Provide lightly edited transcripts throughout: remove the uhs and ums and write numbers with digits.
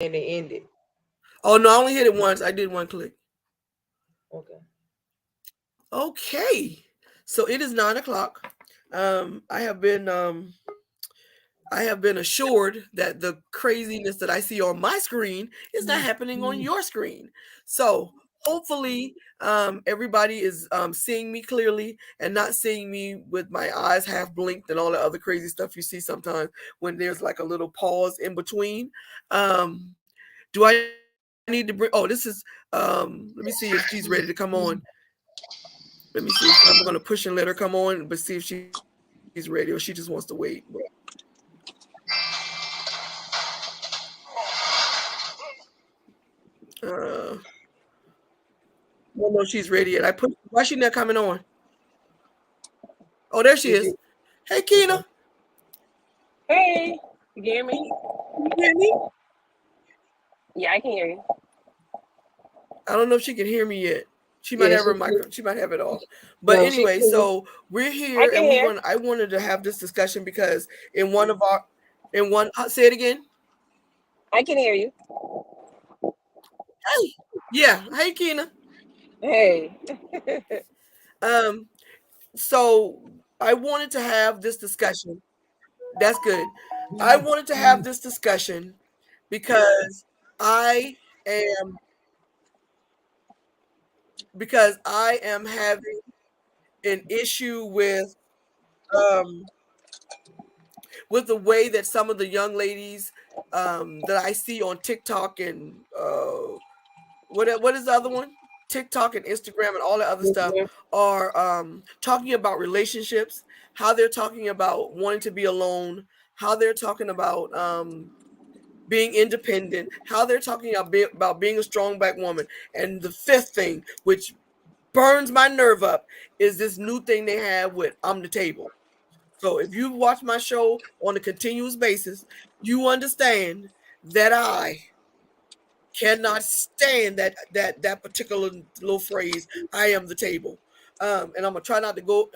and it ended. Oh no, I only hit it once. I did one click. Okay. Okay. So it is 9 o'clock. Um, I have been um I have been assured that the craziness that I see on my screen is not happening on your screen. So hopefully, everybody is seeing me clearly and not seeing me with my eyes half blinked and all the other crazy stuff you see sometimes when there's like a little pause in between. Um, do I need to bring? Oh, this is. Let me see if she's ready to come on. Let me see. I'm gonna push and let her come on, but see if she's ready or she just wants to wait. Uh, Don't know if she's ready yet. I put why she not coming on? Oh, there she Did is. you? Hey Keena, Okay. Hey, you can hear me? can you hear me? Yeah, I can hear you. I don't know if she can hear me yet. She might Yeah, have her she. micro. She might have it off. But No, she. anyway, so we're I here can and we're hear. going. I wanted to have this discussion because in one of our, in one, say it again. I can hear you. Hey, yeah. Hey Keena. Hey. Um. So I wanted to have this discussion. That's good. I wanted to have this discussion because I am I am having an issue um with the way that some of the young ladies that I see on TikTok and what is the other one? TikTok and Instagram and all the other stuff Mhm. are talking about relationships, how they're talking about wanting to be alone, how they're talking about being independent, how they're talking about being a strong black woman. And the fifth thing, which burns my nerve up, is this new thing they have with I'm the table. So if you watch my show on a continuous basis, you understand that I cannot stand that particular little phrase. I am the table. And I'm gonna try not to go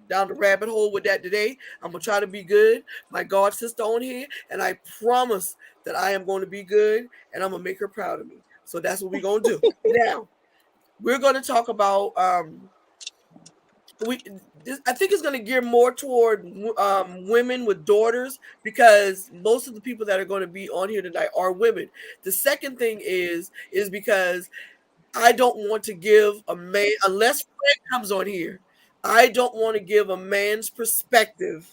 down the rabbit hole with that today. I'm gonna try to be good. My God sister on here, and I promise that I am going to be good, and I'm gonna make her proud of me. So that's what we're gonna do. Now we're gonna talk about we I think it's going to gear more toward women with daughters because most of the people that are going to be on here tonight are women. The second thing is because I don't want to give a man unless Fred comes on here. I don't want to give a man's perspective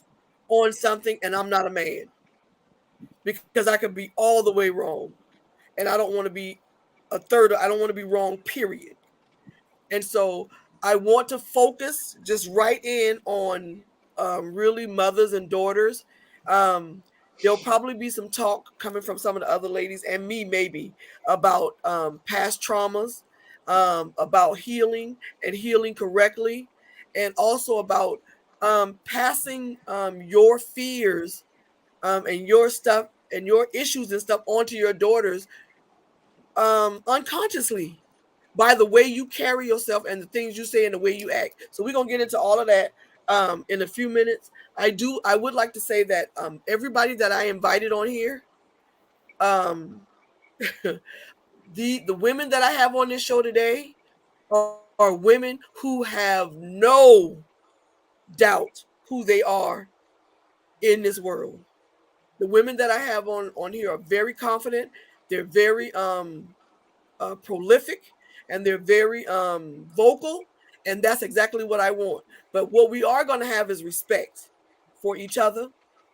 on something, and I'm not a man because I could be all the way wrong, and I don't want to be a third. I don't want to be wrong. Period. And so I want to focus just right in on really mothers and daughters. Um, there'll probably be some talk coming from some of the other ladies and me maybe about past traumas, about healing and healing correctly, and also about passing your fears and your stuff and your issues and stuff onto your daughters unconsciously by the way you carry yourself and the things you say and the way you act. So we're gonna get into all of that in a few minutes. I would like to say that everybody that I invited on here, um, the women that I have on this show today are women who have no doubt who they are in this world. The women that I have on here are very confident. They're very prolific and they're very vocal, and that's exactly what I want. But what we are going to have is respect for each other,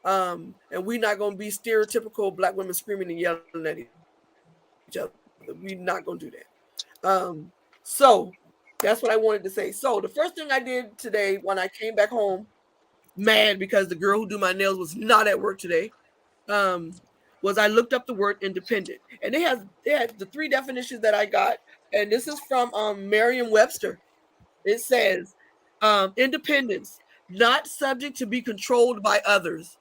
and we're not going to be stereotypical black women screaming and yelling at each other. We're not going to do that. So that's what I wanted to say. So the first thing I did today when I came back home, mad because the girl who do my nails was not at work today, um, was I looked up the word independent, and they had the three definitions that I got, and this is from Merriam-Webster. It says independence, not subject to be controlled by others,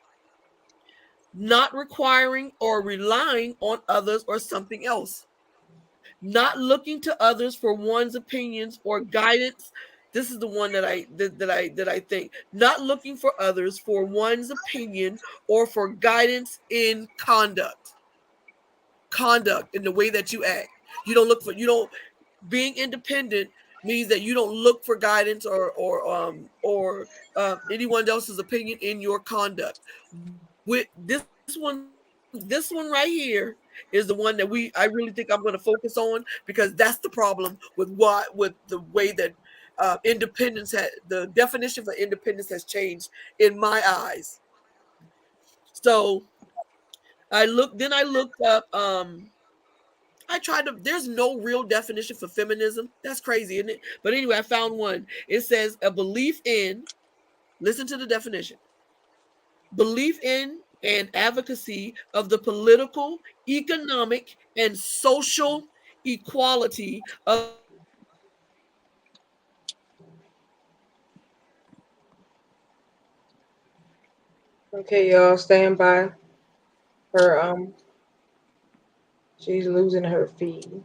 not requiring or relying on others or something else, not looking to others for one's opinions or guidance. This is the one that I think not looking for others for one's opinion or for guidance in conduct. conduct and the way that you act. You don't look for you don't being independent means that you don't look for guidance or anyone else's opinion in your conduct. With this one right here is the one that I really think I'm going to focus on, because that's the problem with the way that independence had the definition for independence has changed in my eyes. So I looked up I tried to there's no real definition for feminism. That's crazy, isn't it? But anyway, I found one. It says a belief in, listen to the definition, belief in and advocacy of the political, economic, and social equality of Okay, y'all, stand by. Her she's losing her feed.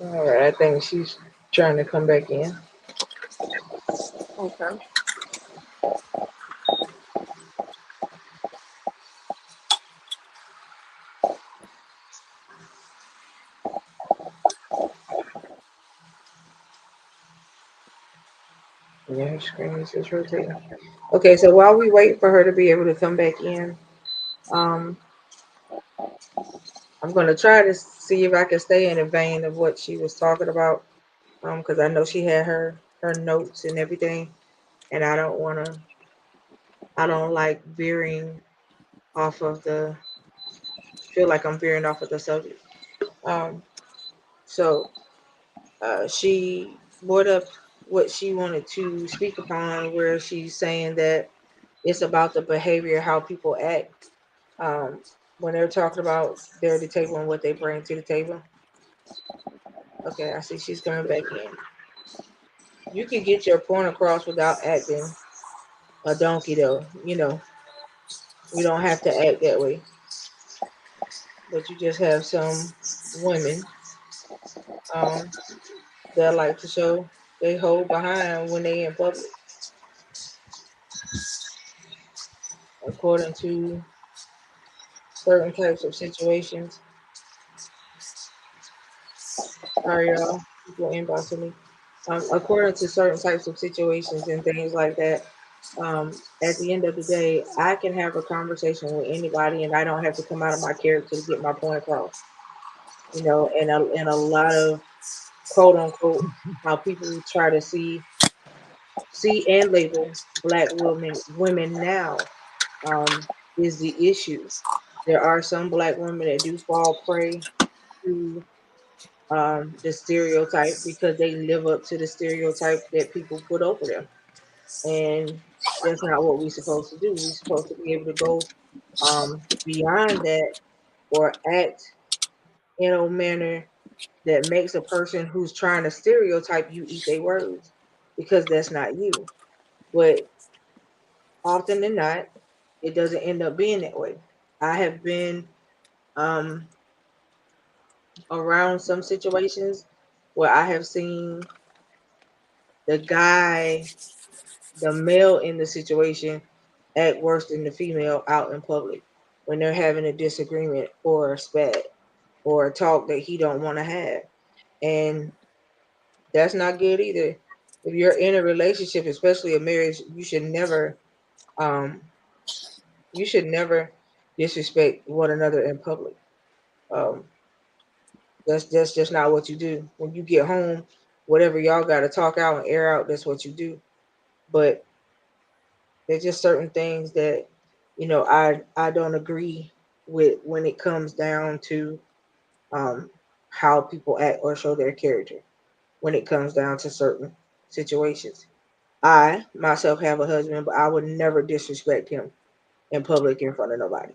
All right, I think she's trying to come back in. Okay. Yeah, her screen is just rotating. Okay, so while we wait for her to be able to come back in, um, I'm gonna try to see if I can stay in the vein of what she was talking about, because I know she had her notes and everything, and I don't like veering off of the feel like I'm veering off of the subject. Um, so she brought up what she wanted to speak upon, where she's saying that it's about the behavior, how people act um, when they're talking about their the table and what they bring to the table. Okay, I see she's coming back in. You can get your point across without acting a donkey, though. You know, you don't have to act that way, but you just have some women um, that like to show they hold behind when they in public, according to certain types of situations. Sorry, y'all. People inboxing me. According to certain types of situations and things like that, at the end of the day, I can have a conversation with anybody, and I don't have to come out of my character to get my point across. You know, and a lot of quote unquote how people try to see and label black women now is the issue. There are some black women that do fall prey to the stereotype because they live up to the stereotype that people put over them, and that's not what we're supposed to do. We're supposed to be able to go beyond that or act in a manner that makes a person who's trying to stereotype you eat their words, because that's not you. But often than not, it doesn't end up being that way. I have been um, around some situations where I have seen the guy, the male in the situation, act worse than the female out in public when they're having a disagreement or a spat or a talk that he don't want to have. And that's not good either. If you're in a relationship, especially a marriage, um you should never disrespect one another in public. Um that's just not what you do. When you get home, whatever y'all got to talk out and air out, that's what you do. But there's just certain things that I don't agree with when it comes down to um, how people act or show their character when it comes down to certain situations. I myself have a husband, but I would never disrespect him in public in front of nobody.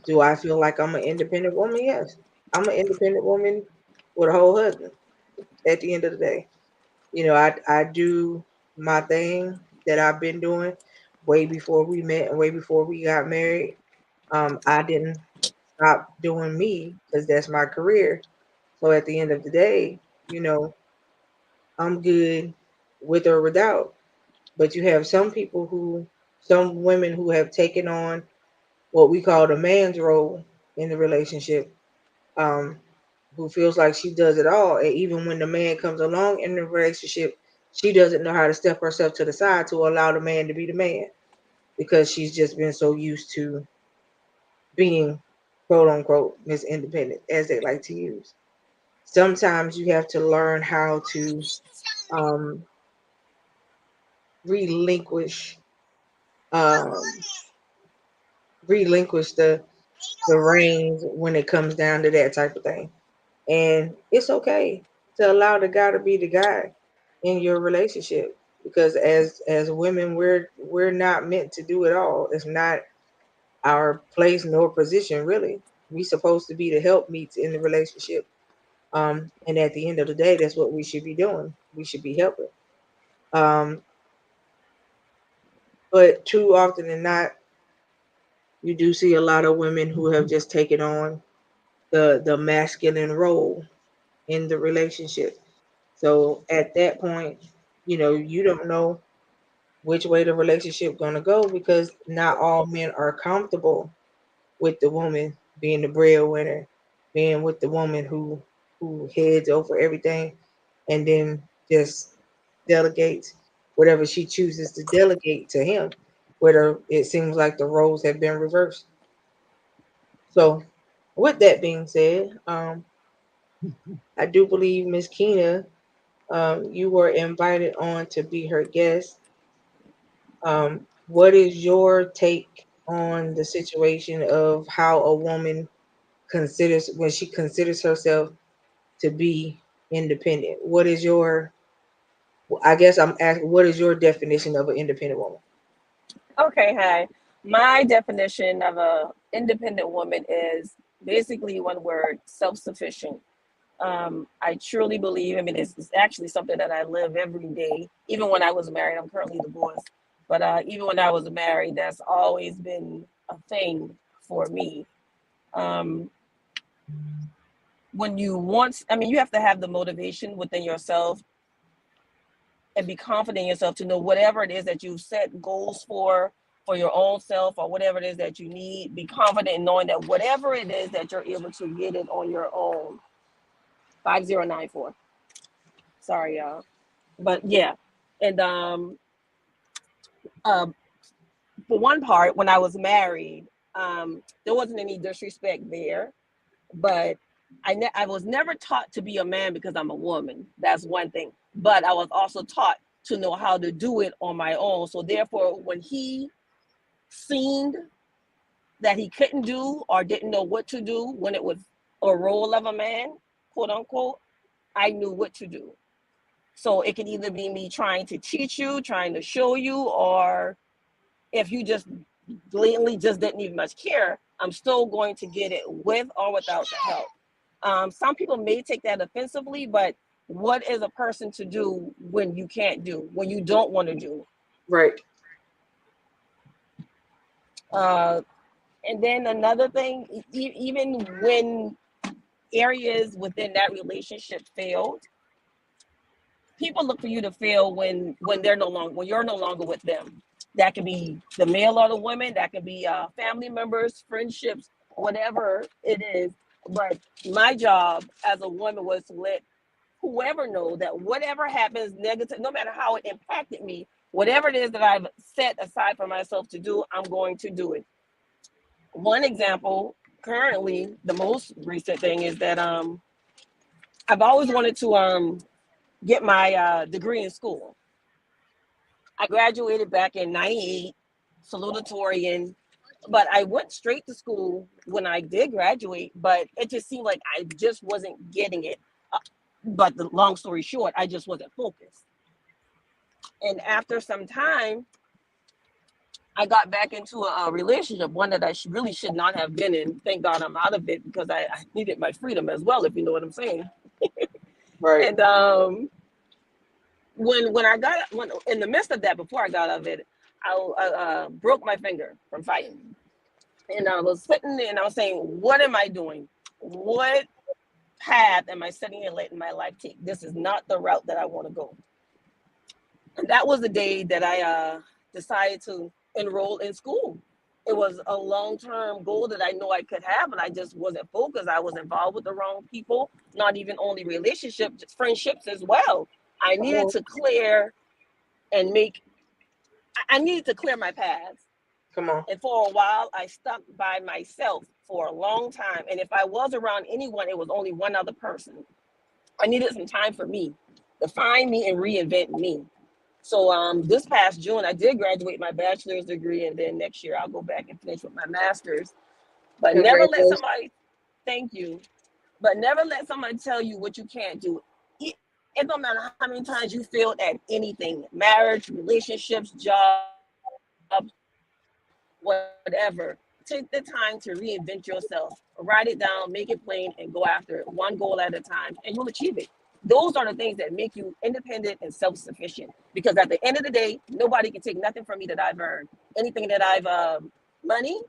Do I feel like I'm an independent woman? Yes. I'm an independent woman with a whole husband at the end of the day. I do my thing that I've been doing way before we met and way before we got married. I didn't stop doing me because that's my career. So at the end of the day, you know, I'm good with or without. But you have some women who have taken on what we call the man's role in the relationship, um, who feels like she does it all. And even when the man comes along in the relationship, she doesn't know how to step herself to the side to allow the man to be the man because she's just been so used to being quote unquote Miss Independent, as they like to use. Sometimes you have to learn how to um, relinquish um, relinquish the reins when it comes down to that type of thing. And it's okay to allow the guy to be the guy in your relationship because as women we're not meant to do it all. It's not our place nor position really. We supposed to be the helpmeets in the relationship. And at the end of the day, that's what we should be doing. We should be helping. Um, but too often than not, you do see a lot of women who have just taken on the masculine role in the relationship. So at that point, you don't know which way the relationship gonna go because not all men are comfortable with the woman being the breadwinner, being with the woman who heads over everything and then just delegates whatever she chooses to delegate to him, whether it seems like the roles have been reversed. So with that being said, I do believe Miss Keena, you were invited on to be her guest. What is your take on the situation of how a woman considers when she considers herself to be independent? What is your, I guess I'm asking, what is your definition of an independent woman? Okay, hi. My definition of a independent woman is basically one word: self-sufficient. I truly believe. I mean, it's actually something that I live every day. Even when I was married, I'm currently divorced, but even when I was married, that's always been a thing for me. Um, when you want, I mean, you have to have the motivation within yourself and be confident in yourself to know whatever it is that you set goals for your own self or whatever it is that you need. Be confident in knowing that whatever it is that you're able to get it on your own. 5094. Sorry, y'all. But yeah. And uh, for one part, when I was married, there wasn't any disrespect there, but I was never taught to be a man because I'm a woman. That's one thing. But I was also taught to know how to do it on my own. So therefore, when he seen that he couldn't do or didn't know what to do when it was a role of a man, quote unquote, I knew what to do. So it can either be me trying to teach you, trying to show you, or if you just blatantly just didn't even much care, I'm still going to get it with or without the help. Some people may take that offensively, but what is a person to do when you can't do, when you don't want to do? Right. Uh, and then another thing, even when areas within that relationship failed, people look for you to fail when they're no longer when you're no longer with them. That could be the male or the woman. That could be family members, friendships, whatever it is. But my job as a woman was to let whoever know that whatever happens negative, no matter how it impacted me, whatever it is that I've set aside for myself to do, I'm going to do it. One example, currently, the most recent thing is that I've always wanted to get my degree in school. I graduated back in '98, salutatorian. But I went straight to school when I did graduate, but it just seemed like I just wasn't getting it. Uh, But the long story short, I just wasn't focused. And after some time, I got back into a relationship, one that I really should not have been in. Thank God I'm out of it because I needed my freedom as well, if you know what I'm saying. Right. And when in the midst of that, before I got out of it, I broke my finger from fighting. And I was sitting there and I was saying, what am I doing? What path am I setting and letting my life take? This is not the route that I want to go. And that was the day that I decided to enroll in school. It was a long term goal that I know I could have, and I just wasn't focused. I was involved with the wrong people, not even only relationships, just friendships as well. I Come needed on. to clear and make, I needed to clear my path. Come on. And for a while, I stuck by myself for a long time. And if I was around anyone, it was only one other person. I needed some time for me to find me and reinvent me. So this past June, I did graduate my bachelor's degree, and then next year I'll go back and finish with my master's. But never let Congratulations. somebody thank you. But never let somebody tell you what you can't do. It don't matter how many times you failed at anything, marriage, relationships, jobs, whatever. Take the time to reinvent yourself. Write it down, make it plain, and go after it one goal at a time, and you'll achieve it. Those are the things that make you independent and self-sufficient. Because at the end of the day, nobody can take nothing from me that I've earned. Anything that I've money,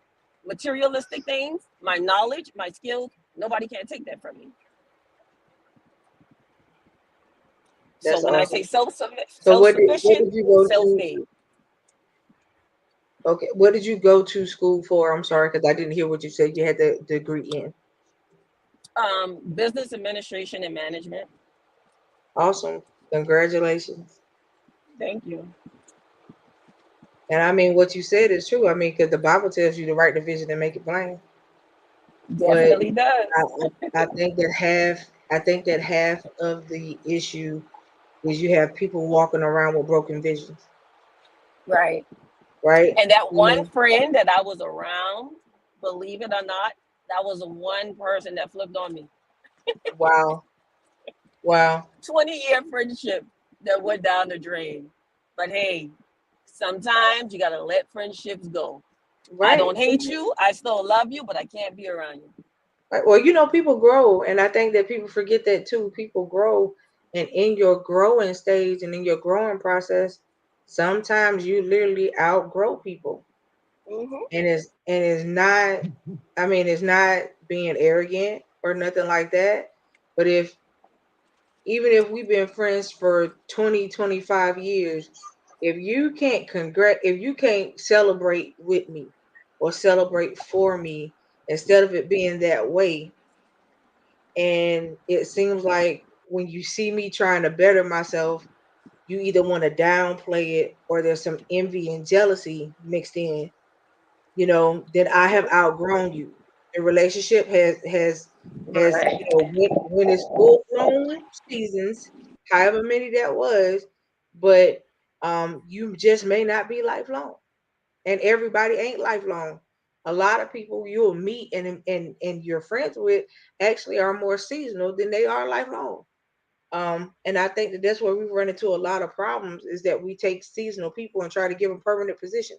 materialistic things, my knowledge, my skills, nobody can take that from me. So That's when I say awesome. So what self-sufficient, did you go to? self-made. Okay, what did you go to school for? I'm sorry because I didn't hear what you said. You had the degree in. Business administration and management. Awesome. Congratulations. Thank you. And I mean, what you said is true. I mean, because the Bible tells you to write the vision and make it plain. But Definitely does. I think that half of the issue is you have people walking around with broken visions, Right. right? And that You one know, friend that I was around, believe it or not, that was the one person that flipped on me. wow, wow, 20-year friendship that went down the drain. But hey, sometimes you got to let friendships go. I right? don't hate you. I still love you, but I can't be around you. Right. Well, people grow, and I think that people forget that too. People grow, and in your growing stage and in your growing process, sometimes you literally outgrow people, Hmm. and it's not. I mean, it's not being arrogant or nothing like that. But even if we've been friends for 20, 25 years, if you can't celebrate with me or celebrate for me, instead of it being that way, and it seems like when you see me trying to better myself, you either want to downplay it or there's some envy and jealousy mixed in, then I have outgrown you. The relationship has Right. when it's full grown seasons, however many that was, but you just may not be lifelong, and everybody ain't lifelong. A lot of people you'll meet and you're friends with actually are more seasonal than they are lifelong. And I think that that's where we run into a lot of problems is that we take seasonal people and try to give them permanent position.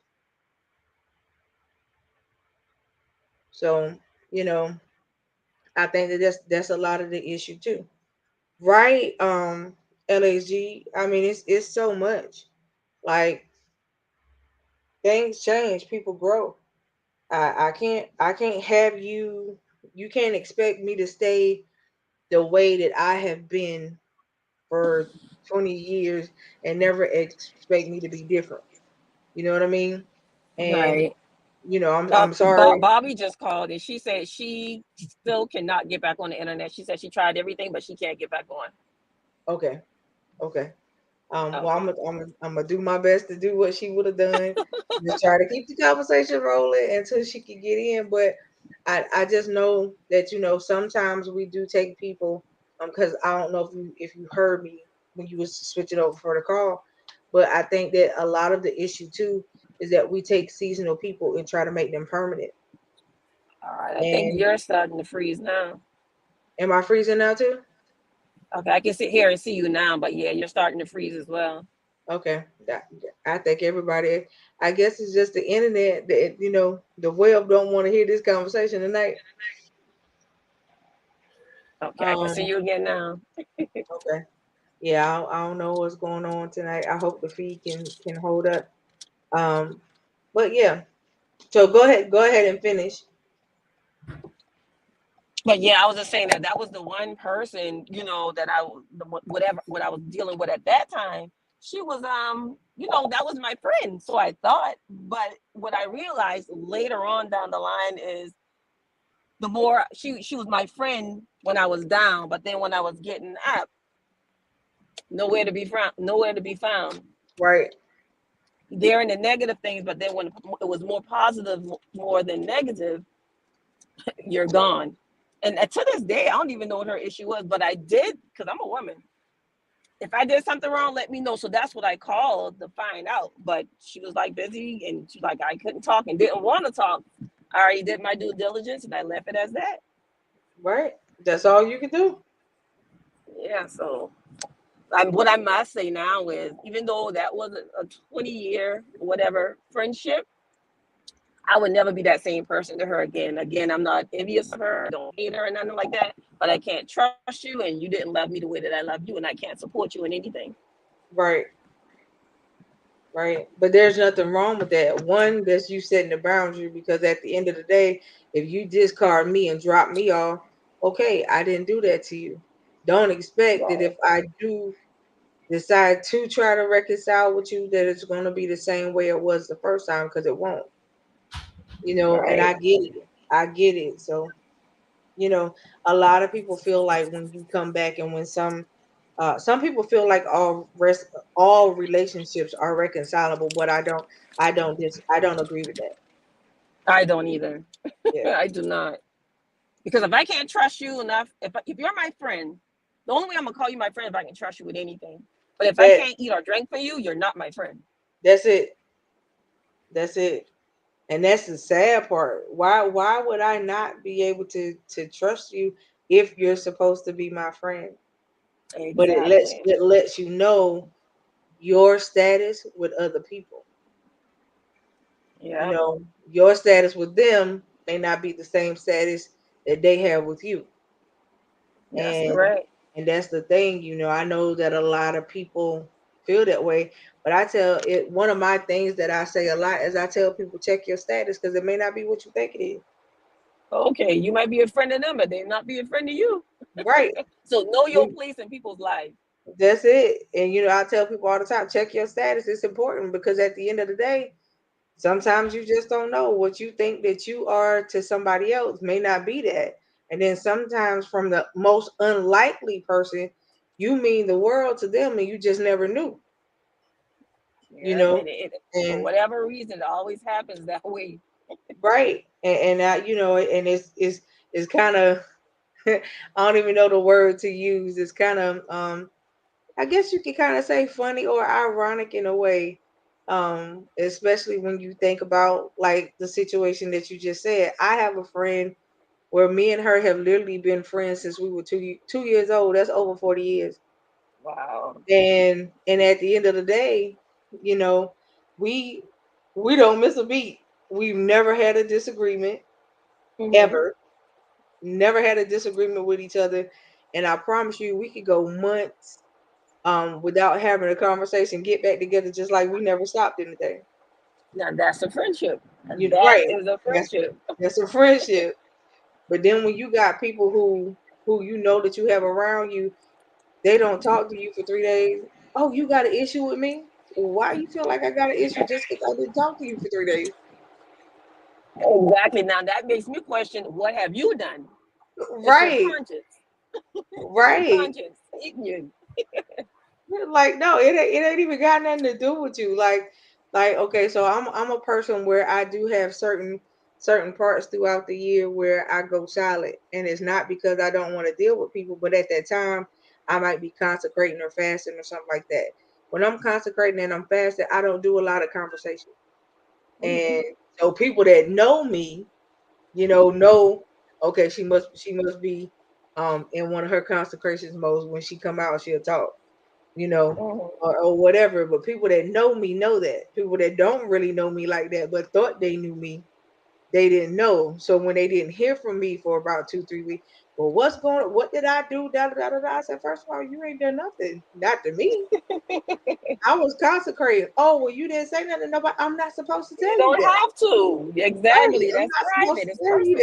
So, you know, I think that that's a lot of the issue too. Right? LAG. I mean, it's so much. Like things change, people grow. I can't have you can't expect me to stay the way that I have been for 20 years and never expect me to be different. You know what I mean? And Right. I'm sorry. Bobby just called and she said she still cannot get back on the internet. She said she tried everything, but she can't get back on. Okay. Okay. Well, Okay. I'm gonna do my best to do what she would have done, just try to keep the conversation rolling until she could get in. But I just know that sometimes we do take people because I don't know if you heard me when you was switching over for the call, but I think that a lot of the issue too is that we take seasonal people and try to make them permanent. All right, I think And you're starting to freeze now. am I freezing now too? Okay, I can sit here and see you now, but yeah, you're starting to freeze as well. Okay. I think everybody, I guess it's just the internet that, the web don't want to hear this conversation tonight. Okay, I can see Um, you again now. okay. Yeah, I don't know what's going on tonight. I hope the feed can hold up. Um, but yeah. So go ahead and finish. But yeah, I was just saying that that was the one person, that whatever what I was dealing with at that time. She was, that was my friend. So I thought, but what I realized later on down the line is the more she was my friend when I was down, but then when I was getting up, nowhere to be found. Nowhere to be found. Right. There in the negative things, but then when it was more positive, more than negative, you're gone. And to this day, I don't even know what her issue was, but I did because I'm a woman. If I did something wrong, let me know. So that's what I called to find out. But she was like busy and she's like, I couldn't talk and didn't want to talk. I already did my due diligence and I left it as that. Right. That's all you can do. Yeah. So what I must say now is, even though that was a 20-year, whatever, friendship, I would never be that same person to her again. Again, I'm not envious of her. I don't hate her or nothing like that. But I can't trust you, and you didn't love me the way that I loved you, and I can't support you in anything. Right. Right. But there's nothing wrong with that. One, that's you setting the boundary because at the end of the day, if you discard me and drop me off, okay, I didn't do that to you. Don't expect that Right. if I do decide to try to reconcile with you, that it's going to be the same way it was the first time because it won't. And I Right. get it. I get it. So, you know, a lot of people feel like when you come back and when some people feel like all relationships are reconcilable, but I don't agree with that. I don't either. Yeah. I do not. Because if I can't trust you enough, if you're my friend, the only way I'm gonna call you my friend if I can trust you with anything. But if I That can't eat or drink for you, you're not my friend. that's it. That's it. And that's the sad part. Why would I not be able to trust you if you're supposed to be my friend? But it lets Exactly. it lets you know your status with other people. Yeah. Your status with them may not be the same status that they have with you. That's And correct. and that's the thing, I know that a lot of people feel that way, but I tell it one of my things that I say a lot is I tell people check your status because it may not be what you think it is. Okay, you might be a friend of them, but they not be a friend of you. Right. So know your You- place in people's life. That's it. And I tell people all the time, check your status. It's important because at the end of the day, sometimes you just don't know what you think that you are to somebody else may not be that. And then sometimes from the most unlikely person, you mean the world to them and you just never knew, you Yeah, know. for And whatever reason, it always happens that way. right. And I, and it's kind of I don't even know the word to use. It's kind of I guess you could kind of say funny or ironic in a way. Especially when you think about like the situation that you just said. I have a friend where me and her have literally been friends since we were 2 years old. That's over 40 years. Wow. And at the end of the day, you know, we we don't miss a beat. We've never had a disagreement Hmm. ever. Never had a disagreement with each other. And I promise you, we could go months without having a conversation, get back together just like we never stopped anything. Now that's a friendship. That Right. is a That's friendship. that's a friendship. But then when you got people who you know that you have around you, they don't talk to you for 3 days. Oh, you got an issue with me? Why you feel like I got an issue just because I didn't talk to you for 3 days? Exactly. Now that makes me question, what have you done? It's your Right, conscience. It's your right. conscience eating you. Like no, it ain't even got nothing to do with you. Like okay, so I'm a person where I do have certain parts throughout the year where I go silent, and it's not because I don't want to deal with people, but at that time I might be consecrating or fasting or something like that. When I'm consecrating and I'm fasting, I don't do a lot of conversation. And so people that know me, know, okay, she must be in one of her consecration modes. When she come out, she'll talk, or whatever. But people that know me know that. People that don't really know me like that, but thought they knew me, they didn't know. So when they didn't hear from me for about 2-3 weeks, well, what did I do? Da, da, da, da, da. I said, first of all, you ain't done nothing. Not to me. I was consecrated. Oh, well, you didn't say nothing to nobody. I'm not supposed to You tell you don't that. have to. Right. Exactly. I'm That's not supposed private. to It's tell personal.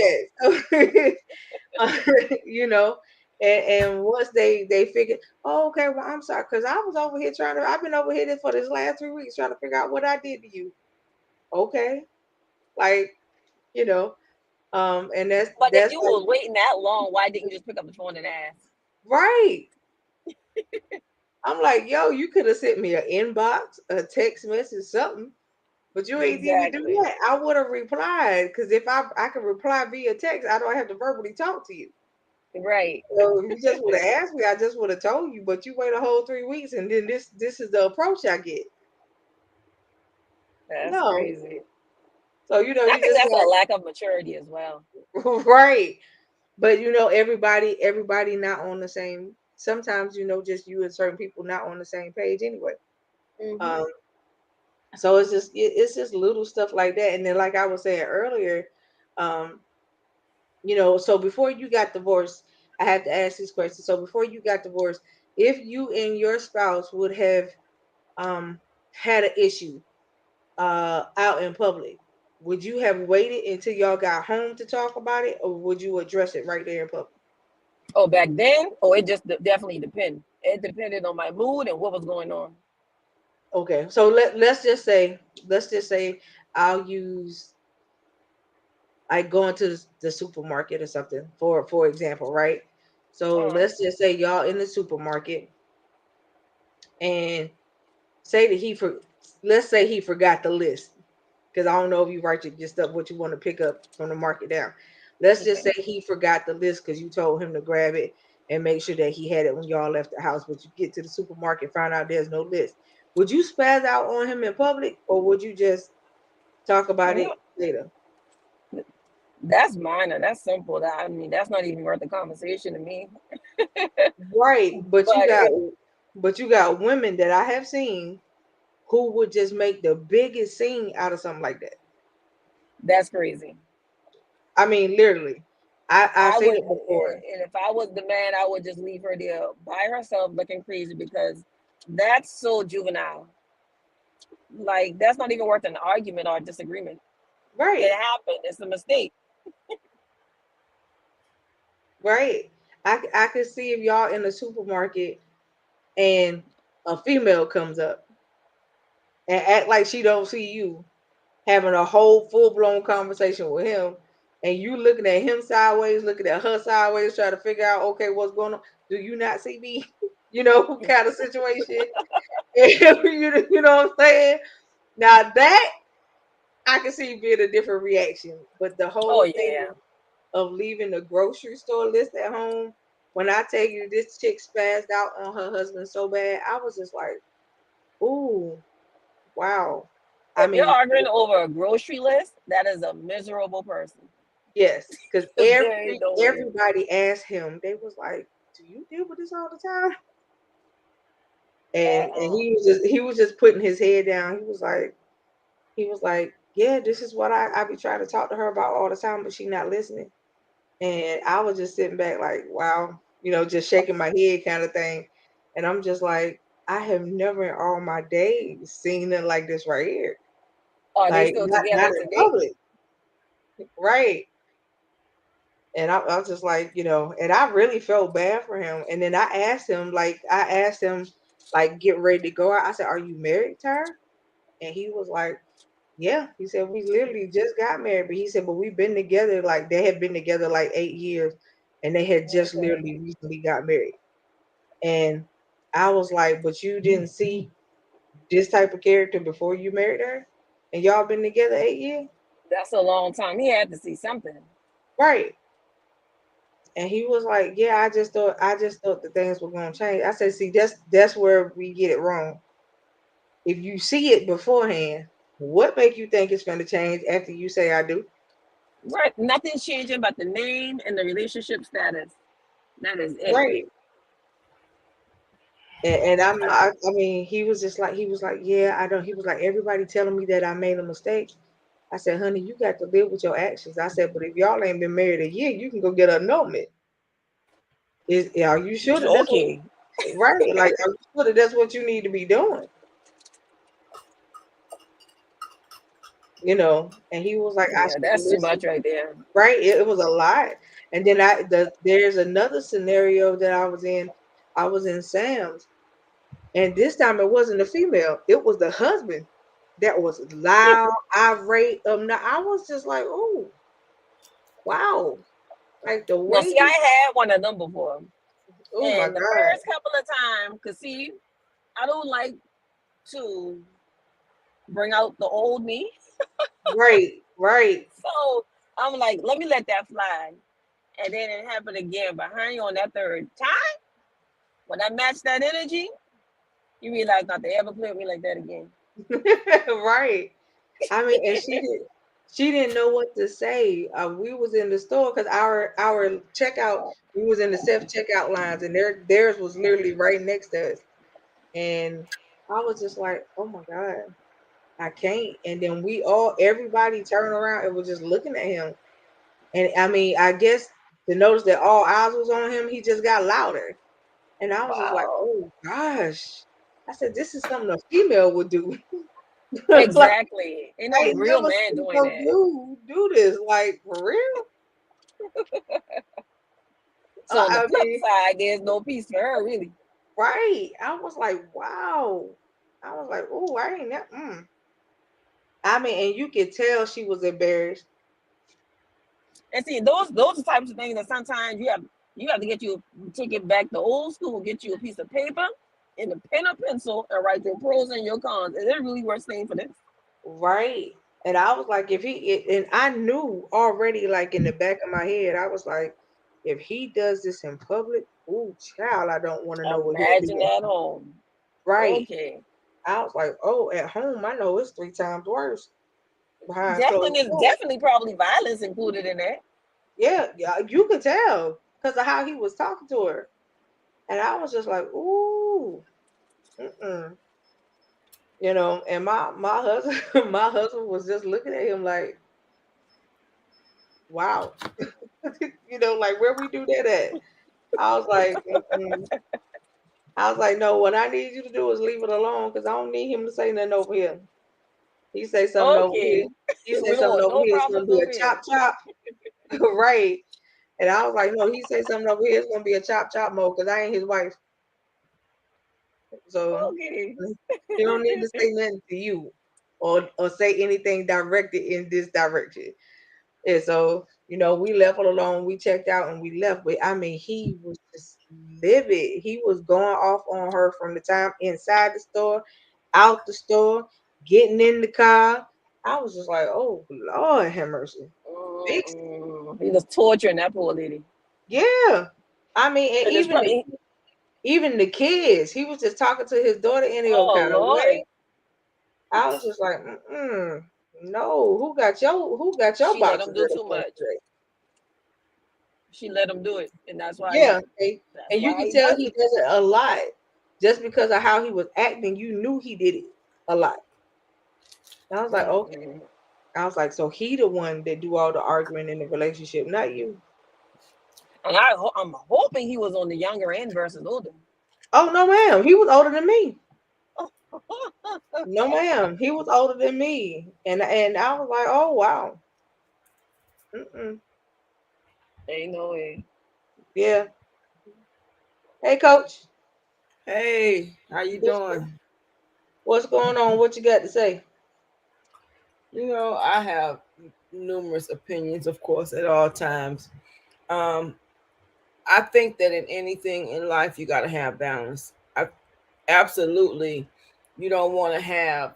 you that. And once they figured, oh, okay, well, I'm sorry, because I was over here I've been over here for this last 3 weeks trying to figure out what I did to you. Okay. Like, and But if that's you like, was waiting that long, why didn't you just pick up the phone and ask? right. I'm like, yo, you could have sent me an inbox, a text message, something, but you ain't even do Exactly. that. I would have replied, because if I could reply via text, I don't have to verbally talk to you. Right. So if you just would have asked me, I just would have told you. But you wait a whole 3 weeks, and then this is the approach I get. That's No, crazy. so I you think just that's a lack of maturity as well. got right. But everybody not on the same. Sometimes just you and certain people not on the same page anyway. Mm-hmm. Um, so it's just little stuff like that. And then, like I was saying earlier, um, so before you got divorced, I had to ask this question. So before you got divorced, if you and your spouse would have had an issue out in public, would you have waited until y'all got home to talk about it, or would you address it right there in public? Oh, back then? Oh, it just definitely depended. It depended on my mood and what was going on. Okay, so let's just say I'll use like going to the supermarket or something for example, right? So Uh-huh. let's just say y'all in the supermarket, and say that let's say he forgot the list, because I don't know if you write your stuff what you want to pick up from the market down. Let's just Okay. say he forgot the list because you told him to grab it and make sure that he had it when y'all left the house, but you get to the supermarket, find out there's no list. Would you spaz out on him in public, or would you just talk about it No, later? that's minor. That's simple. I mean, that's not even worth the conversation to me. Right, But but you got women that I have seen who would just make the biggest scene out of something like that. that's crazy. I mean, literally, I've I seen would, it before. and if I was the man, I would just leave her there by herself looking crazy because that's so juvenile. Like, that's not even worth an argument or a disagreement. It Right, happened. It's a mistake. right. I could see if y'all in the supermarket and a female comes up and act like she don't see you, having a whole full blown conversation with him, and you looking at him sideways, looking at her sideways, trying to figure out, okay, what's going on? Do you not see me? Kind of situation. You know what I'm saying? Now that I can see being a different reaction, but the Oh, whole thing yeah. of leaving the grocery store list at home, when I tell you this chick spazzed out on her husband so bad, I was just like, ooh, wow. I If you're mean, arguing over a grocery list, that is a miserable person. yes, because There ain't no way. everybody asked him, they was like, do you deal with this all the time? And Uh-uh. he was just putting his head down. He was like, yeah, this is what I be trying to talk to her about all the time, but she not listening. And I was just sitting back like, wow, just shaking my head kind of thing. And I'm just like, I have never in all my days seen it like this right here. Are they Like, still not together in today? public. Right. And I was just like, and I really felt bad for him. And then I asked him, like, get ready to go out. I said, are you married to her? And he was like, yeah. He said, we literally just got married. But he said, but we've been together, like, they had been together like 8 years, and they had just Okay. literally recently got married. And I was like, but you didn't see this type of character before you married her? And y'all been together 8 years? That's a long time. He had to see something. Right. And he was like, yeah, I just thought the things were gonna change. I said, see, that's where we get it wrong. If you see it beforehand, What make you think it's going to change after you say I do? Right. Nothing's changing but the name and the relationship status. That is it. Right. And I mean, he was just like, he was like, yeah, I don't. He was like, everybody telling me that I made a mistake. I said, honey, you got to live with your actions. I said, but if y'all ain't been married a year, you can go get an annulment. Are you sure that that's what? Okay. Right? Like, are you sure that that's what you need to be doing? And he was like, I Yeah, should that's too listen. much right there. Right? It was a lot. And then there's another scenario that I was in. I was in Sam's, and this time it wasn't a female. It was the husband that was loud, irate. I was just like, oh, wow. Like the Now, way see, I had one of them before. oh my And the God. first couple of times, because see, I don't like to bring out the old me. Right, right. So I'm like, let me let that fly. And then it happened again behind you on that third time. When I matched that energy, you realize not to ever play with me like that again. Right. I mean, and she didn't know what to say. We was in the store because our checkout, we was in the self checkout lines, and theirs was literally right next to us. And I was just like, oh my God, I can't. And then everybody turned around and was just looking at him. And I mean, I guess to notice that all eyes was on him, he just got louder. And I was just like, Wow. oh gosh. I said, this is something a female would do. Like, Exactly. Ain't I no ain't real never man seen doing no that. dude do this. Like, for real? So on the I flip mean, side, there's no peace for her, really. right. I was like, wow. I was like, oh, I ain't that. I mean, and you could tell she was embarrassed. And see, those are types of things that sometimes you have to take it back to old school, get you a piece of paper and a pen or pencil and write your pros and your cons. Is it really worth staying for this? Right. And I was like, and I knew already, like in the back of my head, I was like, if he does this in public, oh, child, I don't want to know what he'll Imagine be. at home. Right. Okay. I was like, oh, at home, I know it's 3 times worse behind closed Definitely, doors. definitely probably violence included in that. Yeah, yeah, you could tell because of how he was talking to her. And I was just like, ooh, mm-mm. And my husband, my husband was just looking at him like, wow, like where we do that at? I was like, mm-mm. I was like, no, what I need you to do is leave it alone because I don't need him to say nothing over here. He say something over here. Okay. He say We don't something want over no here. It's gonna problems be a over here. chop chop, right? And I was like, no, he say something over here. It's gonna be a chop chop mode because I ain't his wife. So Okay. he don't need to say nothing to you or say anything directed in this direction. And so, we left it alone. We checked out and we left. But I mean, he was just livid. He was going off on her from the time inside the store, out the store, getting in the car. I was just like, oh Lord have mercy. Fix it. He was torturing that poor lady. Yeah. I mean, and And it's probably, even the kids, he was just talking to his daughter any old oh kind of Lord, way. I was just like, no, who got your she let box him of do Skittles too on much. today? She let him do it, and that's why Yeah, that's and you why can he tell does he it. does it a lot just because of how he was acting. You knew he did it a lot. And I was like, okay. Mm-mm. I was like, so he the one that do all the arguing in the relationship, not you. And I'm hoping he was on the younger end versus older. Oh no, ma'am, he was older than me. No, ma'am, he was older than me, and I was like, oh wow, mm-mm. Ain't no way. Yeah. Hey, coach, Hey, how you what's doing? what's going on? What you got to say? I have numerous opinions, of course, at all times. Um, I think that in anything in life, you got to have balance. Absolutely, you don't want to have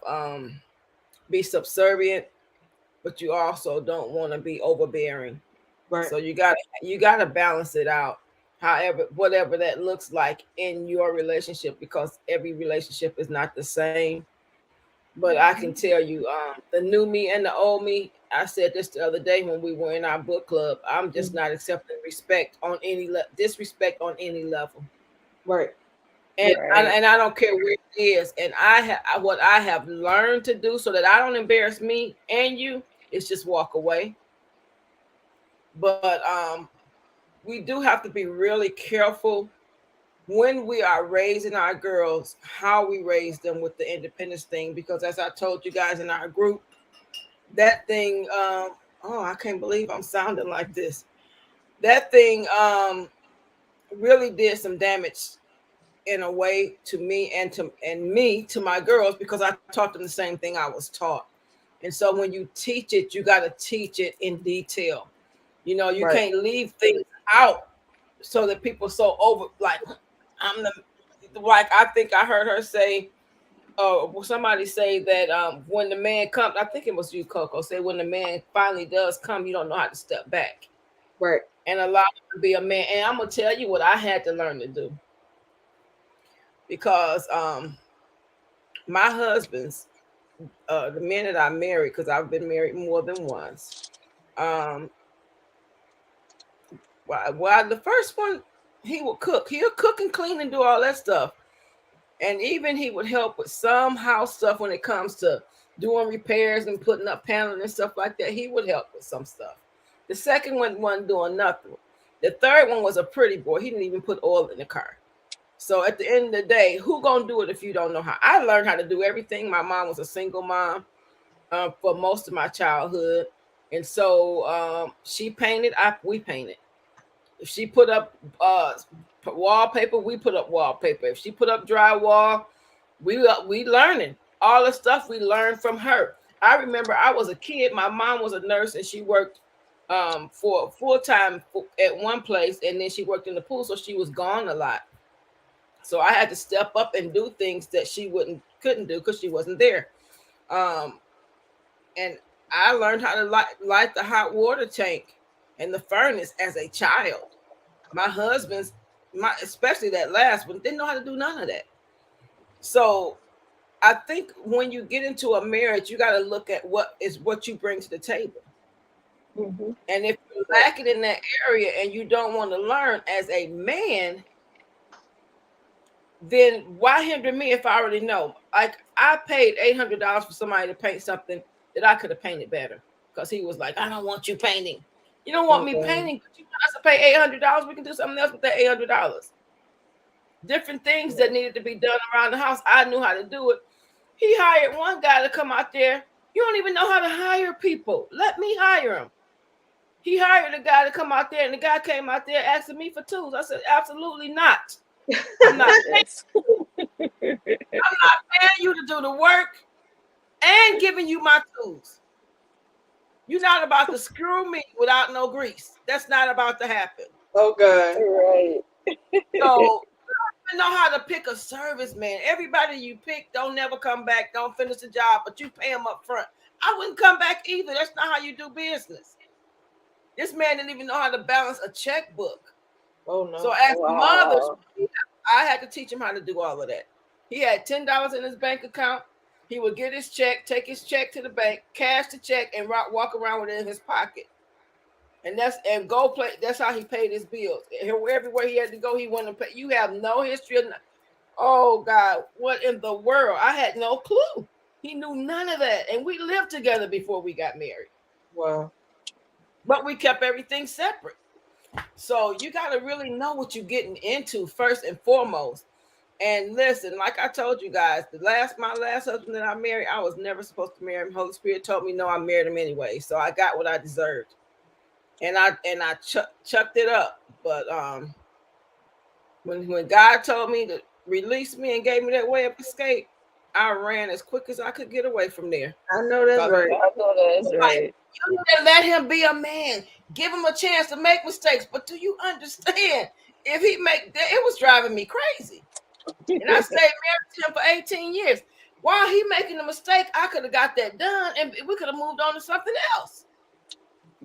be subservient, but you also don't want to be overbearing. Right. So you gotta balance it out. However, whatever that looks like in your relationship, because every relationship is not the same. But I can tell you, the new me and the old me. I said this the other day when we were in our book club. I'm just not accepting respect on any disrespect on any level. Right. And Right. and I don't care where it is. And what I have learned to do so that I don't embarrass me and you is just walk away. But we do have to be really careful when we are raising our girls, how we raise them with the independence thing, because as I told you guys in our group, that thing, oh, I can't believe I'm sounding like this. That thing really did some damage in a way to me and to my girls, because I taught them the same thing I was taught. And so when you teach it, you got to teach it in detail. You know, you Right. can't leave things out so that people so over like I'm the like I think I heard her say, somebody say that when the man comes, I think it was you, Coco, say when the man finally does come, you don't know how to step back Right. and allow him to be a man. And I'm gonna tell you what I had to learn to do, because my husband's the men that I married, because I've been married more than once. Well, the first one, he would cook. He'll cook and clean and do all that stuff. And even he would help with some house stuff when it comes to doing repairs and putting up paneling and stuff like that. He would help with some stuff. The second one wasn't doing nothing. The third one was a pretty boy. He didn't even put oil in the car. So at the end of the day, who gonna do it if you don't know how? I learned how to do everything. My mom was a single mom for most of my childhood. And so she painted, we painted. If she put up wallpaper, we put up wallpaper. If she put up drywall, we learning all the stuff we learned from her. I remember I was a kid. My mom was a nurse, and she worked for full time at one place, and then she worked in the pool, so she was gone a lot. So I had to step up and do things that she couldn't do because she wasn't there. And I learned how to light the hot water tank and the furnace as a child. My husband's, especially that last one, didn't know how to do none of that. So I think when you get into a marriage, you got to look at what you bring to the table. Mm-hmm. And if you're lacking in that area and you don't want to learn as a man, then why hinder me if I already know? Like, I paid $800 for somebody to paint something that I could have painted better, because he was like, I don't want you painting. You don't want me painting, but you want us to pay $800. We can do something else with that $800. Different things that needed to be done around the house. I knew how to do it. He hired one guy to come out there. You don't even know how to hire people. Let me hire him. He hired a guy to come out there, and the guy came out there asking me for tools. I said, absolutely not. I'm not paying you to do the work and giving you my tools. You're not about to screw me without no grease. That's not about to happen. Oh God. Right. So you know how to pick a service man. Everybody you pick don't never come back, don't finish the job, but you pay them up front. I wouldn't come back either. That's not how you do business. This man didn't even know how to balance a checkbook. Oh no. So as mothers, I had to teach him how to do all of that. He had $10 in his bank account. He would get his check, take his check to the bank, cash the check, and walk around with it in his pocket. And that's how he paid his bills. Everywhere he had to go, he went and paid. You have no history of. Oh God, what in the world? I had no clue. He knew none of that, and we lived together before we got married. Wow. But we kept everything separate. So you got to really know what you're getting into first and foremost. And listen, like I told you guys, my last husband that I married, I was never supposed to marry him. Holy Spirit told me no, I married him anyway. So I got what I deserved, and I chucked it up. But when God told me to release me and gave me that way of escape, I ran as quick as I could get away from there. I know that's right. I know that's right. You need to let him be a man. Give him a chance to make mistakes. But do you understand? If he it was driving me crazy. And I stayed married to him for 18 years. While he making a mistake, I could have got that done, and we could have moved on to something else.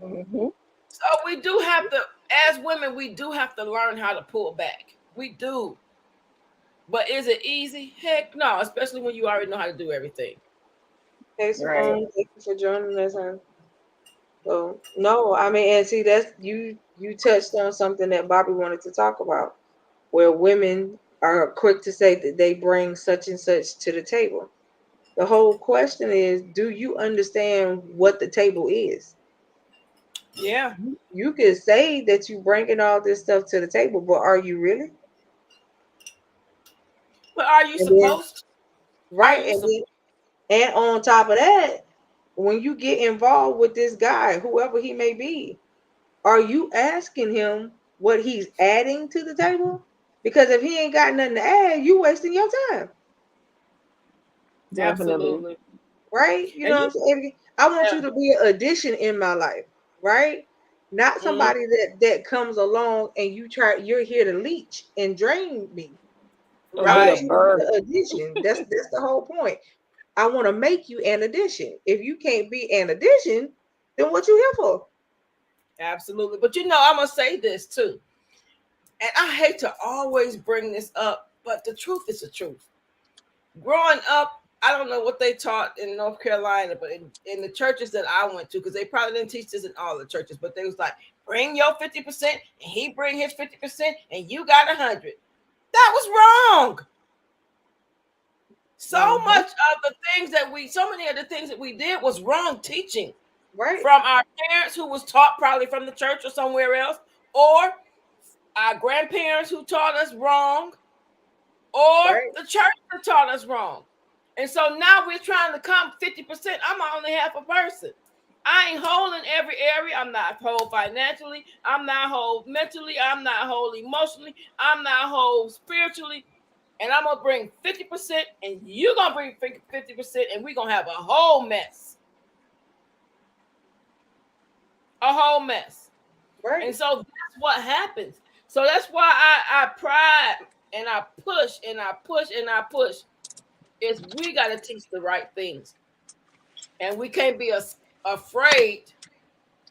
Mm-hmm. So we do have to, as women, we do have to learn how to pull back. We do. But is it easy? Heck no, especially when you already know how to do everything. Hey, Right. Simone, thank you for joining us. Huh? So no, I mean, and see, that's you touched on something that Bobby wanted to talk about, where women are quick to say that they bring such and such to the table. The whole question is, do you understand what the table is? Yeah. You can say that you bringing all this stuff to the table, but are you really? But are you And then, supposed to? Are right, you supposed and on top of that, when you get involved with this guy, whoever he may be, are you asking him what he's adding to the table? Because if he ain't got nothing to add, you wasting your time, Definitely. Absolutely. right? You know And what you I'm saying? I want yeah. you to be an addition in my life, right? Not Mhm. somebody that comes along and you're here to leech and drain me. I And be a want Right. you to be burden. an addition. That's the whole point. I want to make you an addition. If you can't be an addition, then what you here for? Absolutely. But I'm gonna say this too. And I hate to always bring this up, but the truth is the truth. Growing up, I don't know what they taught in North Carolina, but in the churches that I went to, because they probably didn't teach this in all the churches, but they was like, bring your 50%, and he bring his 50%, and you got 100. That was wrong. So Mm-hmm. much of the things that so many of the things that we did was wrong teaching Right, from our parents who was taught probably from the church or somewhere else, or our grandparents who taught us wrong, or right, the church that taught us wrong. And so now we're trying to come 50%. I'm only half a person. I ain't whole in every area. I'm not whole financially. I'm not whole mentally. I'm not whole emotionally. I'm not whole spiritually. And I'm going to bring 50%, and you're going to bring 50%, and we're going to have a whole mess. A whole mess. And right. so that's what happens. So that's why I pride and I push and I push and I push is we got to teach the right things, and we can't be afraid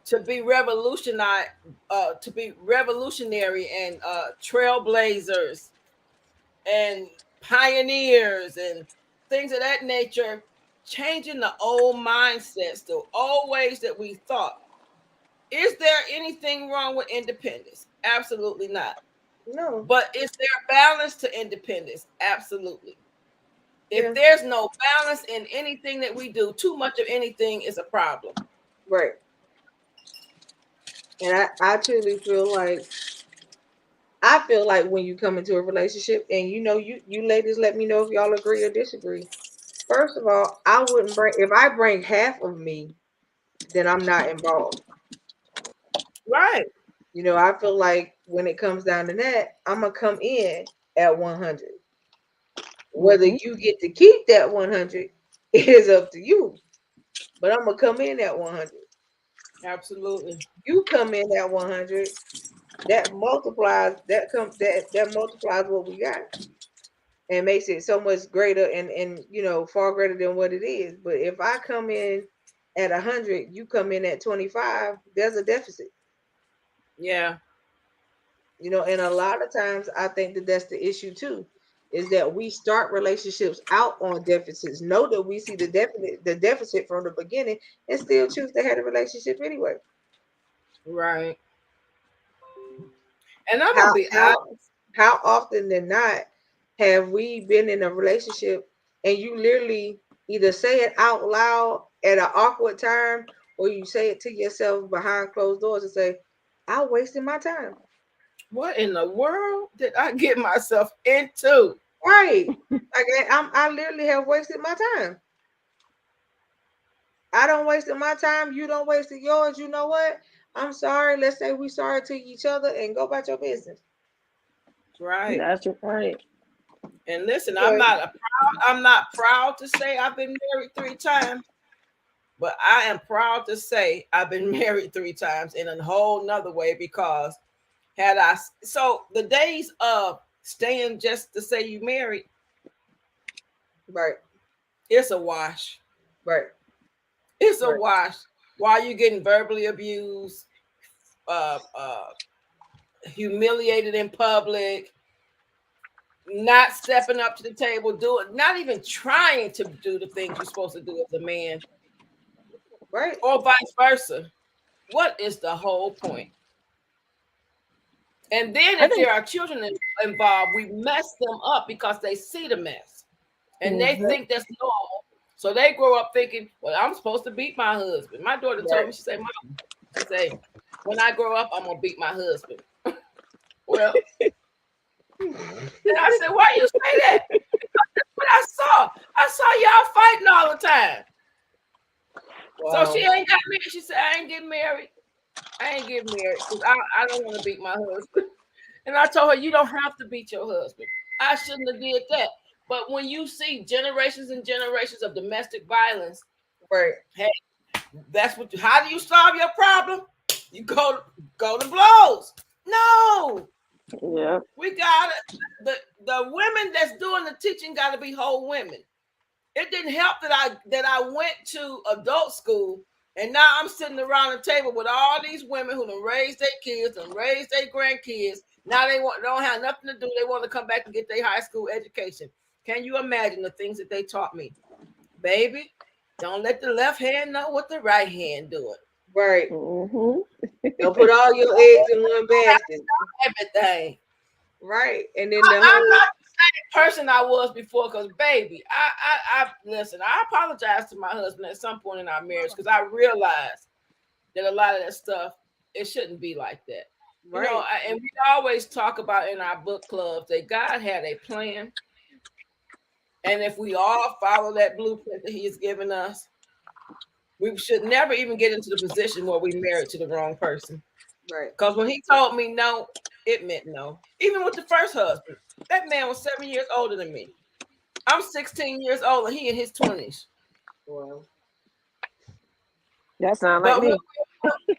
to be revolutionary and trailblazers and pioneers and things of that nature, changing the old mindsets, the old ways that we thought. Is there anything wrong with independence? Absolutely not. No, But is there balance to independence? Absolutely. If yeah, there's no balance in anything that we do, too much of anything is a problem. right. And I truly feel like when you come into a relationship, and you ladies let me know if y'all agree or disagree. First of all, I wouldn't bring if I bring half of me, then I'm not involved. Right. I feel like when it comes down to that, I'm gonna come in at 100. Whether Hmm. you get to keep that 100 is up to you. But I'm gonna come in at 100. Absolutely. You come in at 100, that multiplies what we got and makes it so much greater and far greater than what it is. But if I come in at 100, you come in at 25, there's a deficit. Yeah. And a lot of times I think that that's the issue too, is that we start relationships out on deficits, know that we see the deficit from the beginning, and still choose to have a relationship anyway. Right. And I'm gonna How be how honest. how often than not have we been in a relationship and you literally either say it out loud at an awkward time, or you say it to yourself behind closed doors and say, I wasted my time. What in the world did I get myself into? Right. Like I literally have wasted my time. I don't wasted my time. You don't wasted yours. You know what? I'm sorry. Let's say we sorry to each other and go about your business. Right. That's right. And listen, Because I'm not proud to say I've been married 3 times, but I am proud to say I've been married 3 times in a whole nother way, because had I so the days of staying just to say you married, right, it's a wash. right, It's a right, wash. While you getting verbally abused, uh, uh, humiliated in public, not stepping up to the table, not even trying to do the things you're supposed to do as a man, Right. or vice versa. What is the whole point? And then if there are children involved, we mess them up because they see the mess and they think that's normal. So they grow up thinking, well, I'm supposed to beat my husband. My daughter told me, she said, Mom, she said, when I grow up, I'm gonna beat my husband. Well, and I said, why you say that? Because that's what I saw. I saw y'all fighting all the time. Wow. So she ain't got married. She said, I ain't getting married. I ain't getting married because I don't want to beat my husband. And I told her, you don't have to beat your husband. I shouldn't have did that. But when you see generations and generations of domestic violence, right? Hey, that's what. How do you solve your problem? You go to blows. No. Yeah. We got it. The women that's doing the teaching got to be whole women. It didn't help that I went to adult school and now I'm sitting around the table with all these women who done raised their kids and raised their grandkids. Now they don't have nothing to do. They want to come back and get their high school education. Can you imagine the things that they taught me? Baby, don't let the left hand know what the right hand doing. Right. Mm-hmm. Don't put all your eggs in one basket. Everything. Right. And then I'm not the same person I was before because, baby, I listen, I apologized to my husband at some point in our marriage because I realized that a lot of that stuff, it shouldn't be like that. Right. You know, and we always talk about in our book clubs that God had a plan. And if we all follow that blueprint that he has given us, we should never even get into the position where we married to the wrong person. Right. Because when he told me no, it meant no. Even with the first husband, that man was 7 years older than me. I'm 16 years old and he in his 20s. Wow. That sounds like me.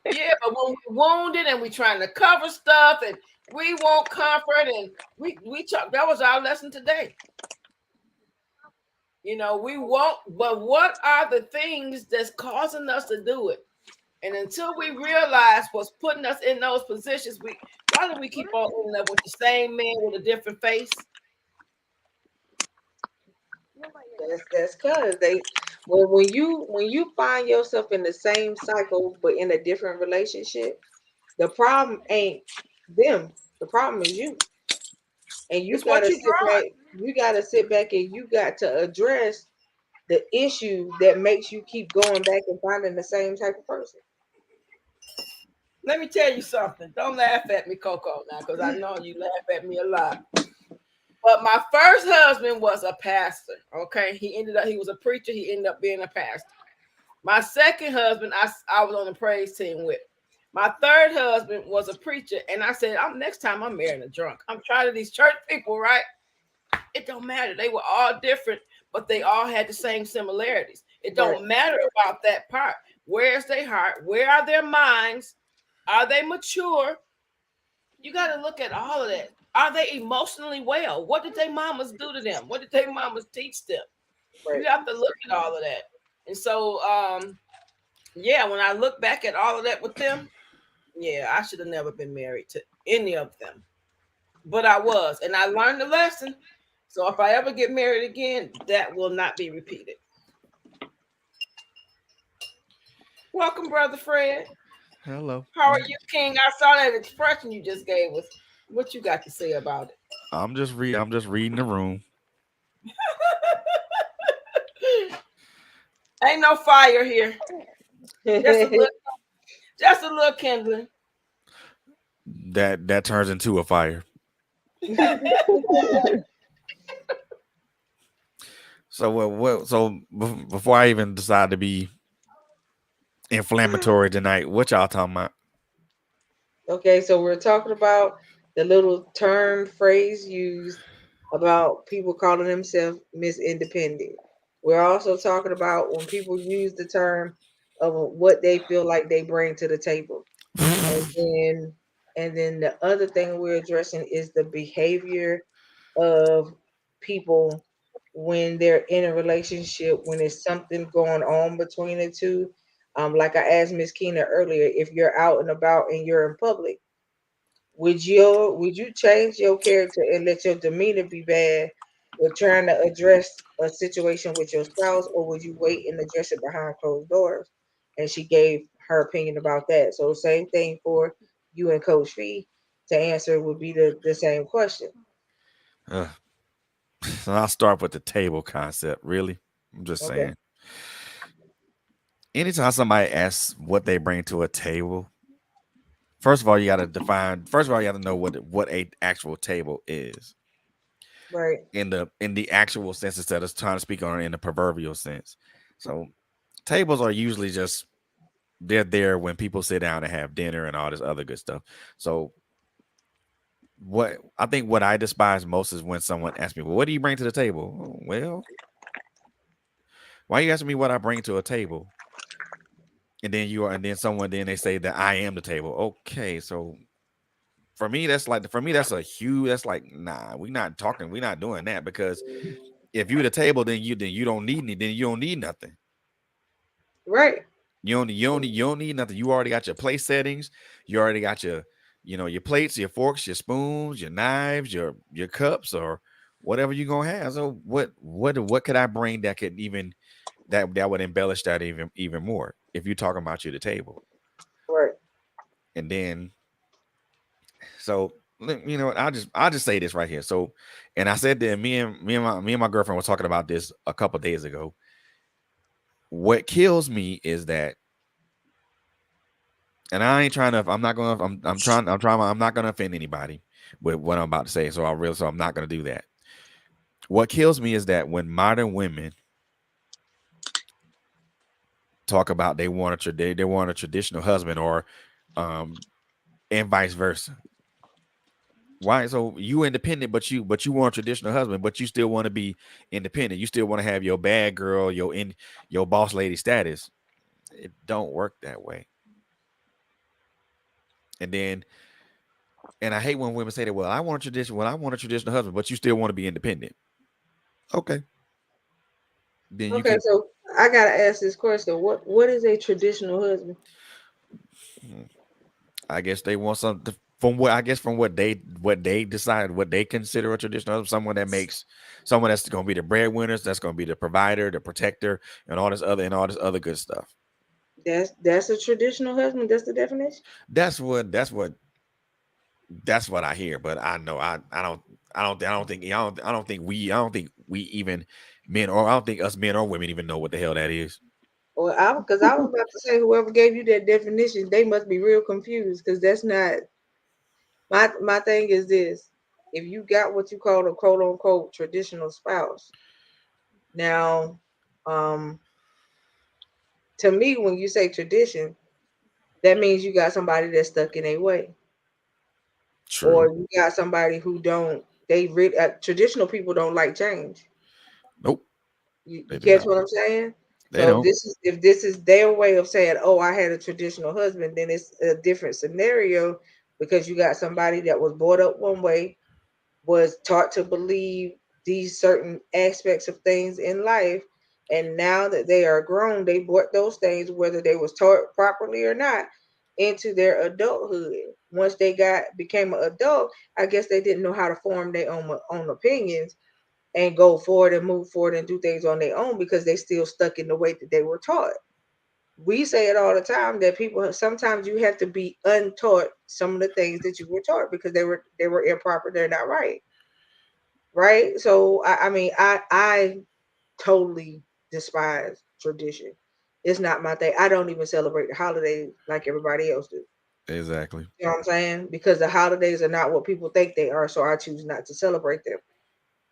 Yeah, but when we're wounded and we're trying to cover stuff and we want comfort and we talk, that was our lesson today. You know, we won't, but what are the things that's causing us to do it? And until we realize what's putting us in those positions, why do we keep on ending up with the same man with a different face? That's because when you find yourself in the same cycle but in a different relationship, the problem ain't them. The problem is you. And you gotta sit back and you got to address the issue that makes you keep going back and finding the same type of person. Let me tell you something. Don't laugh at me, Coco, now, because I know you laugh at me a lot. But my first husband was a pastor. Okay, he was a preacher. He ended up being a pastor. My second husband, I was on the praise team with. My third husband was a preacher, and I said, next time I'm marrying a drunk. I'm tired of these church people, right? It don't matter. They were all different, but they all had the same similarities. It don't matter about that part. Where's their heart? Where are their minds? Are they mature? You got to look at all of that. Are they emotionally well? What did their mamas do to them? What did their mamas teach them? Right. You have to look at all of that. And so, when I look back at all of that with them, I should have never been married to any of them. But I was, and I learned the lesson. So if I ever get married again, that will not be repeated. Welcome, Brother Fred. Hello. How are you, King? I saw that expression you just gave us. What you got to say about it? I'm just reading the room. Ain't no fire here. Just a little kindling. That turns into a fire. So before I even decide to be inflammatory tonight, what y'all talking about? Okay, so we're talking about the little term phrase used about people calling themselves Miss Independent. We're also talking about when people use the term of what they feel like they bring to the table. and then the other thing we're addressing is the behavior of people when they're in a relationship, when there's something going on between the two. Like I asked Miss Keena earlier, if you're out and about and you're in public, would you change your character and let your demeanor be bad with trying to address a situation with your spouse, or would you wait and address it behind closed doors? And she gave her opinion about that. So same thing for you and Coach Fee to answer would be the same question. Uh, so I'll start with the table concept. Really, I'm just Okay. saying. Anytime somebody asks what they bring to a table, first of all, you got to define. First of all, you have to know what a actual table is Right. in the actual sense instead of trying to speak on it in the proverbial sense. So tables are usually just they're there when people sit down and have dinner and all this other good stuff. So what I despise most is when someone asks me, "Well, what do you bring to the table?" "Oh, well, why are you asking me what I bring to a table? And then they say that I am the table. Okay, so for me, that's a huge. That's like, nah, we're not talking. We're not doing that because if you're the table, then you don't need any. Then you don't need nothing. Right. You don't need nothing. You already got your place settings. You already got your plates, your forks, your spoons, your knives, your cups, or whatever you're gonna have. So what could I bring that could even that would embellish that even more if you're talking about you the table. Right. And then so what, I'll just say this right here. So, and I said that me and my girlfriend were talking about this a couple days ago. What kills me is that, and I ain't trying to. I'm not gonna offend anybody with what I'm about to say. So I'm not gonna do that. What kills me is that when modern women talk about they want a traditional husband, or and vice versa. Why? So you independent, but you want a traditional husband, but you still want to be independent. You still want to have your bad girl, your boss lady status. It don't work that way. And then, and I hate when women say that. Well, I want a tradition. Well, I want a traditional husband, but you still want to be independent. Okay, then you Okay, can. so I gotta ask this question. What is a traditional husband? I guess they want something from what they decide, what they consider a traditional husband, someone that's going to be the breadwinners, that's going to be the provider, the protector, and all this other good stuff. That's a traditional husband. That's the definition. That's what I hear, but I know I don't think we even men, or I don't think us men or women even know what the hell that is. Or because I was about to say whoever gave you that definition, they must be real confused because that's not my thing. Is this: if you got what you call a quote unquote traditional spouse, now, um, to me, when you say tradition, that means you got somebody that's stuck in a way, or True. you got somebody who don't. Traditional people don't like change. Nope, You they do catch not. what I'm saying? They So don't. if this is their way of saying, "Oh, I had a traditional husband," then it's a different scenario because you got somebody that was brought up one way, was taught to believe these certain aspects of things in life, and now that they are grown, they brought those things, whether they was taught properly or not, into their adulthood. Once they became an adult, I guess they didn't know how to form their own opinions and go forward and move forward and do things on their own because they still stuck in the way that they were taught. We say it all the time that people sometimes you have to be untaught some of the things that you were taught because they were improper, they're not right. Right? So I mean I totally despise tradition. It's not my thing. I don't even celebrate the holidays like everybody else do. Exactly. You know what I'm saying? Because the holidays are not what people think they are, so I choose not to celebrate them.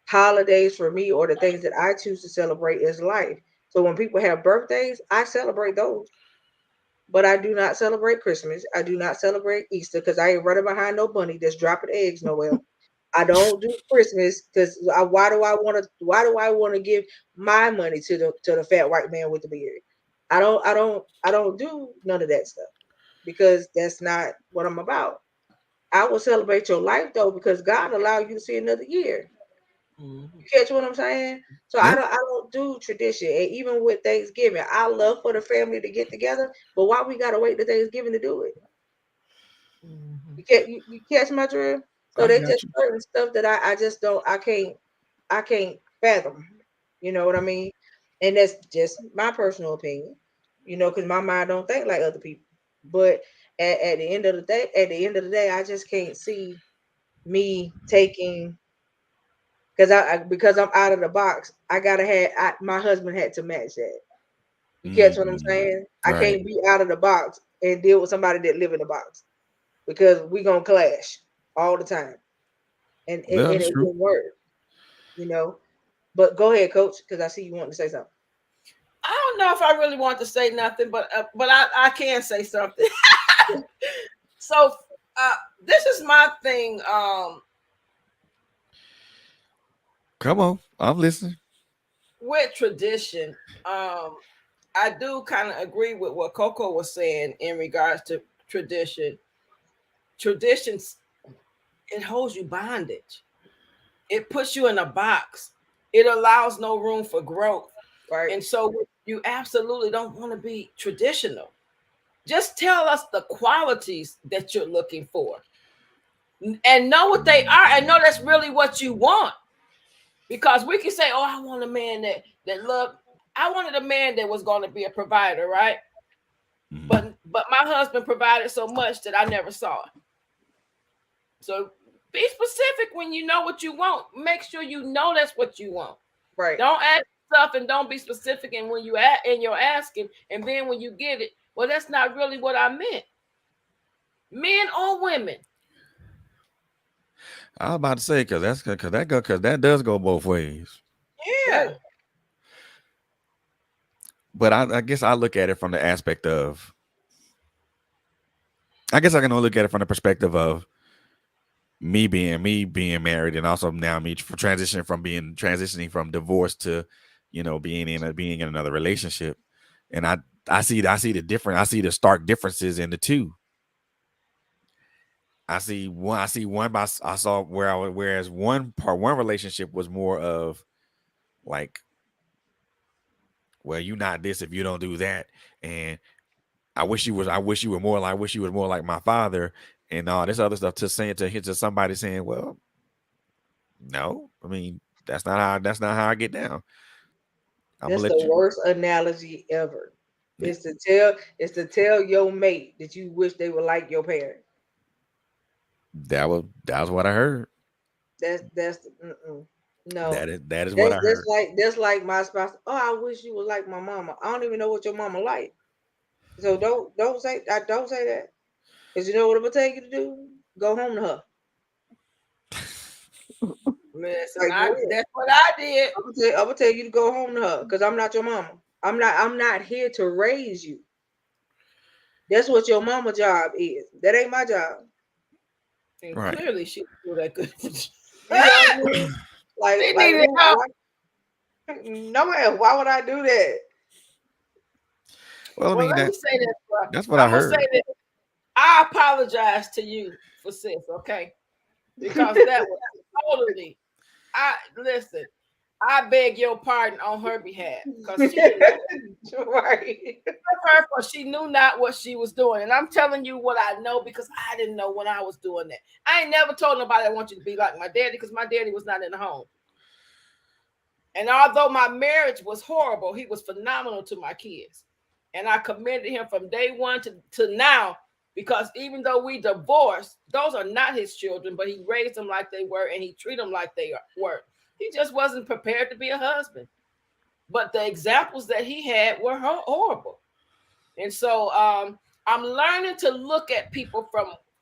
Holidays for me, or the things that I choose to celebrate, is life. So when people have birthdays, I celebrate those. But I do not celebrate Christmas. I do not celebrate Easter because I ain't running behind no bunny that's dropping eggs nowhere. I don't do Christmas because why do I want to give my money to the fat white man with the beard? I don't do none of that stuff because that's not what I'm about. I will celebrate your life though because God allowed you to see another year. Mhm. You catch what I'm saying? So I Yeah. don't do tradition. And even with Thanksgiving, I love for the family to get together, but why we gotta wait to Thanksgiving to do it? Mhm. You catch my drift? So I they got just you. certain stuff that I just don't I can't fathom. You know what I mean? And that's just my personal opinion. You know, because my mind don't think like other people. But at the end of the day, I just can't see me taking because I'm out of the box. I gotta my husband had to match that. You catch what I'm Mhm. saying? I Right. can't be out of the box and deal with somebody that live in the box because we gonna clash all the time, and Yeah, and that's it true. won't work, you know. But go ahead, Coach, because I see you want to say something. I don't know if I really want to say nothing, but I can say something. So this is my thing. Come on, I'm listening. With tradition, I do kind of agree with what Coco was saying in regards to tradition. Traditions, it holds you bondage. It puts you in a box. It allows no room for growth. Right. And so you absolutely don't want to be traditional. Just tell us the qualities that you're looking for and know what they are and know that's really what you want. Because we can say, oh, I want a man that loved, I wanted a man that was going to be a provider, right? Mhm. But my husband provided so much that I never saw it. So be specific when you know what you want. Make sure you know that's what you want. Right. Don't ask stuff and don't be specific. And when you're asking, and then when you get it, well, that's not really what I meant. Men or women. I was about to say because that does go both ways. Right. Yeah. But I guess I look at it from the aspect of. I guess I can only look at it from the perspective of me being married, and also now me transitioning from divorce to, being in another relationship, and I see the stark differences in the two. I see one by I saw where I was, whereas one relationship was more of like, well, you not this if you don't do that, and I wish you were more like my father, and all this other stuff, to somebody saying, well, no, I mean that's not how I get down. I'm gonna That's let the you. worst analogy ever. Yeah, Is to tell your mate that you wish they were like your parent. that was what I heard. That's no. That is what I heard. That's like my spouse. Oh, I wish you were like my mama. I don't even know what your mama like. So don't say that. Cause you know what I'm gonna tell you to do? Go home to her. Listen, Like go ahead. that's what I did. I'm gonna tell you to go home to her because I'm not your mama. I'm not here to raise you. That's what your mama job is. That ain't my job. And Right. clearly she didn't do that good. You know what I mean? Like She like needed help. no man, why would I do that? Well, I Well, mean let me say this, bro. that's what I I'm gonna say heard. this. I apologize to you for sis, okay? Because that was totally. I listen. I beg your pardon on her behalf because she didn't know Right. her, for she knew not what she was doing. And I'm telling you what I know because I didn't know when I was doing that. I ain't never told nobody I want you to be like my daddy because my daddy was not in the home. And although my marriage was horrible, he was phenomenal to my kids. And I commended him from day one to now, because even though we divorced, those are not his children, but he raised them like they were and he treated them like they were. He just wasn't prepared to be a husband. But the examples that he had were horrible. And so I'm learning to look at people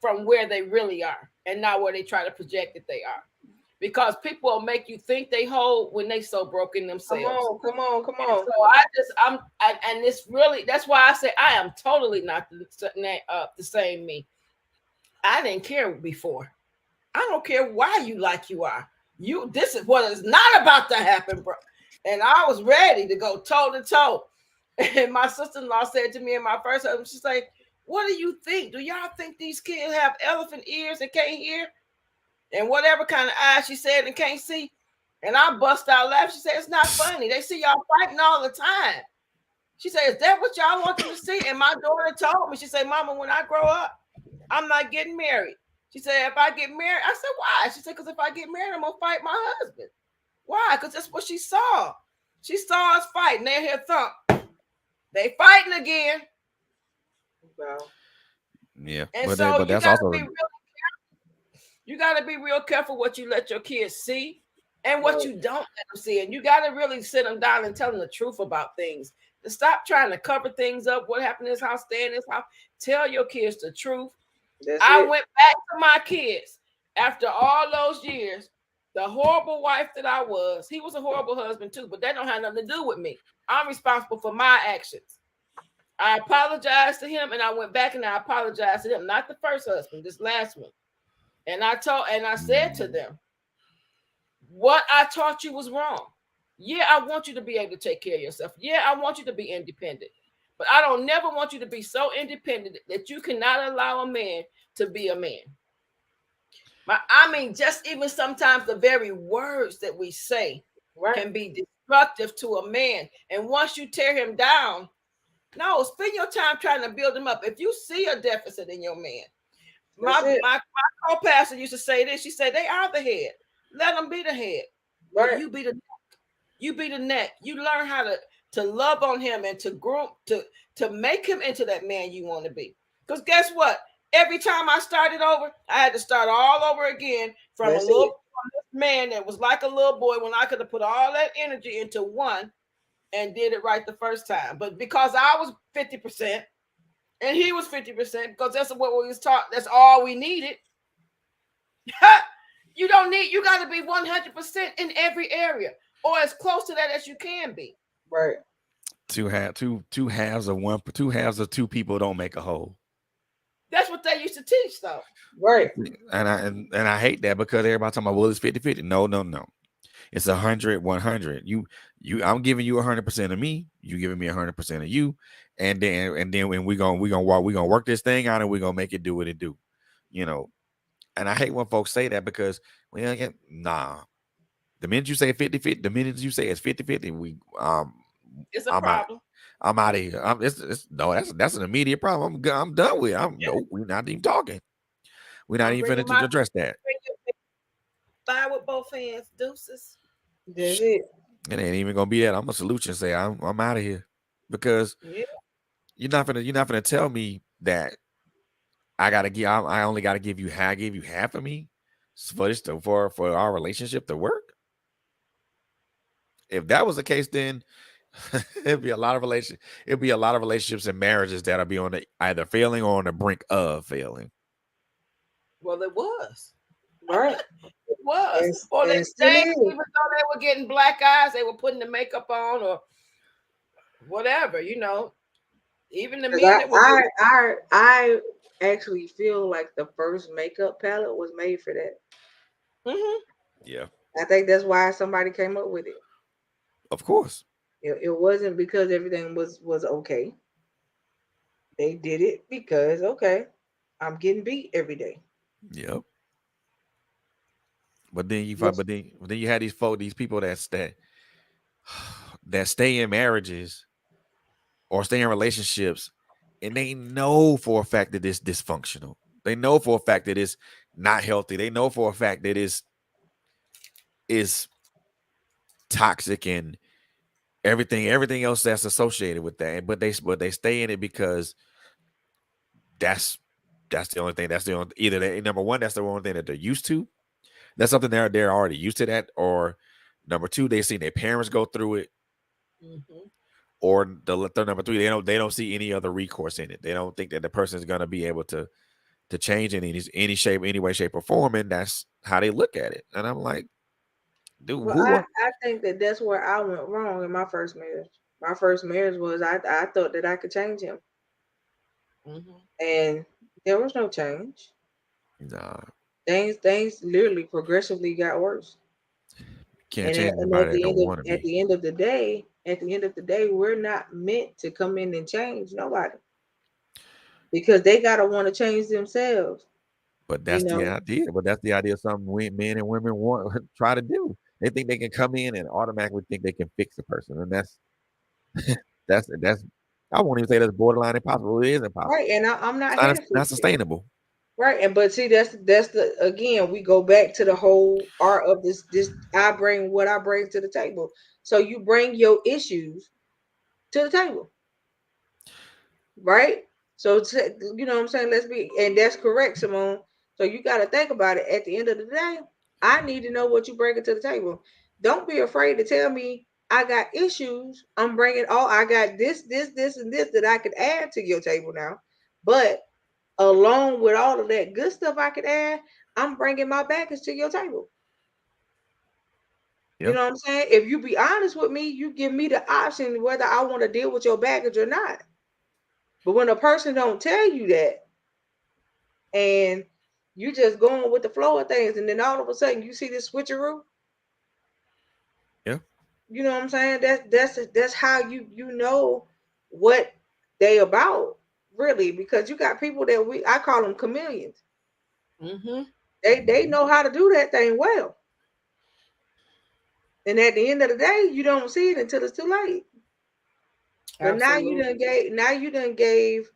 from where they really are and not where they try to project that they are. Because people will make you think they whole when they so broken themselves. Come on. So and it's really, that's why I say I am totally not the same me. I didn't care before. I don't care why you like you are. This is what is not about to happen, bro. And I was ready to go toe to toe. And my sister-in-law said to me in my first husband, she's like, what do you think? Do y'all think these kids have elephant ears and can't hear? And whatever kind of eyes she said and can't see. And I bust out laughing. She said, it's not funny. They see y'all fighting all the time. She said, is that what y'all want them to see? And my daughter told me, she said, Mama, when I grow up, I'm not getting married. She said, if I get married, I said, why? She said, because if I get married, I'm gonna fight my husband. Why? Because that's what she saw. She saw us fighting. They hear thump. They fighting again. Wow. Yeah, And but so but you that's gotta also be real. You gotta be real careful what you let your kids see and what you don't let them see. And you gotta really sit them down and tell them the truth about things. To stop trying to cover things up. What happened in this house, stay in this house. Tell your kids the truth. I went back to my kids after all those years. The horrible wife that I was, he was a horrible husband too, but that don't have nothing to do with me. I'm responsible for my actions. I apologized to him, and I went back and I apologized to him, not the first husband, this last one. And I said to them, what I taught you was wrong. Yeah, I want you to be able to take care of yourself. Yeah, I want you to be independent. But I don't never want you to be so independent that you cannot allow a man to be a man. I mean, just even sometimes the very words that we say can be destructive to a man. And once you tear him down, no, spend your time trying to build him up. If you see a deficit in your man, my co-pastor used to say this. She said, they are the head. Let them be the head. Right. But you be the neck. You be the neck. You learn how to love on him and to groom, to make him into that man you want to be. Because guess what? Every time I started over, I had to start all over again from from this man that was like a little boy when I could have put all that energy into one and did it right the first time. But because I was 50% and he was 50%, because that's what we was taught, that's all we needed. You got to be 100% in every area, or as close to that as you can be. Right. Two halves of two people don't make a whole. That's what they used to teach, though. Right. And I hate that, because everybody talking about, well, it's 50-50. No. It's 100-100. I'm giving you 100% of me. You giving me 100% of you. And then when we're gonna work this thing out, and we're gonna make it do what it do. You know. And I hate when folks say that, because nah. The minute you say 50-50, the minute you say it's 50-50, it's a problem. I'm out of here. That's an immediate problem. I'm done with it. No, we're not even talking. We're not even going to address that. Fire with both hands, deuces. That's it. It ain't even gonna be that. I'm a solution. Say I'm out of here, because you're not gonna tell me that I only gotta give you half of me for our relationship to work. If that was the case, then it'd be a lot of relationships and marriages that'll be on either failing or on the brink of failing. Well, it was. Right. It was. Or they stayed, even though they were getting black eyes, they were putting the makeup on or whatever, Even the men that I actually feel like the first makeup palette was made for that. Mm-hmm. Yeah. I think that's why somebody came up with it. Of course. It wasn't because everything was okay. They did it because, okay, I'm getting beat every day. Yep. But then you had these people that stay in marriages or stay in relationships, and they know for a fact that it's dysfunctional. They know for a fact that it's not healthy. They know for a fact that it's toxic and everything else that's associated with that. But they stay in it because that's the only thing. That's the only, either number one, that's the only thing that they're used to. That's something they're already used to that. Or number two, they've seen their parents go through it. Mm-hmm. Or number three, they don't see any other recourse in it. They don't think that the person is going to be able to change in any shape, any way, shape, or form, and that's how they look at it. And I'm like, dude, I think that's where I went wrong in my first marriage. My first marriage was I thought that I could change him, and there was no change. Nah, things literally progressively got worse. Can't change anybody that don't want to be. At the end of the day, we're not meant to come in and change nobody, because they gotta want to change themselves. But that's the idea. But that's the idea some men and women try to do. They think they can come in and automatically think they can fix a person, and that's I won't even say that's borderline impossible. It is impossible. Right, and I'm not not sustainable. Right, and but see, that's the again, we go back to the whole art of this. I bring what I bring to the table. So you bring your issues to the table, right? So you know what I'm saying. Let's be, and that's correct, Simone. So you got to think about it. At the end of the day, I need to know what you bring to the table. Don't be afraid to tell me I got issues. I'm bringing all. I got this, and this that I could add to your table now, but along with all of that good stuff I could add, I'm bringing my baggage to your table. You Yeah. know what I'm saying? If you be honest with me, you give me the option whether I want to deal with your baggage or not. But when a person don't tell you that, and you just going with the flow of things, and then all of a sudden you see this switcheroo. Yeah. You know what I'm saying? That's how you know what they about, really, because you got people that I call them chameleons. Mm-hmm. They know how to do that thing well. And at the end of the day, you don't see it until it's too late. But Absolutely. now you done gave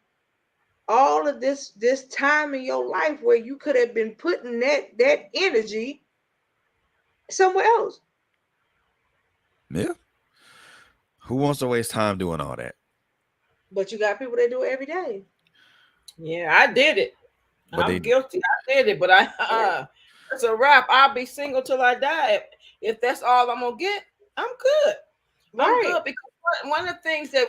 all of this time in your life where you could have been putting that energy somewhere else. Yeah. Who wants to waste time doing all that? But you got people that do it every day. Yeah, I did it. But I'm they guilty. I did it, but it's a wrap. I'll be single till I die. If that's all I'm gonna get, I'm good. I'm Right. good because one of the things that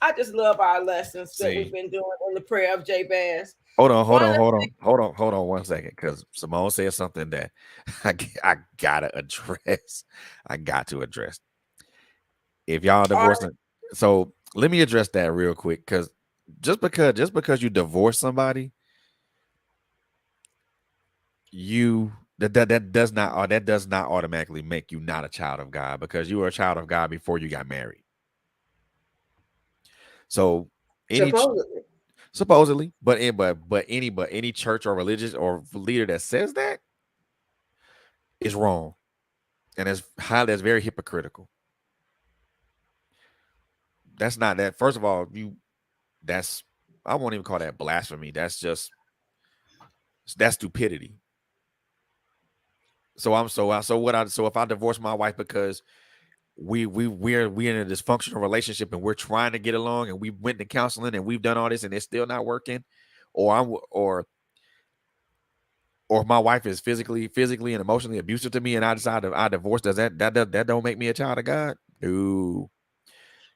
I just love our lessons that we've see. been doing in the prayer of Jabez. Hold on, hold One on, of hold on, hold on, hold on 1 second, because Simone said something that I gotta address. I got to address. If y'all divorcing, so let me address that real quick, because just because you divorce somebody, that does not automatically make you not a child of God, because you were a child of God before you got married. So supposedly, but any church or religious or leader that says that is wrong, and that's very hypocritical. That's not that. First of all, that's I won't even call that blasphemy. That's stupidity. So if I divorce my wife because we're in a dysfunctional relationship and we're trying to get along and we went to counseling and we've done all this and it's still not working, or if my wife is physically and emotionally abusive to me and I divorce, does that don't make me a child of God? No.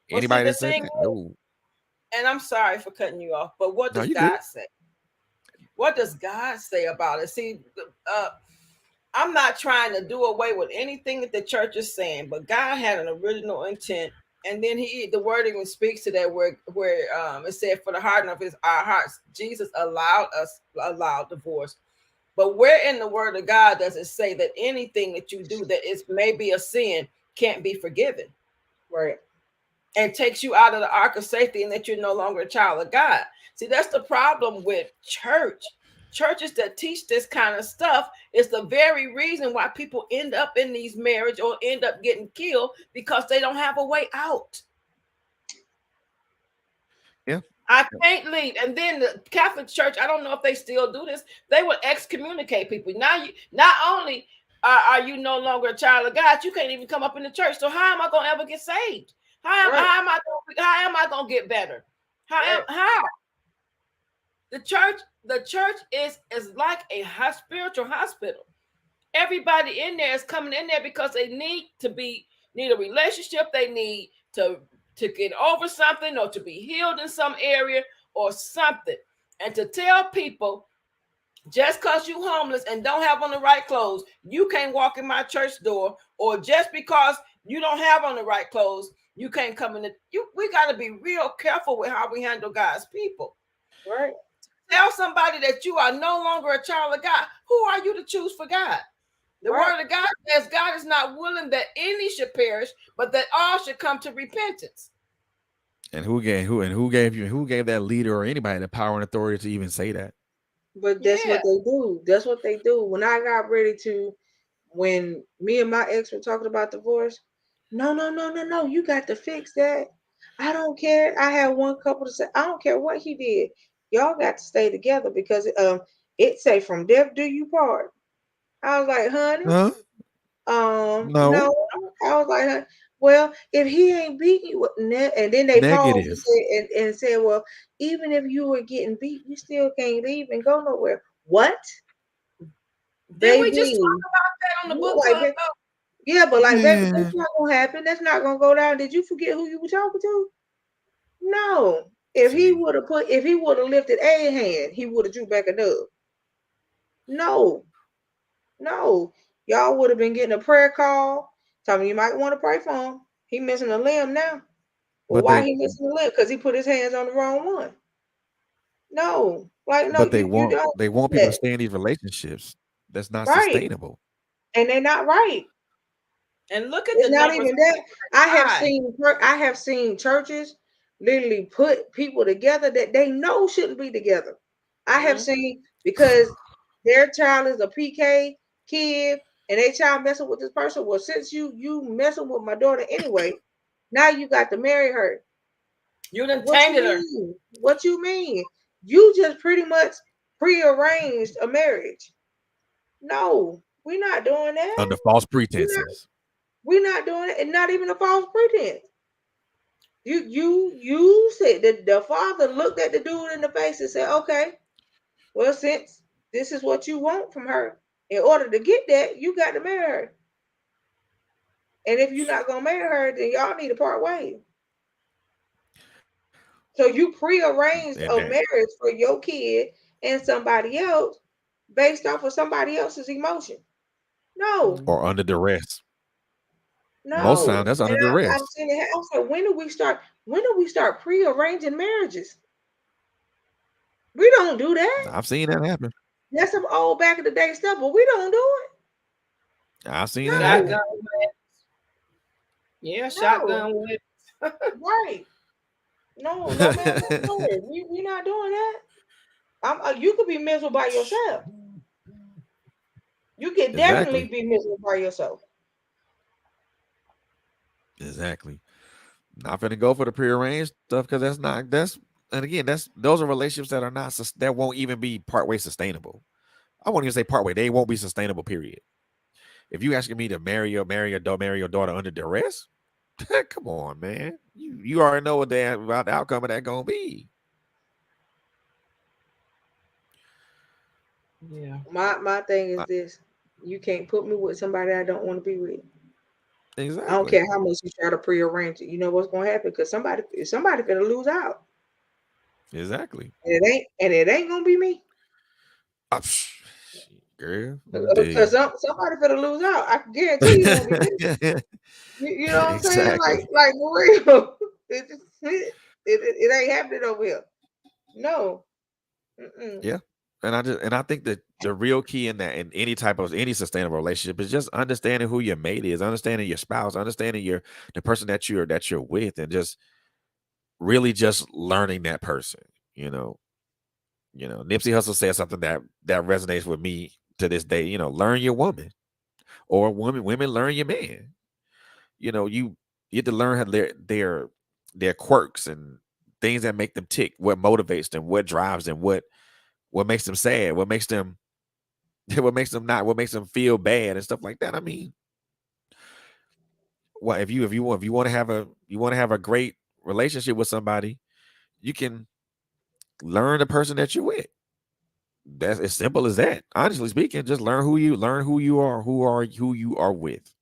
Anybody the that said thing that? is, No. and I'm sorry for cutting you off, but what No, does you good. God say? What does God say about it? See, I'm not trying to do away with anything that the church is saying, but God had an original intent, and then the word even speaks to that where it said, "For the hardening of our hearts, Jesus allowed divorce." But where in the Word of God does it say that anything that you do that is maybe a sin can't be forgiven? Right. And takes you out of the ark of safety, and that you're no longer a child of God. See, that's the problem with churches that teach this kind of stuff. Is the very reason why people end up in these marriage or end up getting killed, because they don't have a way out. Yeah. I can't leave. And then the Catholic Church, I don't know if they still do this, they would excommunicate people. Now you not only are you no longer a child of God, you can't even come up in the church. So how am I gonna ever get saved? How am I gonna get better? How? The church is like a spiritual hospital. Everybody in there is coming in there because they need a relationship. They need to get over something, or to be healed in some area or something. And to tell people, just because you homeless and don't have on the right clothes, you can't walk in my church door, or just because you don't have on the right clothes, you can't come in. We got to be real careful with how we handle God's people. Right. Tell somebody that you are no longer a child of God. Who are you to choose for God? The word of God says God is not willing that any should perish, but that all should come to repentance. And who gave that leader or anybody the power and authority to even say that? But that's what they do. That's what they do. When me and my ex were talking about divorce, no, you got to fix that. I don't care. I had one couple to say, I don't care what he did. Y'all got to stay together because it say from death do you part. I was like, honey, Huh? No. no. I was like, well, if he ain't beating you, and then they paused and Negative. said, well, even if you were getting beat, you still can't leave and go nowhere. What, Did we just baby? talk about that on the book Like, club? yeah, but like, baby, Yeah. that's not gonna happen. That's not gonna go down. Did you forget who you were talking to? No. If he See, would have lifted a hand, he would have drew back a dub. No, no. Y'all would have been getting a prayer call. Tell me you might want to pray for him. He missing a limb now. Well, but why they he missing a limb? Because he put his hands on the wrong one. No, like no, but they you want don't they do want people to that. stay in these relationships that's not Right. sustainable. And they're not right. And look at It's the not numbers. even that. High. I have seen churches literally put people together that they know shouldn't be together. I have Mhm. seen because their child is a PK kid and their child messing with this person. Well, since you messing with my daughter anyway, now you got to marry her. You done What you tainted her. mean? What you mean? You just pretty much prearranged a marriage. No, we're not doing that. Under false We're not. pretenses. We're not doing it, and not even a false pretense. You said that the father looked at the dude in the face and said, "Okay, well, since this is what you want from her, in order to get that, you got to marry her. And if you're not gonna marry her, then y'all need to part ways." So you prearranged And a that marriage for your kid and somebody else based off of somebody else's emotion. No, or under duress. Most no. times that's And under I've duress. seen it. I said, when do we start? When do we start prearranging marriages? We don't do that. I've seen that happen. That's some old back in the day stuff, but we don't do I've seen it. that Shotgun happen. No, wed. Yeah, no, shotgun wed. right. No, no, ma'am, no, sir. We not doing that. You could be miserable by yourself. You could definitely Exactly. be miserable by yourself. Exactly. Not finna go for the prearranged stuff because that's and again those are relationships that are not that won't even be partway sustainable. I won't even say partway; they won't be sustainable. Period. If you asking me to marry your daughter under duress, come on, man. You already know what about the outcome of that gonna be. Yeah. My thing is Uh, this: you can't put me with somebody I don't want to be with. I don't Exactly. care how much you try to prearrange it. You know what's gonna happen because somebody gonna lose out, Exactly. and it ain't gonna be me. Psh, girl, let me tell Because you. somebody gonna lose out. I can guarantee you won't be me. You know what I'm saying? Exactly. Like for real. It ain't happening over here. No. Mm-mm. Yeah. And I think that the real key in that in any sustainable relationship is just understanding who your mate is, understanding your spouse, understanding the person that you're with, and just really just learning that person. You know, Nipsey Hussle said something that resonates with me to this day. Learn your woman, or women learn your man. You have to learn how their quirks and things that make them tick, what motivates them, what drives them, what makes them sad, what makes them feel bad and stuff like that. I mean, what if you want to have a great relationship with somebody, you can learn the person that you're with. That's as simple as that. Honestly speaking, just learn who you are, who you are with.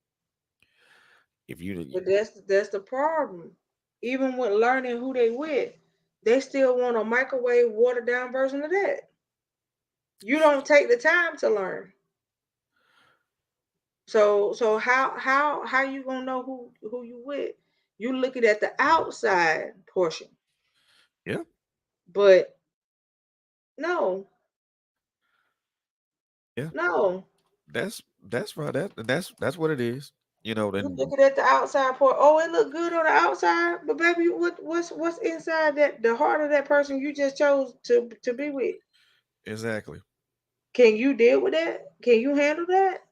If you But that's the problem. Even with learning who they with, they still want a microwave watered down version of that. You don't take the time to learn. So how you gonna know who you with? You looking at the outside portion. yeah, But no, yeah, no. that's right. That's what it is. You Then looking at the outside part. Oh, it look good on the outside, but baby, what's inside that the heart of that person you just chose to be with? exactly. Can you deal with that? Can you handle that?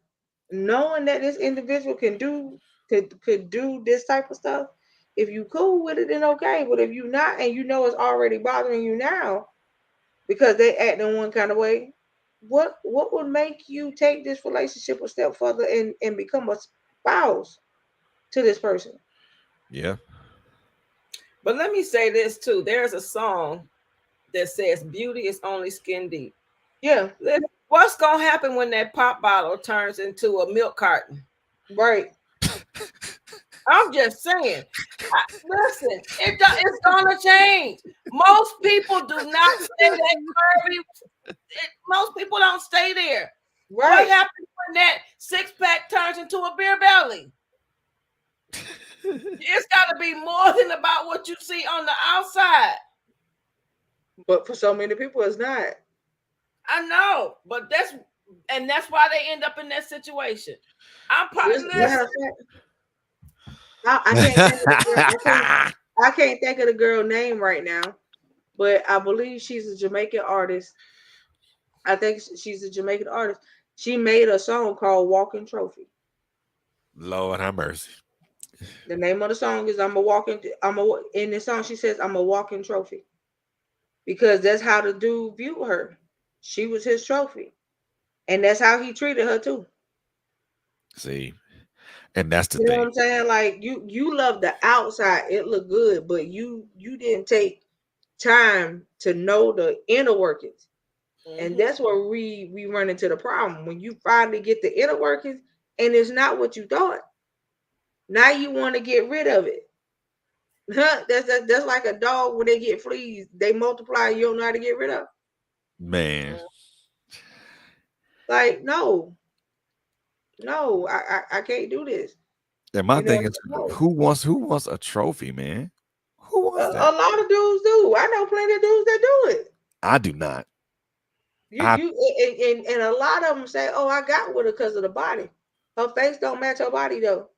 Knowing that this individual could do this type of stuff. If you cool with it, then okay. But if you not and you know it's already bothering you now, because they act in one kind of way, what would make you take this relationship a step further and become a spouse to this person? Yeah. But let me say this too. There's a song that says beauty is only skin deep. Yeah. What's gonna happen when that pop bottle turns into a milk carton? Right. I'm just saying. Listen, it's gonna change. Most people do not stay that curvy. Most people don't stay there. Right. What happens when that 6-pack turns into a beer belly? It's got to be more than about what you see on the outside. But for so many people, it's not. I know, but that's why they end up in that situation. I'm probably I can't think of the girl name right now, but I believe she's a Jamaican artist. I think she's a Jamaican artist. She made a song called "Walking Trophy." Lord have mercy. The name of the song is in this song she says I'm a walking trophy. Because that's how the dude viewed her. She was his trophy. And that's how he treated her too. See, and that's the You know thing. what I'm saying? Like you love the outside, it looked good, but you didn't take time to know the inner workings. And that's where we run into the problem. When you finally get the inner workings and it's not what you thought, now you want to get rid of it. That's like a dog when they get fleas, they multiply, you don't know how to get rid of. Man. Like, no, I can't do this. And my thing is, who wants a trophy, man? Who wants that? A lot of dudes do. I know plenty of dudes that do it. I do not. And a lot of them say, "Oh, I got with her because of the body. Her face don't match her body though."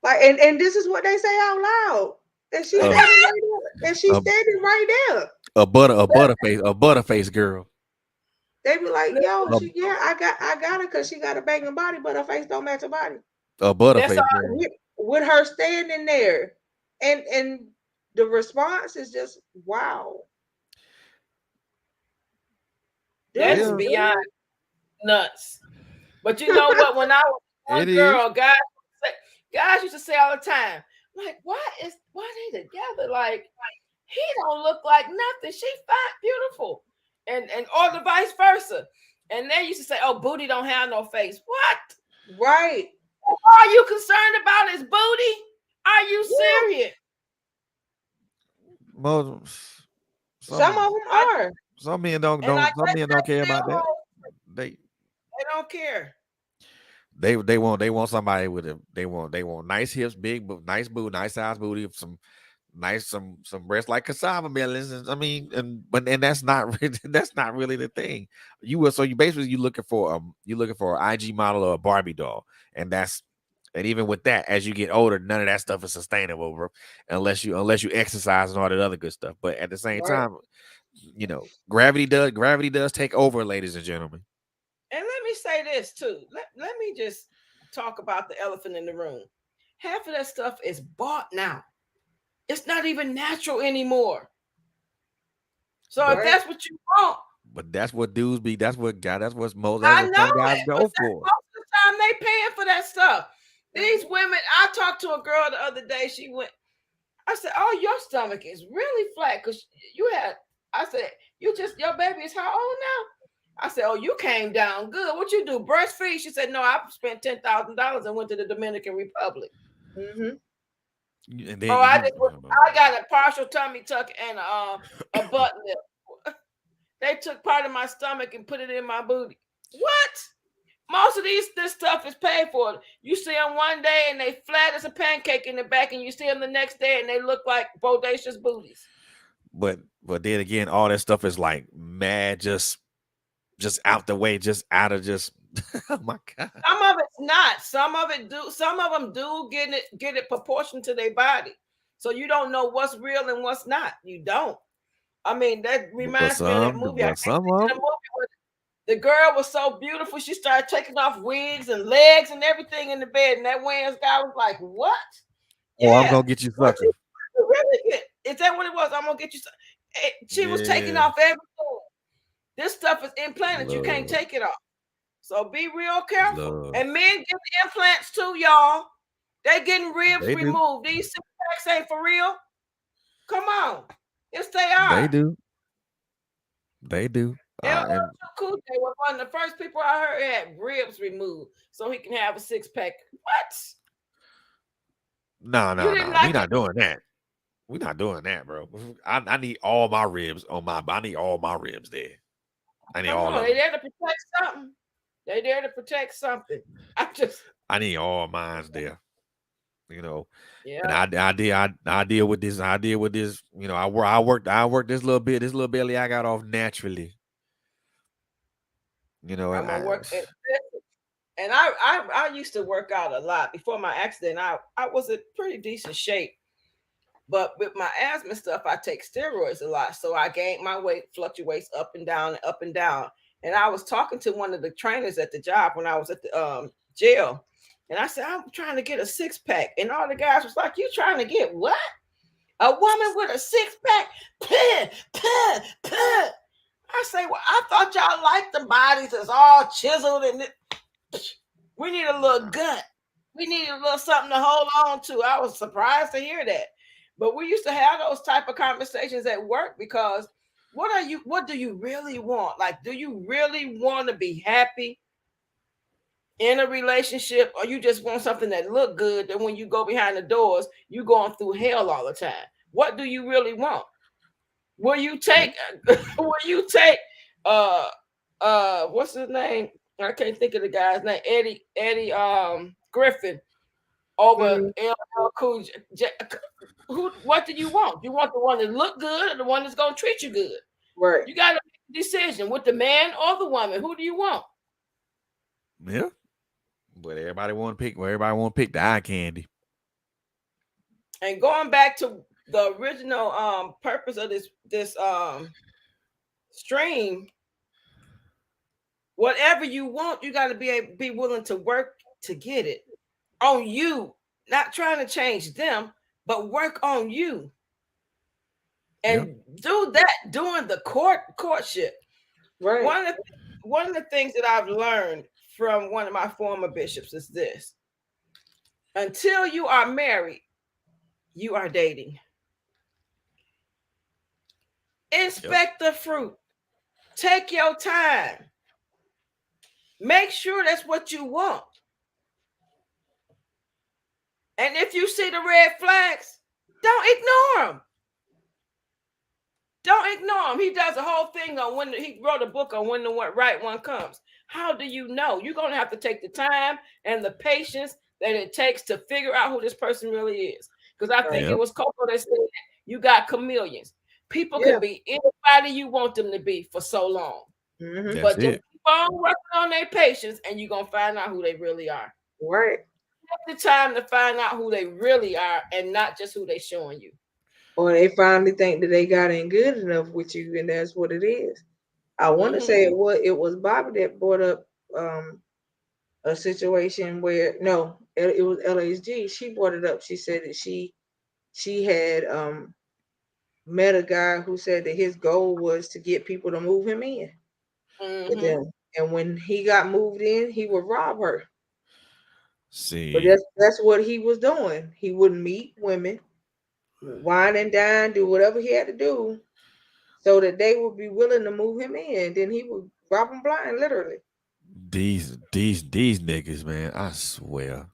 Like, and this is what they say out loud. And she's standing right there. And she's standing right there. A butterface girl. They be like, "Yo, I got her because she got a banging body, but her face don't match her body." A butterface girl. With her standing there, and the response is just wow. That's beyond nuts. But you know what? When I was a girl, guys used to say all the time, like, why they together? Like he don't look like nothing. She fine, beautiful, and or the vice versa. And they used to say, oh, booty don't have no face. What? Right. Are you concerned about his booty? Are you serious? Some of them are. Some men don't care about that. They don't care. They want somebody with they want nice hips, nice booty, nice size booty, some breasts like cassava melons. And that's not really the thing. You looking for an IG model or a Barbie doll, and even with that, as you get older, none of that stuff is sustainable, bro, unless you exercise and all that other good stuff. But at the same time, you know, gravity does take over, ladies and gentlemen. And let me say this too. Let me just talk about the elephant in the room. Half of that stuff is bought now. It's not even natural anymore. So if that's what you want, but that's what dudes be. That's what most guys go for. Most of the time they paying for that stuff. These women. I talked to a girl the other day. She went. I said, "Oh, your stomach is really flat because you had." I said, your baby is how old now? I said, oh, you came down good. What you do, breastfeed? She said, no, I spent $10,000 and went to the Dominican Republic. And then I got a partial tummy tuck and a butt lip. They took part of my stomach and put it in my booty. What? Most of this stuff is paid for. You see them one day and they flat as a pancake in the back, and you see them the next day and they look like bodacious booties. But then again, all that stuff is like mad, just out the way, just out of just. Oh my God! Some of it's not. Some of it do. Some of them do get it proportioned to their body, so you don't know what's real and what's not. You don't. I mean, that reminds me of that movie. The girl was so beautiful, she started taking off wigs and legs and everything in the bed, and that Wayans guy was like, "What? Oh, I'm gonna get you sucker." Really? Is that what it was? I'm gonna get you. She was taking Yeah. off everything. This stuff is implanted. You can't Lord. take it off. So be real careful. Lord. And men get implants too, y'all. They getting ribs They do. removed. These six packs ain't for real. Come on. Yes, they They are. do. They do. LL Cool J was one of the first people I heard had ribs removed so he can have a six pack. What? No. You didn't We like not it? doing that. We're not doing that, bro. I need all my ribs on my. I need all my ribs there. I need Come all on, of they them. there to protect something. They there to protect something. I need all mines there. You know. Yeah. And I deal with this. I deal with this. You know, I work this little bit. This little belly I got off naturally. You know, I'm gonna work it. And I used to work out a lot before my accident. I was in pretty decent shape. But with my asthma stuff, I take steroids a lot. So I gained my weight, fluctuates up and down and up and down. And I was talking to one of the trainers at the job when I was at the jail. And I said, I'm trying to get a six pack. And all the guys was like, you trying to get what? A woman with a six pack? I say, well, I thought y'all liked the bodies that's all chiseled and we need a little gut. We need a little something to hold on to. I was surprised to hear that. But we used to have those type of conversations at work because what do you really want? Like, do you really want to be happy in a relationship, or you just want something that look good that when you go behind the doors, you going through hell all the time? What do you really want? Will you take what's his name? I can't think of the guy's name. Eddie Griffin over LL Cool J. What do you want? You want the one that look good or the one that's gonna treat you good? Right. You gotta make a decision with the man or the woman. Who do you want? Yeah. But everybody want to pick the eye candy. And going back to the original purpose of this stream, whatever you want, you got to be willing to work to get it on you, not trying to change them, but work on you. And do that during the courtship. Right. One of the things that I've learned from one of my former bishops is this: until you are married, you are dating. Inspect the fruit. Take your time. Make sure that's what you want. And if you see the red flags, don't ignore them. Don't ignore him. He does a whole thing on when he wrote a book on when the right one comes. How do you know? You're going to have to take the time and the patience that it takes to figure out who this person really is. Because I think it was Coco that said, you got chameleons. People can be anybody you want them to be for so long. Mm-hmm. But just keep on working on their patience and you're going to find out who they really are. Right. Take the time to find out who they really are and not just who they're showing you. Or they finally think that they got in good enough with you, and that's what it is. I want to say it was Bobby that brought up a situation where it was LHG. She brought it up. She said that she had met a guy who said that his goal was to get people to move him in with them, and when he got moved in, he would rob her. See, but that's what he was doing. He would meet women, wine and dine, do whatever he had to do so that they would be willing to move him in. Then he would rob them blind, literally. These niggas, man, I swear.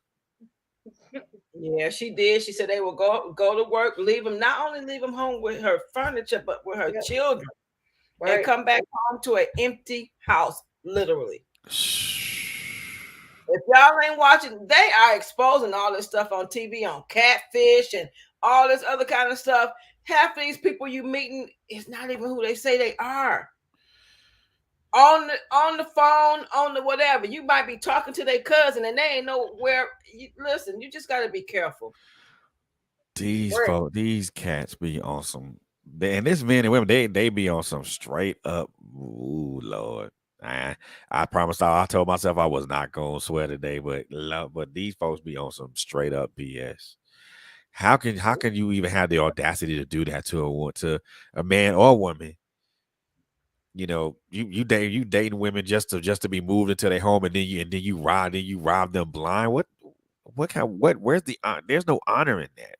Yeah, she did. She said they will go to work, not only leave him home with her furniture, but with her children, and come back home to an empty house, literally. If y'all ain't watching, they are exposing all this stuff on TV, on Catfish and all this other kind of stuff. Half of these people you meeting is not even who they say they are. On the phone, on the whatever, you might be talking to their cousin and they ain't know where. Listen, you just got to be careful. These cats be on some, and this men and women, they be on some straight up. Ooh, Lord. I promised I told myself I was not gonna swear today, but these folks be on some straight up BS. How can you even have the audacity to do that to a man or a woman? You know, you dating women just to be moved into their home, and then you rob them blind. Where's the there's no honor in that.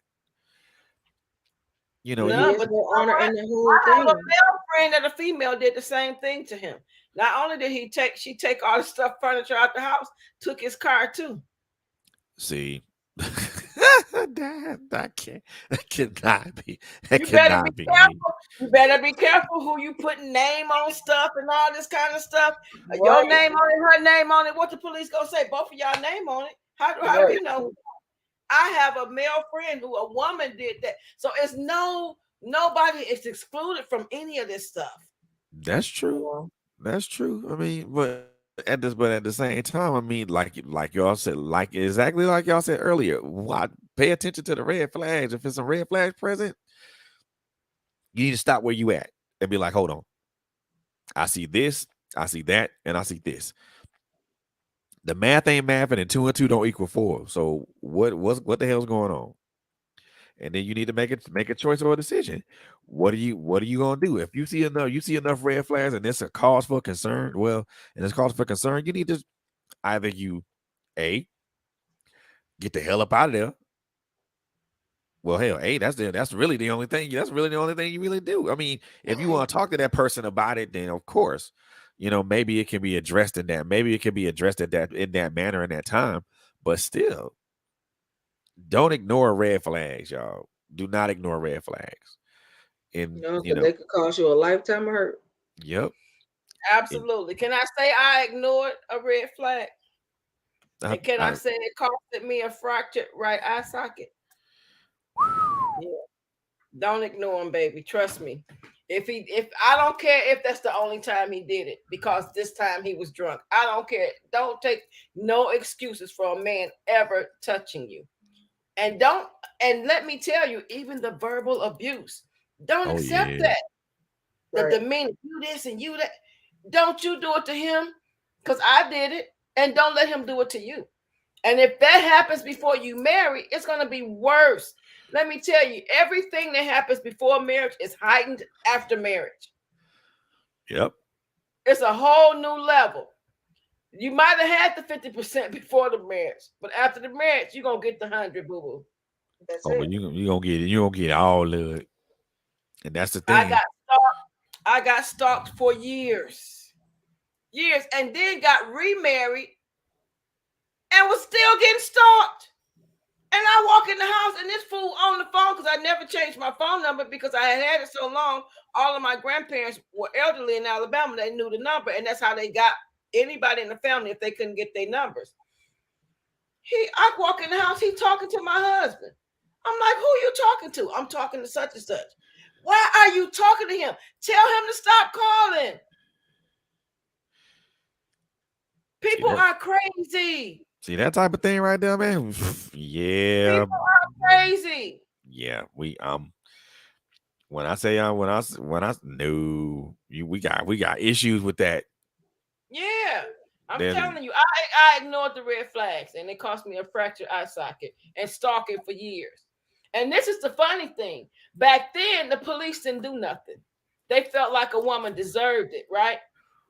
You know, No, There's but no honor in the whole I have a thing. male friend that a female did the same thing to him. Not only did she take all the stuff, furniture out the house, took his car too. see, that cannot be. That You better cannot be be me. careful. You better be careful who you putting name on stuff and all this kind of stuff. Your Right. name on it, her name on it. What the police gonna say? Both of y'all name on it. How do Right. we know? I have a male friend who a woman did that. So it's nobody is excluded from any of this stuff. That's true. That's true. I mean, but at the same time, I mean, like y'all said, like exactly like y'all said earlier. What? Pay attention to the red flags. If it's a red flag present, you need to stop where you at and be like, hold on. I see this, I see that, and I see this. The math ain't mathing, and 2 and 2 don't equal 4. So what the hell's going on? And then you need to make a choice or a decision. What are you gonna do? If you see enough red flags and it's a cause for concern, and it's cause for concern, you need to either you get the hell up out of there. Well, hell, that's really the only thing. That's really the only thing you really do. I mean, if you want to talk to that person about it, then of course, maybe it can be addressed in that. Maybe it can be addressed in that manner in that time. But still, don't ignore red flags, y'all. Do not ignore red flags. And No, because they could cause you a lifetime of hurt. Yep. Absolutely. Can I say I ignored a red flag? And can I say it costed me a fractured right eye socket? Yeah. Don't ignore him, baby. Trust me. If I don't care if that's the only time he did it, because this time he was drunk. I don't care. Don't take no excuses for a man ever touching you. And let me tell you, even the verbal abuse, don't accept that. The demeanor, you this and you that. Don't you do it to him, because I did it, and don't let him do it to you. And if that happens before you marry, it's going to be worse. Let me tell you, everything that happens before marriage is heightened after marriage. Yep. It's a whole new level. You might have had the 50% before the marriage, but after the marriage, you're going to get the 100, boo-boo. That's it. But you're going to get all of it. And that's the thing. I got stalked for years, and then got remarried and was still getting stalked. And I walk in the house and this fool on the phone, because I never changed my phone number because I had it so long. All of my grandparents were elderly in Alabama. They knew the number, and that's how they got anybody in the family if they couldn't get their numbers. I walk in the house, he talking to my husband. I'm like, who you talking to? I'm talking to such and such. Why are you talking to him? Tell him to stop calling. People are crazy. See that type of thing right there, man? Yeah. People are crazy. Yeah, we when I we got issues with that. Yeah. I'm telling you, I ignored the red flags, and it cost me a fractured eye socket and stalking for years. And this is the funny thing. Back then, the police didn't do nothing. They felt like a woman deserved it, right?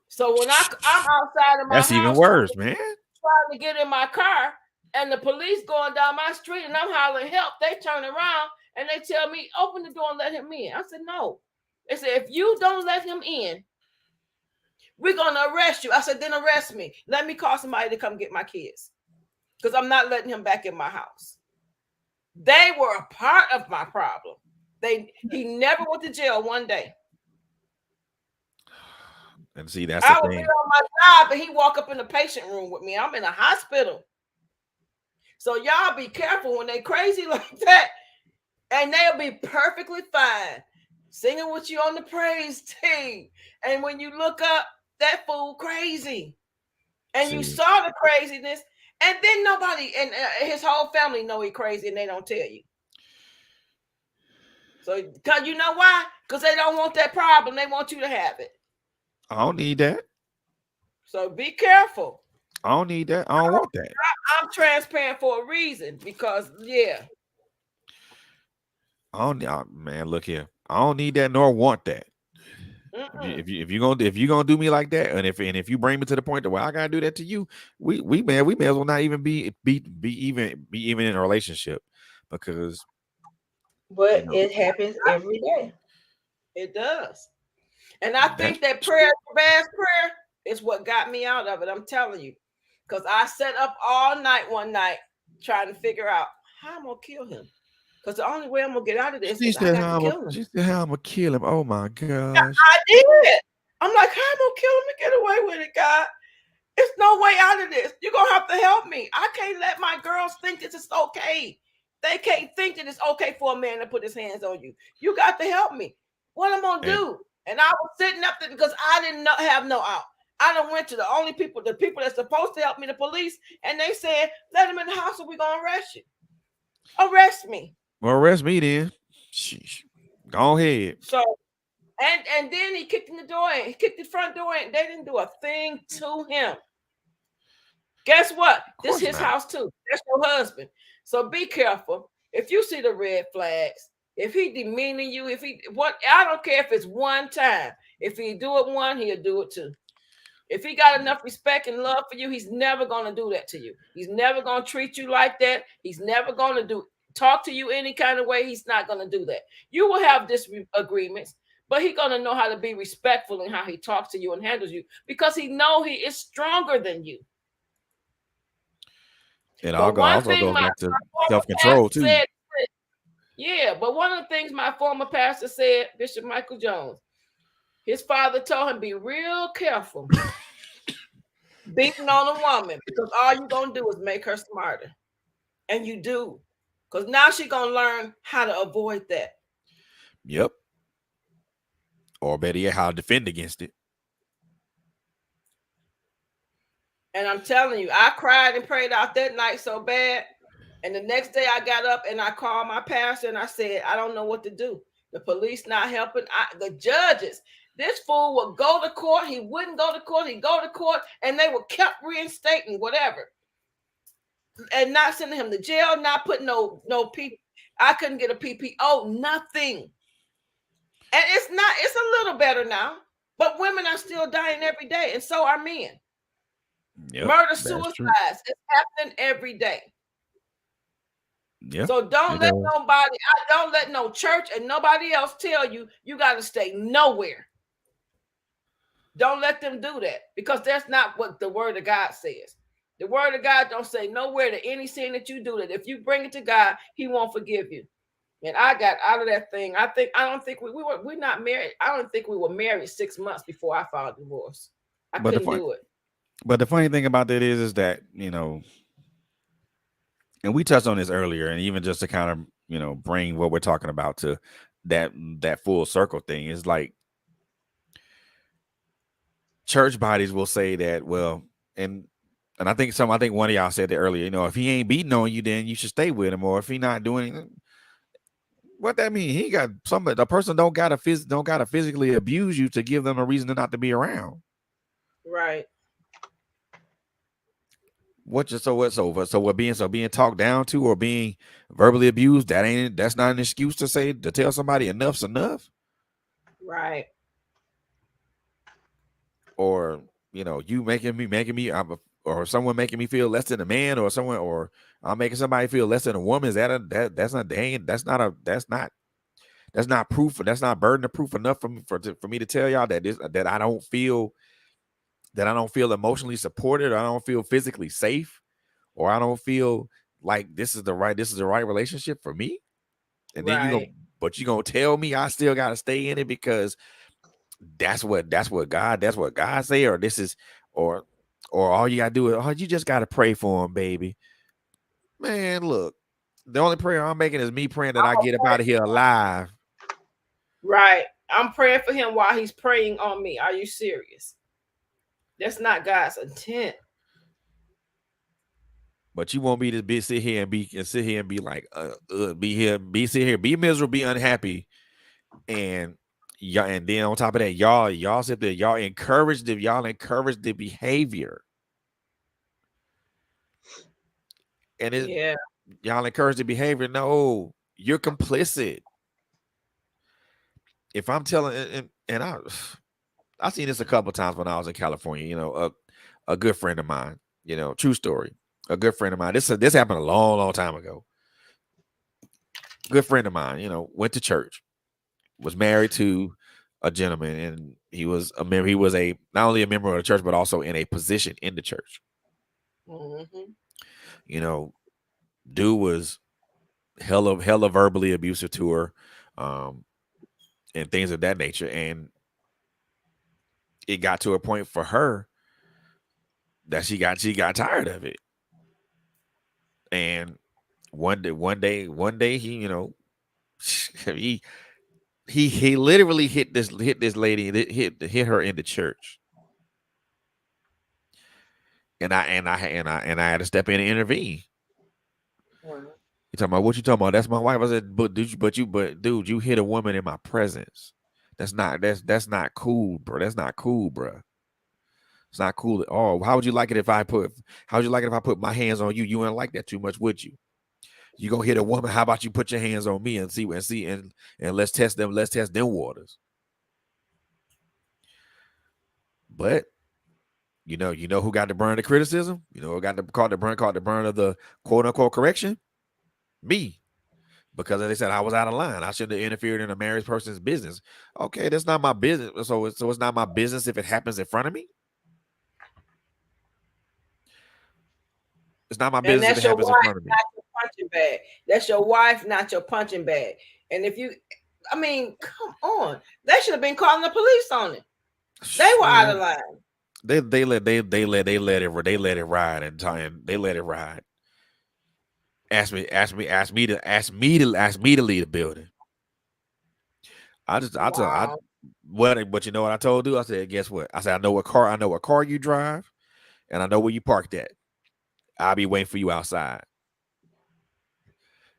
So when I'm outside of my house, that's even worse, man. Trying to get in my car, and the police going down my street, and I'm hollering help. They turn around and they tell me, open the door and let him in. I said, no. They said, if you don't let him in, we're going to arrest you. I said, then arrest me. Let me call somebody to come get my kids, because I'm not letting him back in my house. They were a part of my problem. He never went to jail one day. And see, that's the thing. I would be on my job, and he walk up in the patient room with me. I'm in a hospital. So y'all be careful when they crazy like that, and they'll be perfectly fine singing with you on the praise team. And when you look up, that fool crazy, and you saw the craziness, and then nobody and his whole family know he crazy, and they don't tell you. So, cause you know why? Because they don't want that problem. They want you to have it. I don't need that. So be careful. I don't need that. I don't want that. I'm transparent for a reason, because I don't, man, look here. I don't need that nor want that. Mm-mm. If you gonna do me like that, and if you bring me to the point that where I gotta do that to you, we may as well not even be even in a relationship, because you But know it happens every day. It does. And I that think that prayer, Jabaz's prayer, is what got me out of it. I'm telling you. Because I sat up all night one night trying to figure out how I'm going to kill him. Because the only way I'm going to get out of this is I got to kill him. she said how I'm gonna kill him. Oh my gosh. I did. I'm like, how am I going to kill him and get away with it, God? There's no way out of this. You're going to have to help me. I can't let my girls think this is okay. They can't think that it's okay for a man to put his hands on you. You got to help me. What am I going to do? And I was sitting up there because I didn't have no out. I done went to the people that's supposed to help me, the police, and they said, let him in the house or we're going to arrest you. Arrest me. Well, arrest me then. Sheesh. Go ahead. So, and then he kicked in the door and he kicked the front door and they didn't do a thing to him. Guess what? This is his house too. That's your husband. So be careful. If you see the red flags, if he demeaning you, I don't care if it's one time. If he do it one, he'll do it two. If he got enough respect and love for you, he's never going to do that to you. He's never going to treat you like that. He's never going to talk to you any kind of way. He's not going to do that. You will have disagreements, but he's going to know how to be respectful in how he talks to you and handles you because he know he is stronger than you. It also goes back to self-control too. Yeah, but one of the things my former pastor said, Bishop Michael Jones, his father told him, be real careful beating on a woman because all you're going to do is make her smarter. And you do. Because now she's going to learn how to avoid that. Yep. Or better yet, how to defend against it. And I'm telling you, I cried and prayed out that night so bad. And the next day I got up and I called my pastor and I said, I don't know what to do. The police not helping. The judges. This fool would go to court. He wouldn't go to court. He'd go to court and they were kept reinstating whatever. And not sending him to jail, not putting no I couldn't get a PPO, nothing. And it's a little better now. But women are still dying every day. And so are men. Yep, murder, suicides. It's happening every day. Yep. So don't let no church and nobody else tell you got to stay nowhere. Don't let them do that because that's not what the word of God says. The word of God don't say nowhere to any sin that you do that if you bring it to God, he won't forgive you. And I got out of that thing. I don't think we're not married. I don't think we were married 6 months before I filed divorce. I couldn't do it. But the funny thing about that is that, and we touched on this earlier, and even just to kind of, bring what we're talking about to that full circle thing is like church bodies will say that, well, and I think one of y'all said that earlier, if he ain't beating on you, then you should stay with him. Or if he not doing anything, what that mean? He got the person don't gotta physically abuse you to give them a reason to not to be around. Right. Being talked down to or being verbally abused, that's not an excuse to tell somebody enough's enough. Right. Or you making me or someone making me feel less than a man, or I'm making somebody feel less than a woman. That's not proof. That's not burden of proof enough for me to tell y'all that I don't feel emotionally supported, or I don't feel physically safe, or I don't feel like this is the right relationship for me. And then you gonna tell me I still gotta stay in it because that's what God say, or this is, or all you gotta do is, you just gotta pray for him, baby. Man, look, the only prayer I'm making is me praying that I get up out of here alive. Right. I'm praying for him while he's praying on me. Are you serious? That's not God's intent. But you want me to sit here and be like, be miserable, be unhappy, and then on top of that, y'all sit there, y'all encourage the behavior, and y'all encourage the behavior. No, you're complicit. if I'm telling, and I seen this a couple times when I was in California. You know, a good friend of mine. You know, true story. A good friend of mine. This happened a long time ago. Good friend of mine. You know, went to church, was married to a gentleman, and he was a member. He was not only a member of the church, but also in a position in the church. Mm-hmm. You know, dude was hella verbally abusive to her, and things of that nature. And it got to a point for her that she got tired of it. And one day he, you know, he literally hit this lady, hit her in the church. And I had to step in and intervene. Wow. You talking about, what you talking about? That's my wife. I said, but dude, you hit a woman in my presence. That's not cool, bro. That's not cool, bro. It's not cool at all. How would you like it if I put my hands on you? You wouldn't like that too much, would you? You gonna hit a woman? How about you put your hands on me and see and let's test them waters. But you know who got the burn of criticism? You know who got the burn of the quote unquote correction? Me. Because as they said, I was out of line. I shouldn't have interfered in a married person's business. Okay, that's not my business. So it's not my business if it happens in front of me. It's not my And business if that's it your happens in wife, front of me. not your punching bag. That's your wife, not your punching bag. And if you, I mean, come on, they should have been calling the police on it. They were out of line. They let it ride and they let it ride. Ask me to leave the building. But you know what I told you? I said, guess what? I said, I know what car you drive, and I know where you parked at. I'll be waiting for you outside.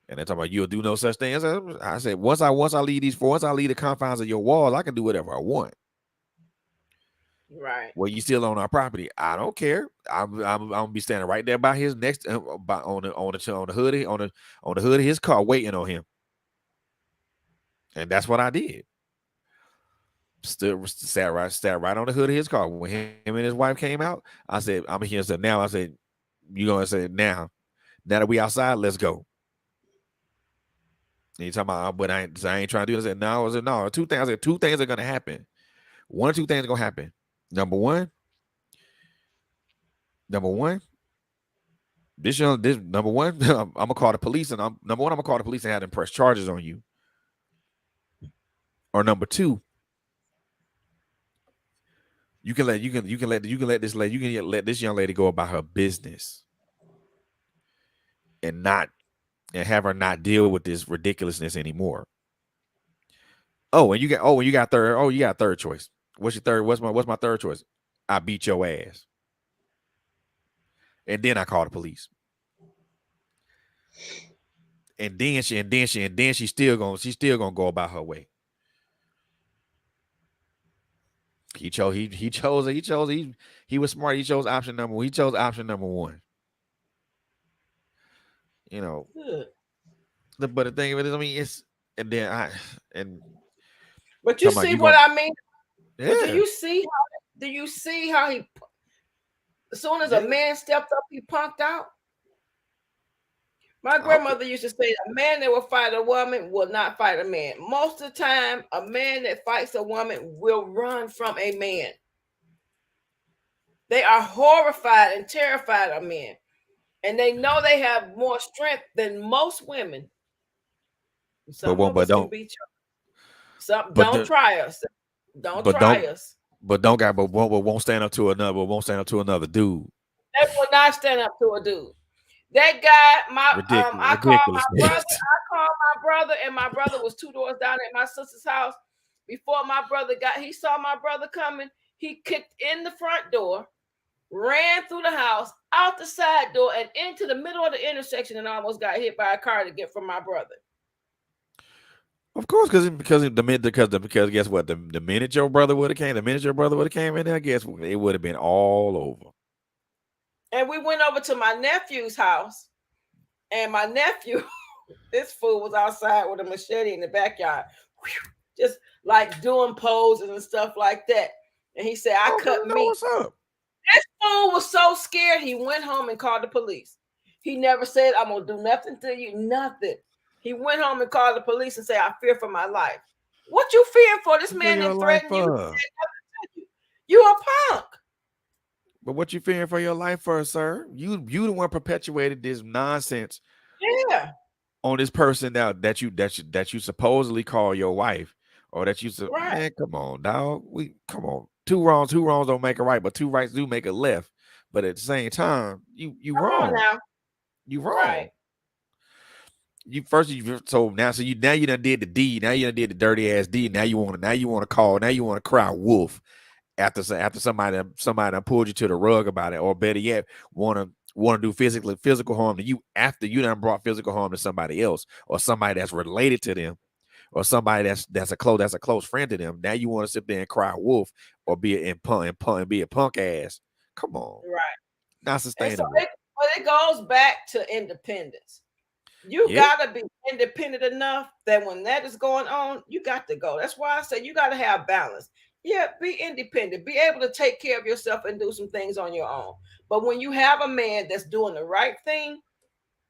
And they're talking about, you'll do no such thing. I said, once I leave the confines of your walls, I can do whatever I want. Right. Well, you still on our property. I don't care. I'm gonna be standing right there by his next on the hood of his car, waiting on him. And that's what I did. Sat right on the hood of his car. When him and his wife came out, I said, I'm here. So now I said, you gonna say now that we outside, let's go. And you talking about, but I ain't trying to do this. I said, no. I said, no. Two things are gonna happen. One or two things are gonna happen. Number one, this number one, I'm gonna call the police, and I'm gonna call the police and have them press charges on you. Or number two, you can let this young lady go about her business and have her not deal with this ridiculousness anymore. You got third choice. What's your third? What's my third choice? I beat your ass. And then I call the police. And then she's still gonna go about her way. He was smart. He chose option number one. You know, but the thing of it is, I mean, but you see what I mean? Yeah. But do you see how he, as soon as a man stepped up, he punked out? My grandmother used to say, a man that will fight a woman will not fight a man. Most of the time, a man that fights a woman will run from a man. They are horrified and terrified of men. And they know they have more strength than most women. Don't try us. Don't try us. But won't stand up to another dude. They will not stand up to a dude. That guy, I called my brother, and my brother was 2 doors down at my sister's house. Before my brother he saw my brother coming, he kicked in the front door, ran through the house, out the side door, and into the middle of the intersection, and almost got hit by a car to get from my brother. Of course, because guess what? The minute your brother would have came in there, guess what? It would have been all over. And we went over to my nephew's house, and my nephew, this fool was outside with a machete in the backyard, just like doing poses and stuff like that. And he said, I cut know meat. what's up. This fool was so scared, he went home and called the police. He never said, I'm going to do nothing to you, nothing. He went home and called the police and said, I fear for my life. What you fearing for? This man didn't threaten you. You a punk. But what you fearing for your life for, sir? You the one perpetuated this nonsense. Yeah. On this person that you supposedly call your wife, or that you said, Right. man, come on, dog. Come on. Two wrongs don't make a right, but two rights do make a left. But at the same time, you Come wrong. on now. You wrong. Right. So now you done did the deed. Now you done did the dirty ass deed. Now you want to cry wolf after somebody done pulled you to the rug about it, or better yet, want to do physical harm to you after you done brought physical harm to somebody else, or somebody that's related to them, or somebody that's a close friend to them. Now you want to sit there and cry wolf, or be a punk ass. Come on. Right. Not sustainable. So it goes back to independence. You gotta be independent enough that when that is going on, you got to go. That's why I say you gotta have balance. Yeah, be independent, be able to take care of yourself and do some things on your own. But when you have a man that's doing the right thing,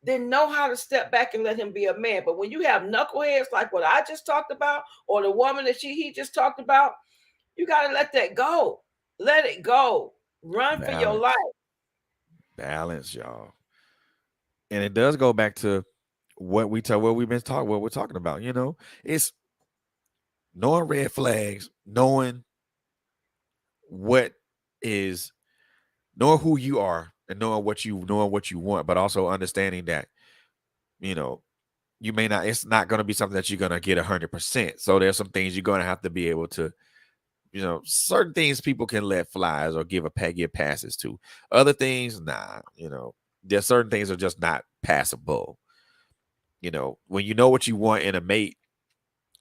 then know how to step back and let him be a man. But when you have knuckleheads like what I just talked about, or the woman that he just talked about, you gotta let that go. Let it go. Run for your life. Balance, y'all. And it does go back to what we're talking about. You know, it's knowing red flags, knowing who you are, and knowing what you want, but also understanding that, you know, it's not going to be something that you're going to get 100%. So there's some things you're going to have to be able to, you know, certain things people can let flies or give passes to. Other things, nah, you know, there's certain things are just not passable. You know, when you know what you want in a mate,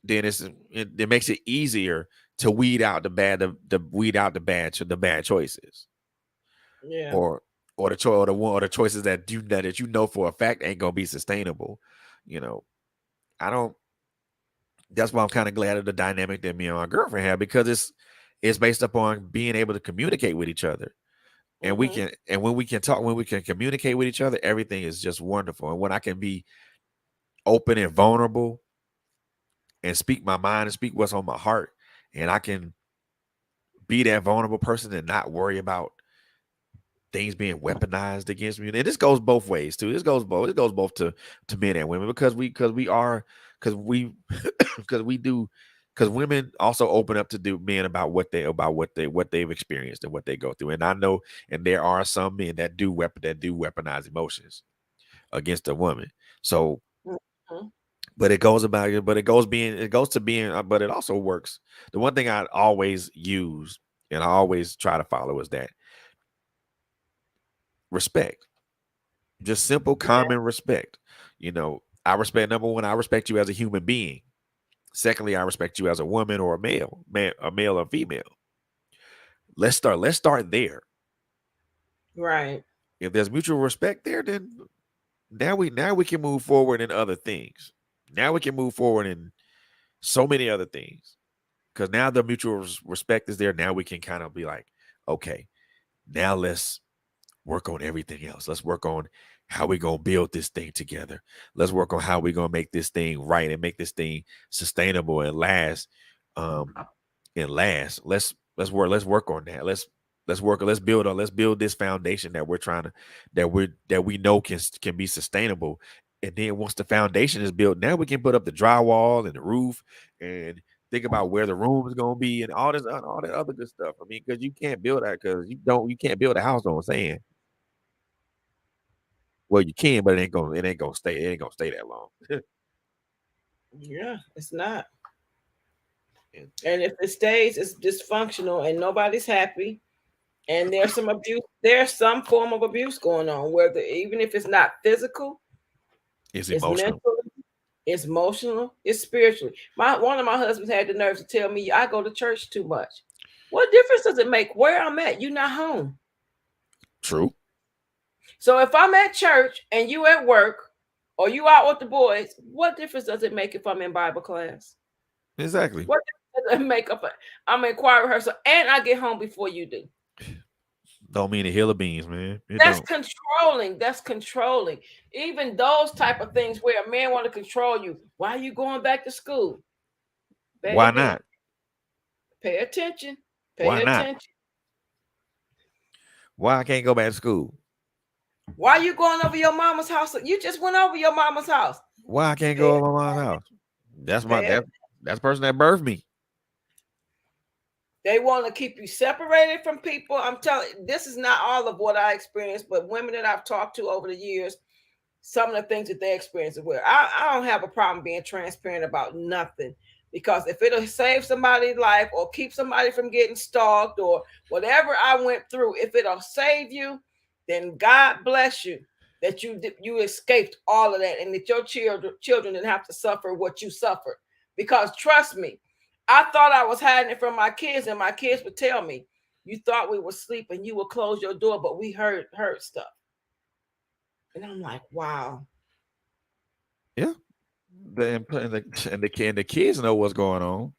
then it makes it easier to weed out the bad choices. Yeah. Or the choices that you know for a fact ain't gonna be sustainable. You know, that's why I'm kind of glad of the dynamic that me and my girlfriend have, because it's based upon being able to communicate with each other. And when we can communicate with each other, everything is just wonderful. And when I can be open and vulnerable and speak my mind and speak what's on my heart, and I can be that vulnerable person and not worry about things being weaponized against me. And this goes both ways too. It goes both to men and women, because women also open up to men about what they've experienced and what they go through. And I know, and there are some men that do weaponize emotions against a woman. So but it also works. The one thing I always use and I always try to follow is that respect. Just simple, common respect. You know, number one, I respect you as a human being. Secondly, I respect you as a woman or a male or female. Let's start there. Right. If there's mutual respect there, then now we can move forward in other things. Now we can move forward in so many other things, because now the mutual respect is there. Now we can kind of be like, okay, now let's work on everything else. Let's work on how we're going to build this thing together. Let's work on how we're going to make this thing right and make this thing sustainable and last. Let's work on that. Let's build this foundation that we're trying to, that we know can be sustainable. And then once the foundation is built, now we can put up the drywall and the roof and think about where the room is going to be and all that other good stuff. I mean, because you can't build that, you can't build a house on sand. Well, you can, but it ain't gonna stay that long. Yeah, it's not. And if it stays, it's dysfunctional and nobody's happy. And there's some abuse. There's some form of abuse going on, even if it's not physical, it's emotional. It's emotional. It's spiritually. One of my husbands had the nerve to tell me I go to church too much. What difference does it make where I'm at? You're not home. True. So if I'm at church and you at work or you out with the boys, what difference does it make if I'm in Bible class? Exactly. What does make up? I'm in choir rehearsal, and I get home before you do. Don't mean a hill of beans, man. It That's don't. controlling. That's controlling. Even those type of things where a man want to control you. Why are you going back to school? Why Baby, not? pay attention. Why Pay not? attention. Why I can't go back to school? Why are you going over your mama's house? You just went over your mama's house. Why I can't Pay go over my mom's house? That's my Pay that's the person that birthed me. They want to keep you separated from people. I'm telling you, this is not all of what I experienced, but women that I've talked to over the years, some of the things that they experience as well. I don't have a problem being transparent about nothing, because if it'll save somebody's life or keep somebody from getting stalked or whatever I went through, if it'll save you, then God bless you that you escaped all of that and that your children didn't have to suffer what you suffered. Because trust me, I thought I was hiding it from my kids, and my kids would tell me, you thought we were sleeping, you would close your door, but we heard stuff. And I'm like, wow. Yeah. The kids know what's going on.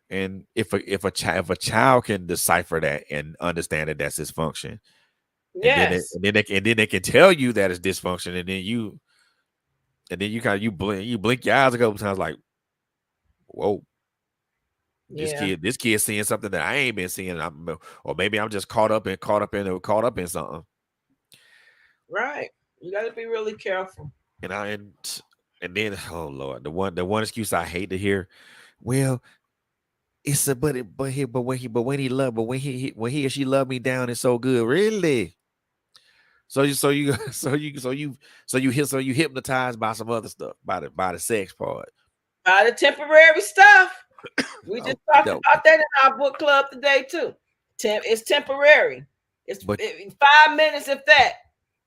And if a child can decipher that and understand that that's dysfunction, Yes. and then they can tell you that it's dysfunction, and then you blink your eyes a couple times like, whoa. This kid seeing something that I ain't been seeing, or maybe I'm just caught up in something. Right. You got to be really careful. And then, oh Lord, the one excuse I hate to hear. Well, it's a when he or she loved me down, it's so good, really. So you hypnotized by some other stuff, by the sex part, by the temporary stuff. We just talked about that in our book club today too. It's temporary. It's 5 minutes if that.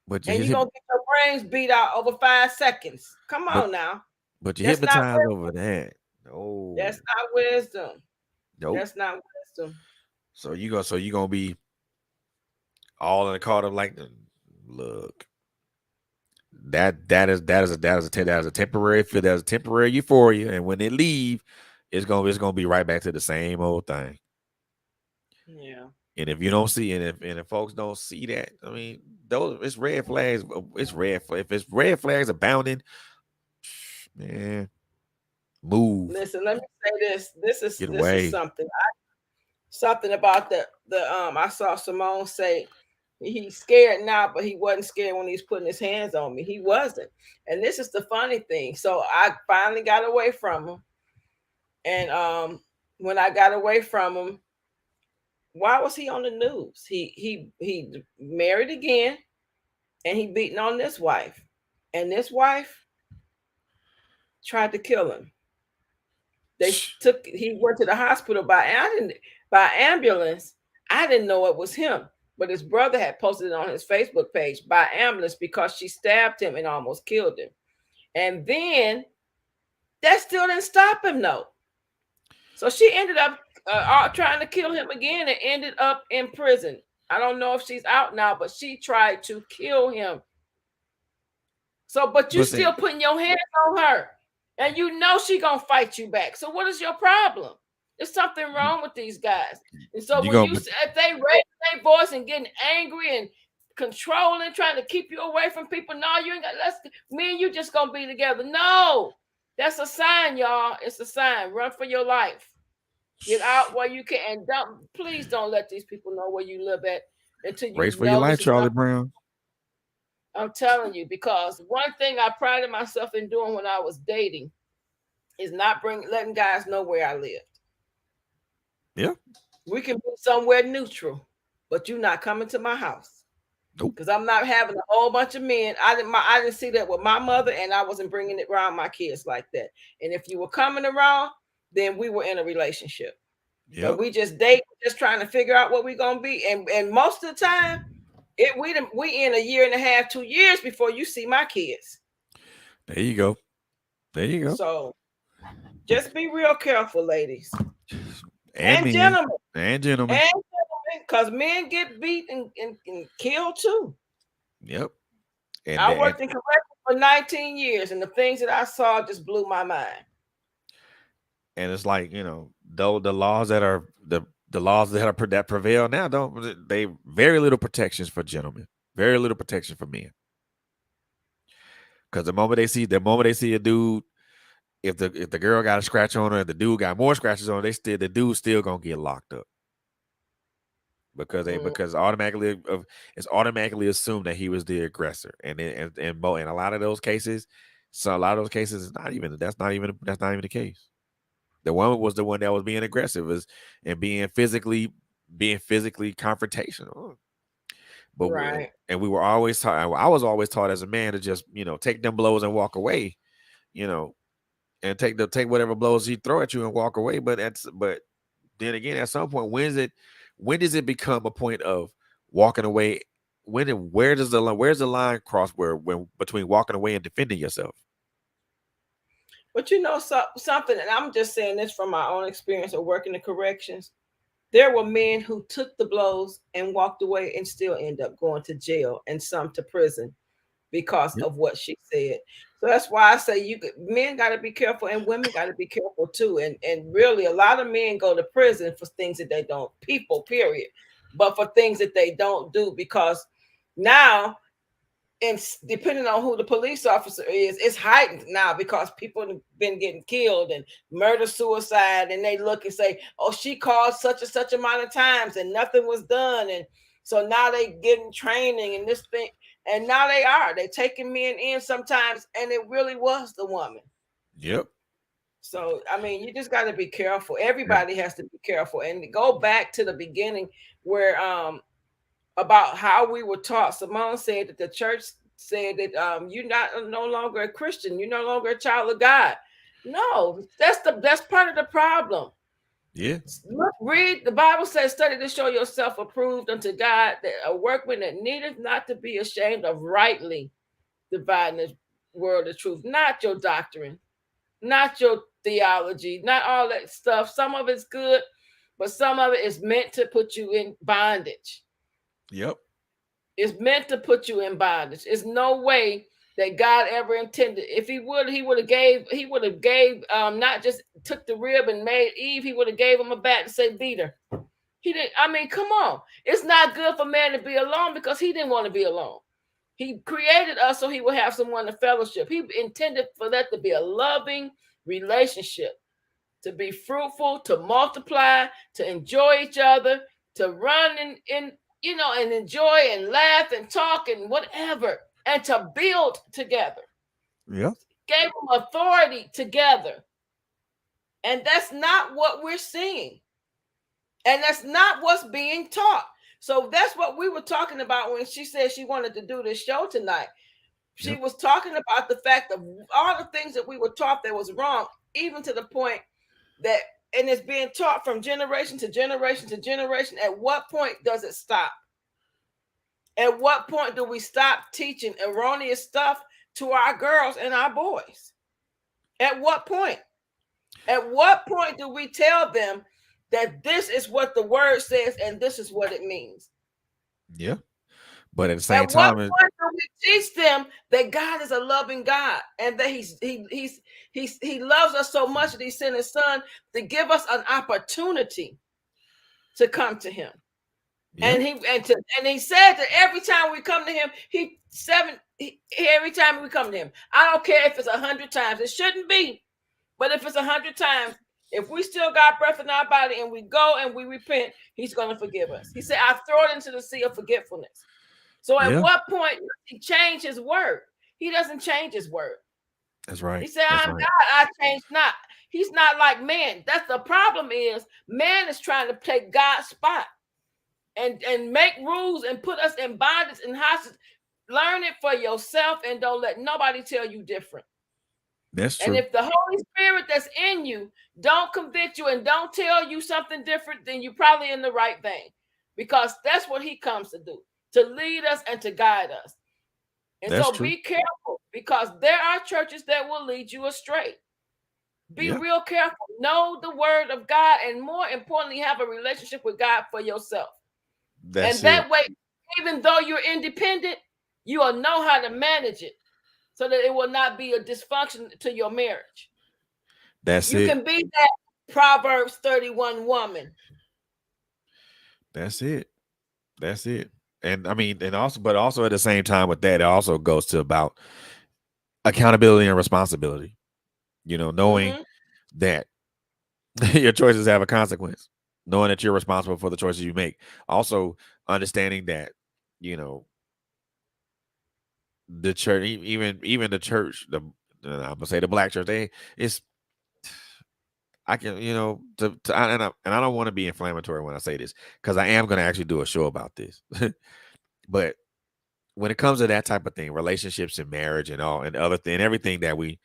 But and you're gonna get your brains beat out over 5 seconds. Come on now. But you hypnotized over that. No, that's not wisdom. Nope. That's not wisdom. So you're gonna be all in the caught up like, look. That is a temporary feel. That's a temporary euphoria, and when they leave, it's gonna be right back to the same old thing. Yeah. And if you don't see, and if folks don't see that, I mean, it's red flags. If it's red flags abounding, man, move. Listen, let me say this. This is something. Something about the I saw Simone say he's scared now, but he wasn't scared when he was putting his hands on me. He wasn't. And this is the funny thing. So I finally got away from him. And when I got away from him, why was he on the news? He married again, and he beating on this wife. And this wife tried to kill him. He went to the hospital by ambulance. I didn't know it was him. But his brother had posted it on his Facebook page by ambulance because she stabbed him and almost killed him. And then that still didn't stop him, though. So she ended up trying to kill him again and ended up in prison. I don't know if she's out now, but she tried to kill him. So, but you still putting your hands on her. And you know she gonna fight you back. So what is your problem? There's something wrong with these guys. And so if they raise their voice and getting angry and controlling, trying to keep you away from people, no, you ain't got. Me and you just gonna be together. No, that's a sign, y'all. It's a sign. Run for your life. Get out while you can, and please don't let these people know where you live at until you race for your life, Charlie Brown. I'm telling you, because one thing I prided myself in doing when I was dating is not letting guys know where I lived. Yeah. We can be somewhere neutral, but you're not coming to my house. Nope. Because I'm not having a whole bunch of men. I didn't see that with my mother, and I wasn't bringing it around my kids like that. And if you were coming around, then we were in a relationship. Yeah. We just date, just trying to figure out what we're gonna be. And most of the time, we in a year and a half, 2 years before you see my kids. There you go. So just be real careful, ladies. And gentlemen. Because men get beat and killed too. Yep. I worked in corrections for 19 years, and the things that I saw just blew my mind. And it's like, though the laws that are the laws that prevail now they very little protections for gentlemen, very little protection for men. Because the moment they see a dude, if the girl got a scratch on her, the dude got more scratches on her, the dude's still gonna get locked up. Because because automatically it's automatically assumed that he was the aggressor, and in a lot of those cases, that's not even the case. The woman was the one that was being aggressive and being physically confrontational. But Right. we were always taught. I was always taught as a man to just take them blows and walk away, and take whatever blows he throw at you and walk away. But then again, at some point, when does it become a point of walking away? Where's the line cross between walking away and defending yourself? But something, and I'm just saying this from my own experience of working the corrections. There were men who took the blows and walked away and still end up going to jail and some to prison because of what she said. So that's why I say men got to be careful and women got to be careful too. And really, a lot of men go to prison for things that they don't, period, but for things that they don't do, because now, and depending on who the police officer is, it's heightened now because people have been getting killed and murder, suicide, and they look and say, oh, she called such and such amount of times and nothing was done. And so now they getting training and this thing, and now they're taking men in sometimes, and it really was the woman. Yep. So, I mean, you just got to be careful. Everybody has to be careful. And go back to the beginning where, about how we were taught. Simone said that the church said that you're no longer a Christian. You're no longer a child of God. No, that's part of the problem. Yeah. Read the Bible says, study to show yourself approved unto God, that a workman that needeth not to be ashamed of, rightly dividing the word of truth. Not your doctrine, not your theology, not all that stuff. Some of it's good, but some of it is meant to put you in bondage. Yep. It's meant to put you in bondage. There's no way that God ever intended. If he would have gave not just took the rib and made Eve, he would have gave him a bat and said, beat her. He didn't. I mean, come on. It's not good for man to be alone because he didn't want to be alone. He created us so he would have someone to fellowship. He intended for that to be a loving relationship, to be fruitful, to multiply, to enjoy each other, to run and enjoy and laugh and talk and whatever, and to build together. Yeah. Gave them authority together. And that's not what we're seeing. And that's not what's being taught. So that's what we were talking about when she said she wanted to do this show tonight. She was talking about the fact of all the things that we were taught that was wrong, even to the point that, and it's being taught from generation to generation to generation. At what point does it stop? At what point do we stop teaching erroneous stuff to our girls and our boys? At what point? At what point do we tell them that this is what the word says and this is what it means? Yeah. But at the same time, at what point do we teach them that God is a loving God and that he loves us so much that he sent his son to give us an opportunity to come to him? Yeah. And he said that every time we come to him, every time we come to him, I don't care if it's 100 times, it shouldn't be, but if it's 100 times, if we still got breath in our body and we go and we repent, he's going to forgive us. He said, I throw it into the sea of forgetfulness. So at what point does he change his word? He doesn't change his word. That's right. He said, I'm God, I change not. He's not like man. That's the problem is man is trying to take God's spot and make rules and put us in bondage and hostage. Learn it for yourself and don't let nobody tell you different. That's true. And if the Holy Spirit that's in you don't convict you and don't tell you something different, then you're probably in the right vein, because that's what he comes to do, to lead us and to guide us. And that's so true. Be careful, because there are churches that will lead you astray. Be real careful. Know the word of God, and more importantly, have a relationship with God for yourself. That way, even though you're independent, you will know how to manage it so that it will not be a dysfunction to your marriage. You can be that Proverbs 31 woman. That's it. That's it. And I mean, and also, but also at the same time with that, it also goes to about accountability and responsibility. You know, knowing Mhm. that your choices have a consequence, knowing that you're responsible for the choices you make. Also, understanding that, you know, the church, even the church, I'm gonna say the black church, it's I can, you know, and I don't want to be inflammatory when I say this because I am going to actually do a show about this. But when it comes to that type of thing, relationships and marriage and all and other thing, everything that we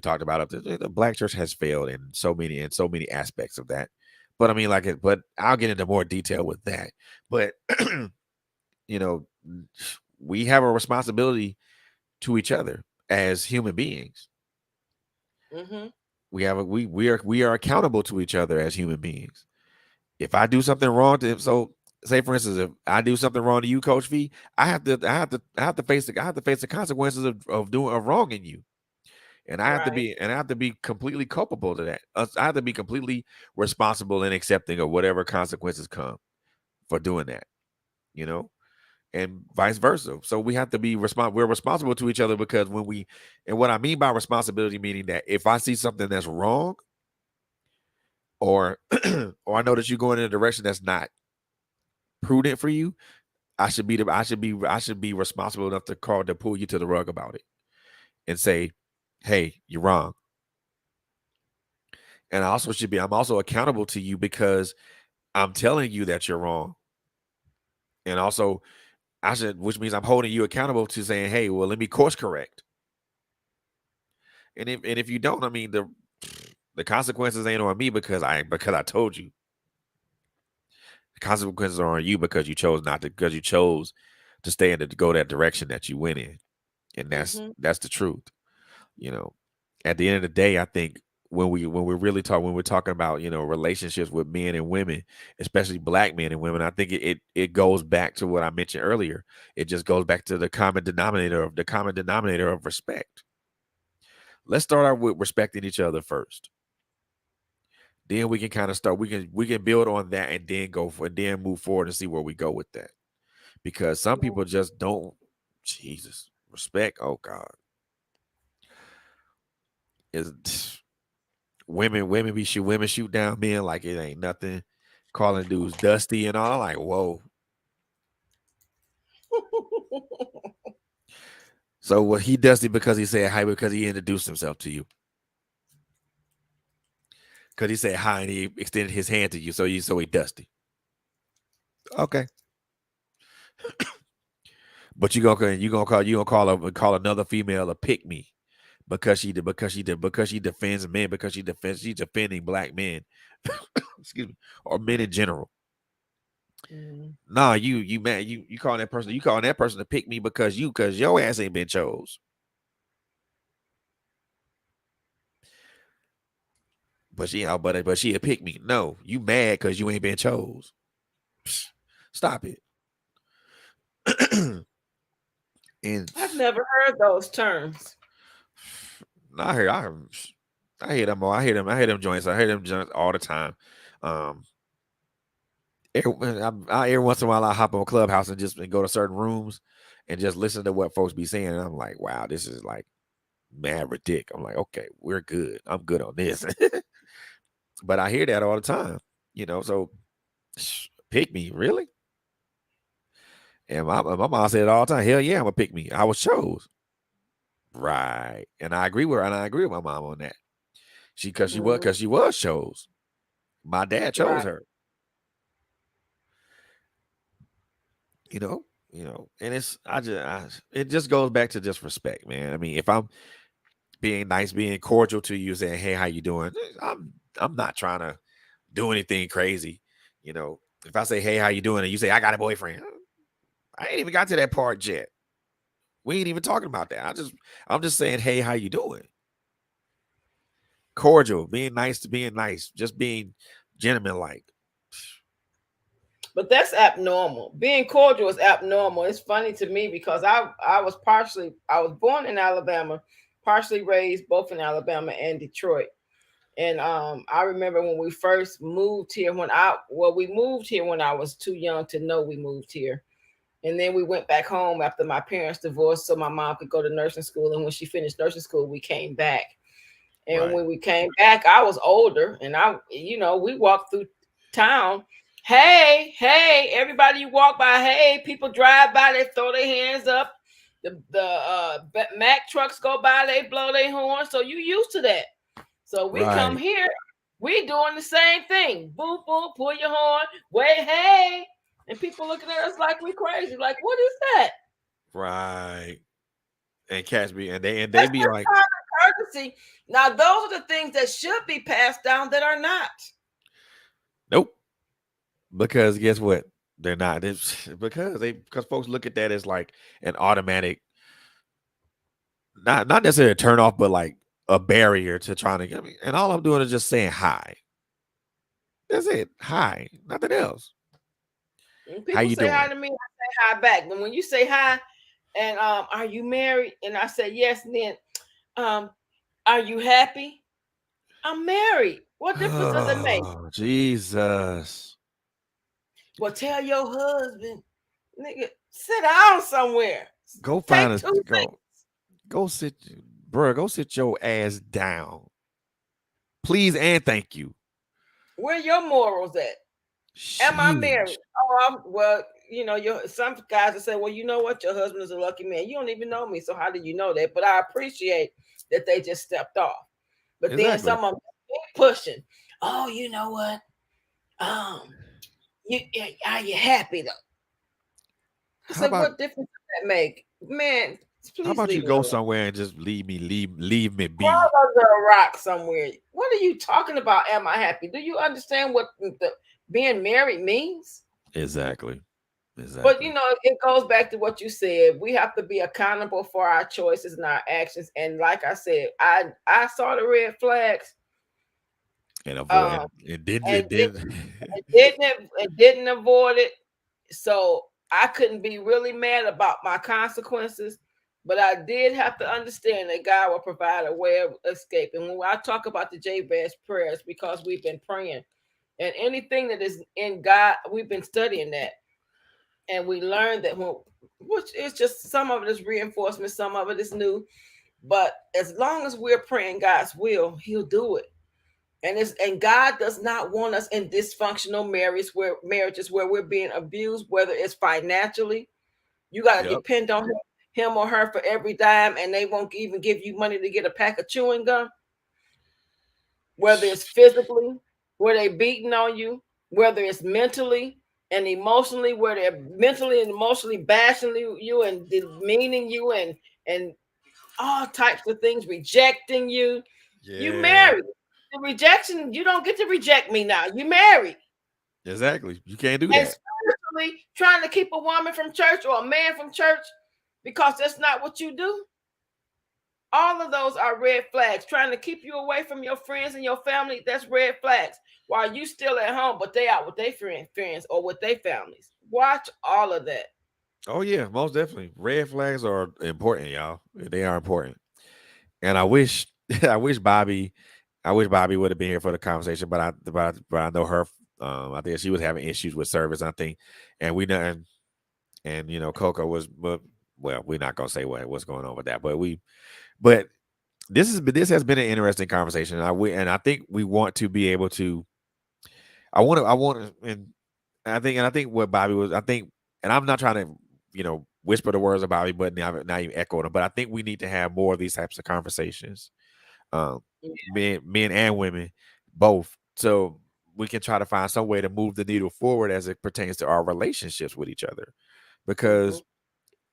talked about, the black church has failed in so many aspects of that. But I mean, like it. But I'll get into more detail with that. But you know, we have a responsibility to each other as human beings. Mhm. We are accountable to each other as human beings. If I do something wrong to him, so say for instance, if I do something wrong to you, Coach V, I have to face the consequences of wronging you. And Right. I have to be completely culpable to that. I have to be completely responsible and accepting of whatever consequences come for doing that, you know, and vice versa. So we have to be we're responsible to each other because and what I mean by responsibility, meaning that if I see something that's wrong or or I know that you're going in a direction that's not prudent for you, I should be responsible enough to pull you to the rug about it and say, hey, you're wrong. And I'm also accountable to you because I'm telling you that you're wrong. And also which means I'm holding you accountable to saying, hey, well, let me course correct. And if you don't, I mean the consequences ain't on me because I told you. The consequences are on you because you chose not to because you chose to stay in to go that direction that you went in. And Mhm. that's the truth. You know, at the end of the day, I think when we're talking about, you know, relationships with men and women, especially black men and women, I think it goes back to what I mentioned earlier. It just goes back to the common denominator of respect. Let's start out with respecting each other first. Then we can kind of start. We can build on that and then move forward and see where we go with that. Because some people just don't. Jesus, respect. Oh God, is women shoot down men like it ain't nothing, calling dudes dusty and all. I'm like, whoa. So what he dusty because he said hi because he introduced himself to you. Because he said hi and he extended his hand to you, so he dusty. Okay. But you gonna call another female a pick me because she defends men because she's defending black men. Excuse me, or men in general. Mhm. Nah, you man, you calling that person to pick me because your ass ain't been chose. But she a pick me. No, you mad because you ain't been chose. Psh, stop it. And I've never heard those terms. I hear I hear them all. I hear them joints. I hear them joints all the time. Um, every once in a while I hop on Clubhouse and just go to certain rooms and just listen to what folks be saying. And I'm like, wow, this is like mad ridiculous. I'm like, okay, we're good. I'm good on this. But I hear that all the time, you know. So pick me, really? And my mom said it all the time. Hell yeah, I'm a pick me. I was chose. Right. And I agree with her, and I agree with my mom on that. Mhm. Because she was chose. My dad chose Right. her. You know, and it just goes back to just respect, man. I mean, if I'm being nice, being cordial to you, saying, "Hey, how you doing?" I'm not trying to do anything crazy. You know, if I say, "Hey, how you doing?" and you say, "I got a boyfriend," I ain't even got to that part yet. We ain't even talking about that. I'm just saying, "Hey, how you doing?" Cordial, being nice, just being gentleman like. But that's abnormal. Being cordial is abnormal. It's funny to me because I was born in Alabama, partially raised both in Alabama and Detroit. And I remember when we first moved here, we moved here when I was too young to know we moved here. And then we went back home after my parents divorced so my mom could go to nursing school. And when she finished nursing school, we came back. And Right. when we came back, I was older, and we walked through town. Hey, hey, everybody you walk by, hey, people drive by, they throw their hands up. The Mack trucks go by, they blow their horn. So you used to that. So we come Right. here, we doing the same thing. Boom, boom, pull your horn, wait, hey. And people looking at us like we crazy. Like, what is that? Right. And cats be and they That's be just like, common courtesy. Now, those are the things that should be passed down that are not. nope. Because guess what? They're not. It's because folks look at that as like an automatic, not necessarily a turn off, but like a barrier to trying to get me. And all I'm doing is just saying hi. That's it. Hi. Nothing else. When How people you say hi doing? to me, I say hi back. But when you say hi and are you married? And I say yes, and then are you happy? I'm married. What difference does it make? Oh, Jesus. Well, tell your husband, nigga, sit down somewhere. Go find Take a two things. go sit, bro. Go sit your ass down. Please and thank you. Where your morals at? Am I married? Sheesh. Well, some guys will say, well, you know what? Your husband is a lucky man. You don't even know me. So how do you know that? But I appreciate that they just stepped off. But then Exactly. some of them keep pushing. Oh, you know what? Um, are you happy though? I How said, about what difference does that make? Man, how please about you leave me go alone. somewhere and just leave me Crawl be? under a rock somewhere. What are you talking about? Am I happy? Do you understand what being married means? Exactly. But Exactly. it goes back to what you said. We have to be accountable for our choices and our actions. And like I said, I saw the red flags. And avoid Um, it didn't and it didn't didn't avoid it. So I couldn't be really mad about my consequences. But I did have to understand that God will provide a way of escape. And when I talk about the Jabez prayers, because we've been praying, and anything that is in God, we've been studying that. And we learned that which is just some of it is reinforcement, some of it is new. But as long as we're praying God's will, He'll do it. And God does not want us in dysfunctional marriages where we're being abused, whether it's financially. You got to Yep. depend on him or her for every dime, and they won't even give you money to get a pack of chewing gum. Whether it's physically, where they beating on you, whether it's mentally and emotionally, where they're mentally and emotionally bashing you and demeaning you and all types of things, rejecting you. You Yeah. married. The rejection, you don't get to reject me now. You married. Exactly. You can't do And that. spiritually trying to keep a woman from church or a man from church because that's not what you do. All of those are red flags. Trying to keep you away from your friends and your family, that's red flags. While you still at home, but they out with their friends or with their families. Watch all of that. Oh yeah, most definitely. Red flags are important, y'all. They are important. And I wish I wish Bobby would have been here for the conversation, but I know her. I think she was having issues with service, I think. And we know and Coco was, but well, we're not gonna say what's going on with that, but this has been an interesting conversation. And I think we want to be able to I want to and I think what Bobby was, I think, and I'm not trying to, whisper the words of Bobby, but not even echo them. But I think we need to have more of these types of conversations, um, Yeah. men and women, both, so we can try to find some way to move the needle forward as it pertains to our relationships with each other. Because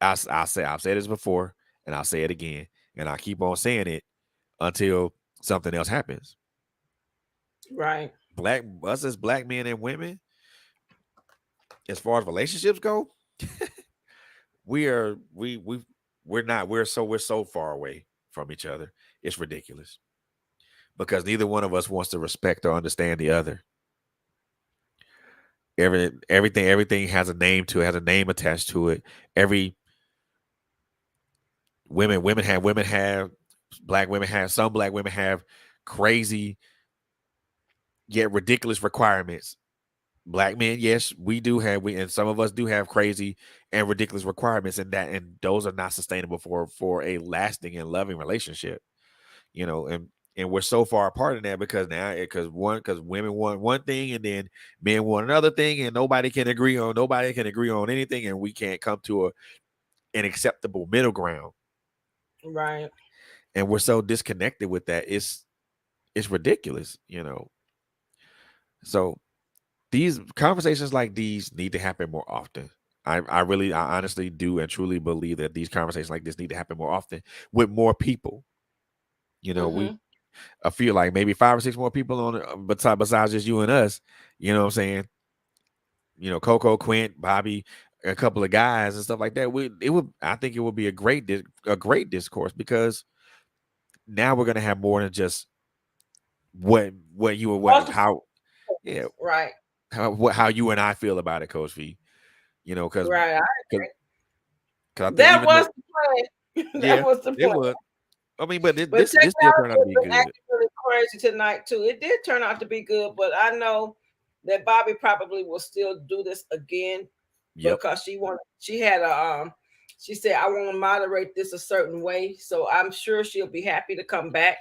I've said this before, and I'll say it again, and I keep on saying it until something else happens. Right. Us as black men and women, as far as relationships go, we're so far away from each other. It's ridiculous because neither one of us wants to respect or understand the other. Everything has a name to it, has a name attached to it. Every women have black women have some black women have crazy yet ridiculous requirements. Black men, yes, we do have and some of us do have crazy and ridiculous requirements, and those are not sustainable for a lasting and loving relationship. And we're so far apart in that because because women want one thing and then men want another thing, and nobody can agree on anything, and we can't come to an acceptable middle ground. Right. And we're so disconnected with that. It's ridiculous. So these conversations like these need to happen more often. I honestly do and truly believe that these conversations like this need to happen more often with more people. Mm-hmm. I feel like maybe 5 or 6 more people on it besides just you and us. You know what I'm saying? Coco, Quint, Bobby, a couple of guys and stuff like that. I think it would be a great discourse, because now we're gonna have more than just what you and what how yeah Right. how you and I feel about it, Coach V. Because Right. I think That even was though the plan. yeah, That was the it plan. was. I mean, but But this still turned out technology to has be been good. acting really crazy tonight too. It did turn out to be good, but I know that Bobby probably will still do this again Yep. because she had she said, I want to moderate this a certain way. So I'm sure she'll be happy to come back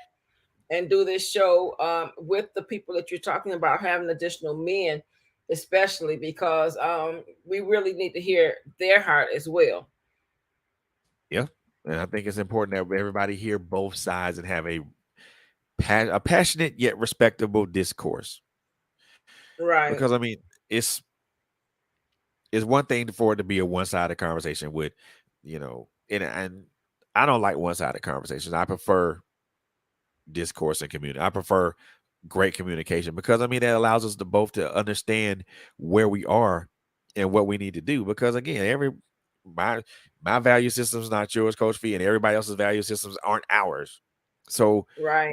and do this show with the people that you're talking about, having additional men, especially because we really need to hear their heart as well. Yeah. And I think it's important that everybody hear both sides and have a passionate yet respectable discourse. Right. Because I mean, it's one thing for it to be a one-sided conversation with, and I don't like one-sided conversations. I prefer discourse and community. I prefer great communication, because I mean that allows us to both to understand where we are and what we need to do. Because again, my value system is not yours, Coach V, and everybody else's value systems aren't ours. So, Right.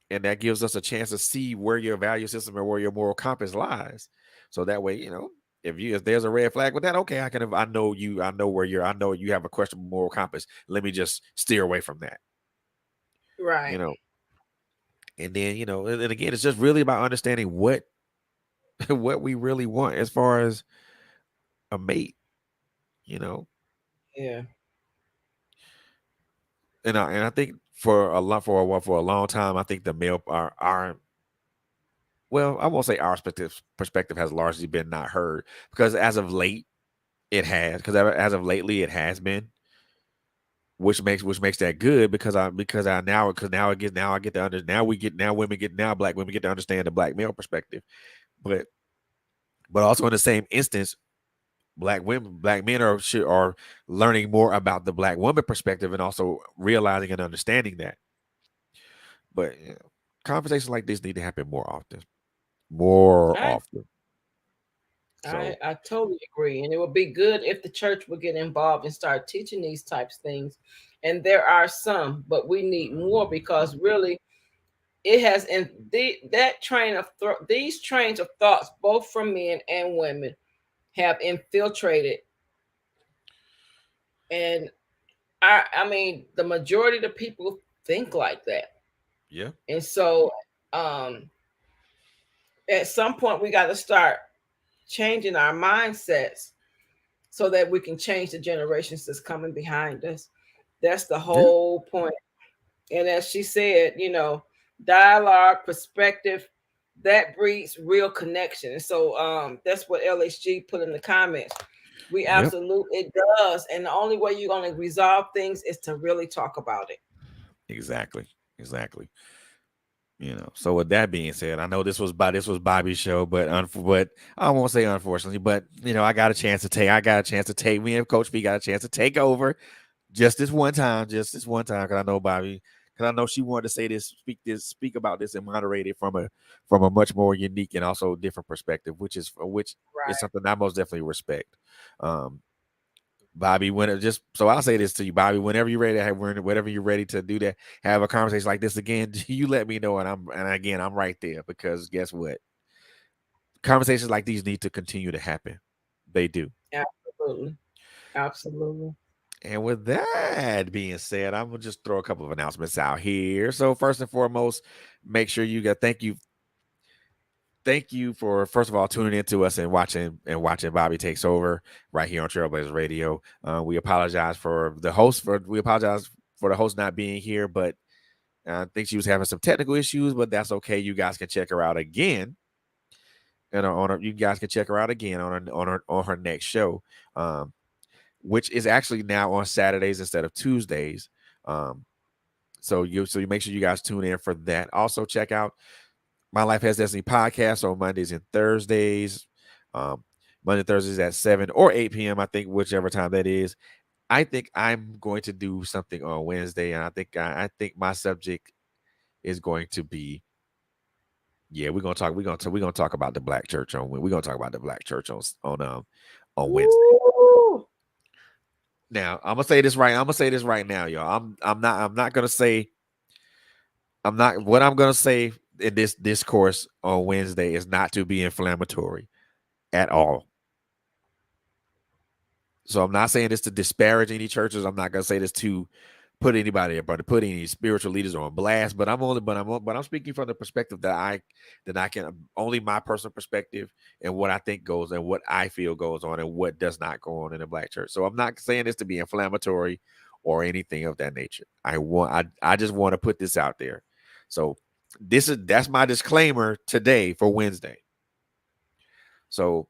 and that gives us a chance to see where your value system or where your moral compass lies. So that way, if there's a red flag with that, okay, I know I know you have a questionable moral compass. Let me just steer away from that. Right. You know, and then and again, it's just really about understanding what what we really want as far as a mate. You know, Yeah. and I think for a long time, I think the male our well, I won't say our perspective has largely been not heard, because as of late it has, because as of lately it has been, which makes that good, because I now I get to now black women get to understand the black male perspective, but also in the same instance, black men are learning more about the black woman perspective, and also realizing and understanding that. But conversations like this need to happen more often, more I often. So I totally agree. And it would be good if the church would get involved and start teaching these types of things. And there are some, but we need more, because really it has that these trains of thoughts, both from men and women, have infiltrated. And I mean, the majority of the people think like that. yeah, And so at some point we got to start changing our mindsets so that we can change the generations that's coming behind us. That's the yeah, whole point. And as she said, dialogue, perspective, that breeds real connection. And so that's what LHG put in the comments. We yep, absolutely, it does. And the only way you're going to resolve things is to really talk about it. exactly, exactly. So with that being said, I know this was Bobby's show, but I won't say unfortunately, but I got a chance to take me and Coach V got a chance to take over just this one time, because I know Bobby, because I know she wanted to say speak about this and moderate it from a much more unique and also different perspective, which is Right. something I most definitely respect. Um, Bobby, just so I'll say this to you, Bobby, whenever you're ready to whenever you're ready to do that, have a conversation like this again, you let me know, and again, I'm right there, because guess what? Conversations like these need to continue to happen. They do. Absolutely. Absolutely. And with that being said, I'm gonna just throw a couple of announcements out here. So first and foremost, make sure you thank you. thank you for first of all tuning in to us and watching Bobby Takes Over right here on Trailblazers Radio. We apologize for the host not being here, but I think she was having some technical issues, but that's okay. You guys can check her out again. And you guys can check her out again on her next show, which is actually now on Saturdays instead of Tuesdays. So you make sure you guys tune in for that. Also check out My Life Has Destiny podcast on Mondays and Thursdays. Monday, Thursdays at 7 or 8 p.m. I think whichever time that is. I think I'm going to do something on Wednesday, and I think my subject is going to be. Yeah, we're gonna talk about the black church on Wednesday. Ooh. Now I'm gonna say this right now, y'all. I'm not gonna say what I'm gonna say in this discourse on Wednesday is not to be inflammatory at all. So I'm not saying this to disparage any churches. I'm not gonna say this to put anybody up or to put any spiritual leaders on blast, but I'm speaking from the perspective that I can only my personal perspective and what I think goes and what I feel goes on and what does not go on in the black church. So I'm not saying this to be inflammatory or anything of that nature. I just want to put this out there. So that's my disclaimer today for Wednesday. So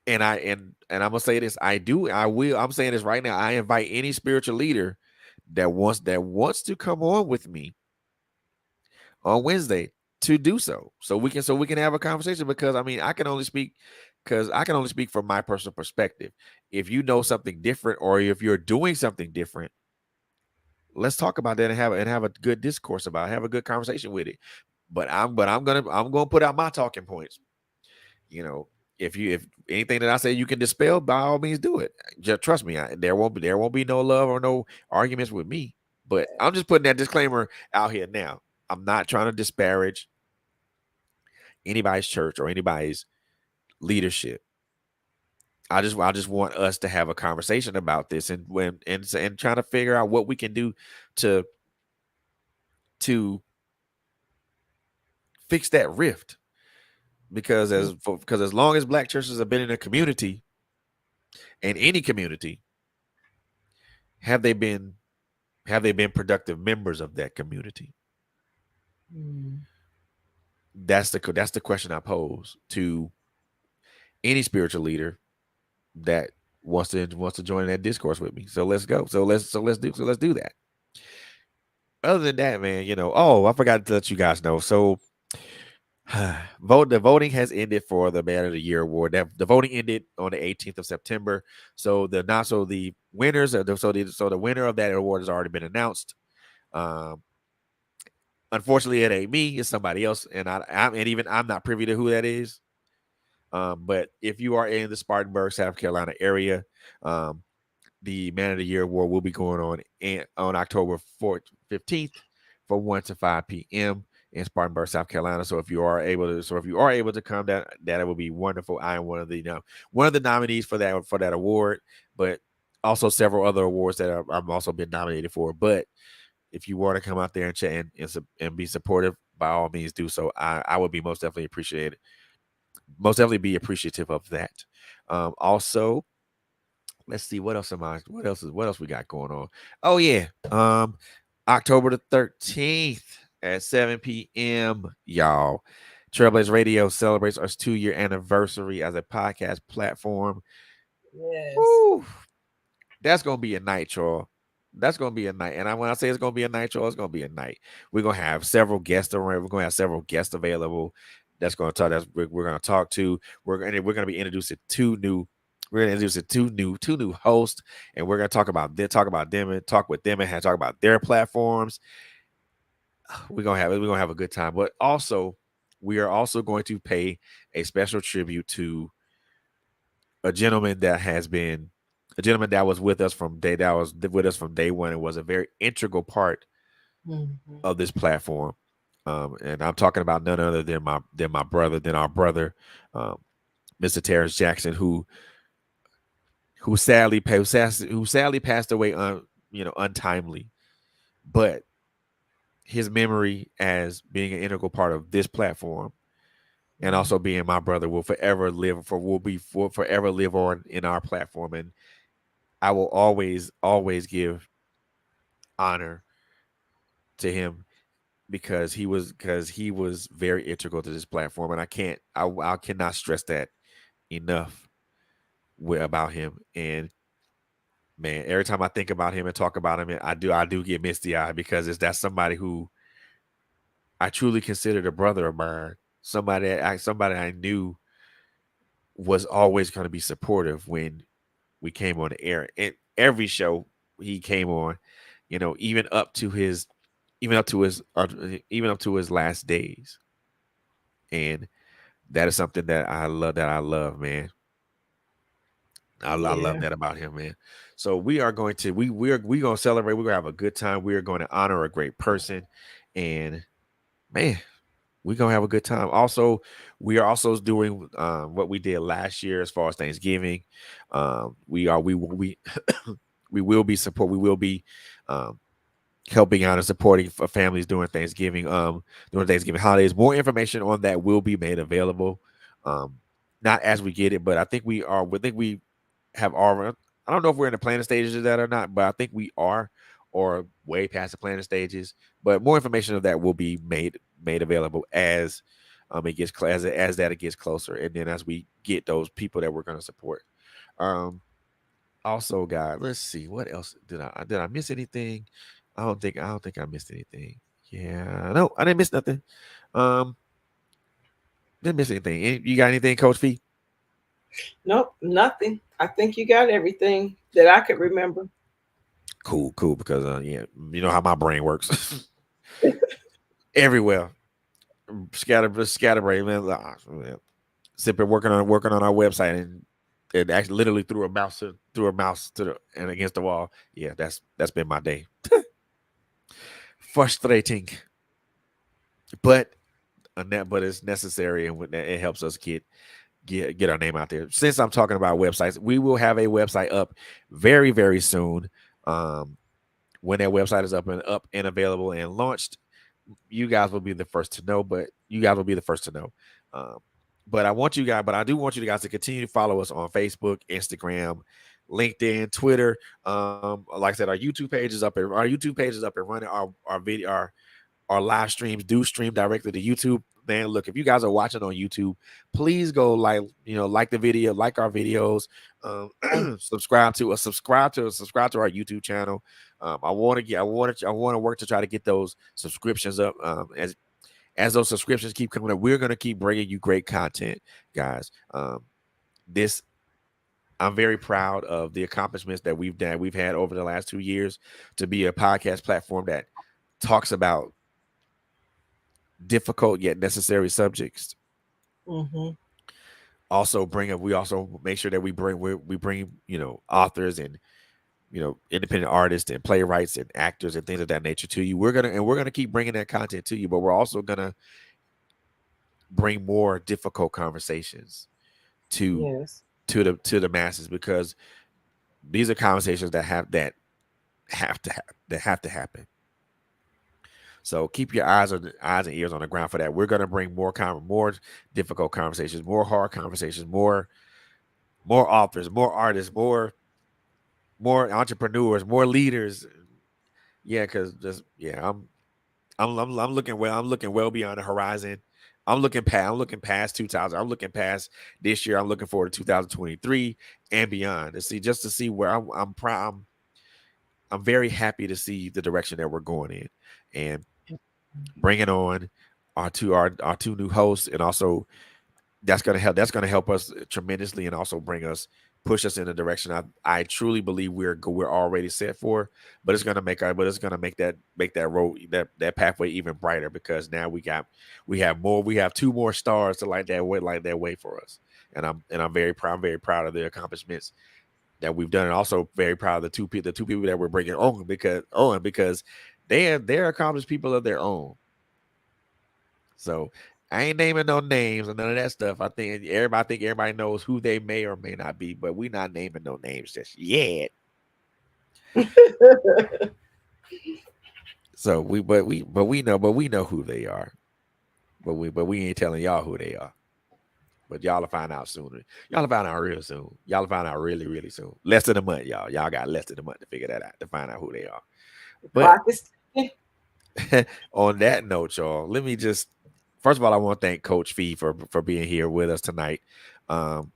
and I'm gonna say this. I'm saying this right now. I invite any spiritual leader that wants to come on with me on Wednesday to do so we can have a conversation, because I can only speak from my personal perspective. If you know something different or if you're doing something different, let's talk about that and have a good discourse about it, have a good conversation with it. But I'm gonna put out my talking points. If anything that I say you can dispel, by all means do it. Just trust me, there won't be no love or no arguments with me. But I'm just putting that disclaimer out here now. I'm not trying to disparage anybody's church or anybody's leadership. I just want us to have a conversation about this and trying to figure out what we can do to fix that rift. Because as long as black churches have been in a community, in any community, have they been productive members of that community? That's the question I pose to any spiritual leader that wants to join that discourse with me. So let's go. So let's do that. Other than that, man, I forgot to let you guys know. So the voting has ended for the Man of the Year award. The voting ended on the 18th of September. So the winners the winner of that award has already been announced. Unfortunately, it ain't me, it's somebody else, and I'm not privy to who that is. But if you are in the Spartanburg, South Carolina area, the Man of the Year award will be going on October 15th from 1 to 5 p.m. in Spartanburg, South Carolina. So if you are able to come, that it would be wonderful. I am one of the nominees for that award, but also several other awards that I've also been nominated for. But if you want to come out there and chat and be supportive, by all means do so. I would be most definitely appreciated. Most definitely be appreciative of that. Also, let's see what else we got going on. Oh yeah, October the 13th at 7 p.m. Y'all, Trailblazer Radio celebrates our 2-year anniversary as a podcast platform. Yes. Woo, that's gonna be a night, y'all. That's gonna be a night, and when I say it's gonna be a night, y'all, it's gonna be a night. We're gonna have several guests around. We're gonna have several guests available. That's gonna talk. We're gonna talk to. We're gonna be introducing two new hosts, and we're gonna talk about them and talk with them and talk about their platforms. We're gonna have a good time. But also, we are also going to pay a special tribute to a gentleman that was with us from day one and was a very integral part of this platform. And I'm talking about none other than our brother, Mr. Terrence Jackson, who sadly passed away untimely. But his memory as being an integral part of this platform and also being my brother will forever live forever live on in our platform, and I will always give honor to him because he was very integral to this platform, and I cannot stress that enough about him. And man, every time I think about him and talk about him, I do get misty eyed because that's somebody who I truly considered a brother of mine, somebody I knew was always going to be supportive when we came on the air. And every show he came on, even up to his even up to his even up to his last days. And that is something that I love, man. I love Yeah. that about him, man. So we are going to we gonna celebrate. We're gonna have a good time. We are going to honor a great person, and man, we're gonna have a good time. Also, we are also doing what we did last year as far as Thanksgiving. We we will be support. We will be um, helping out and supporting for families during Thanksgiving holidays. More information on that will be made available. Not as we get it, but I think we are. We think we have already. I don't know if we're in the planning stages of that or not, but I think we are, or way past the planning stages. But more information of that will be made available as it gets as that it gets closer, and then as we get those people that we're going to support. Um, Also, guys, let's see what else did I miss anything? I don't think I missed anything. Yeah, no, I didn't miss nothing. Um, didn't miss anything. You got anything, Coach Fee? Nope, nothing. I think you got everything that I could remember. Cool. Because yeah, you know how my brain works. Everywhere, scatterbrain, man. Simply working on our website and actually literally threw a mouse to the and against the wall. Yeah, that's been my day. Frustrating, but but it's necessary, and it helps us get our name out there. Since I'm talking about websites, we will have a website up very, very soon. When that website is up and available and launched, you guys will be the first to know. But I do want you guys to continue to follow us on Facebook, Instagram, LinkedIn, Twitter. Like I said, our YouTube page is up and running. Our live streams do stream directly to YouTube. Man, look, if you guys are watching on YouTube, please go like the video, like our videos, subscribe to our YouTube channel. I want to work to try to get those subscriptions up. As those subscriptions keep coming up, we're going to keep bringing you great content, guys. I'm very proud of the accomplishments that we've had over the last 2 years to be a podcast platform that talks about difficult yet necessary subjects. Mm-hmm. We also make sure that we bring authors and independent artists and playwrights and actors and things of that nature to you. We're gonna keep bringing that content to you, but we're also gonna bring more difficult conversations to the masses, because these are conversations that have to happen. So keep your eyes and ears on the ground for that. We're gonna bring more difficult conversations, more hard conversations, more authors, more artists, more entrepreneurs, more leaders. Yeah, because I'm looking well beyond the horizon. I'm looking past 2000. I'm looking past this year. I'm looking forward to 2023 and beyond to see where I'm proud. I'm very happy to see the direction that we're going in, and bringing on our two new hosts, and also that's going to help us tremendously, and also push us in the direction I truly believe we're already set for. But it's going to make that road, that pathway even brighter, because now we have two more stars to light that way for us. And I'm very proud of the accomplishments that we've done, and also very proud of the two people that we're bringing on, because they're accomplished people of their own. So I ain't naming no names and none of that stuff. I think everybody knows who they may or may not be, but we're not naming no names just yet. So we know who they are, but we ain't telling y'all who they are. But y'all will find out sooner. Y'all will find out real soon. Y'all will find out really, really soon. Less than a month, y'all. Y'all got less than a month to figure that out, to find out who they are. But Clock is ticking. on that note, y'all, let me just first of all, I want to thank Coach Fee for being here with us tonight. It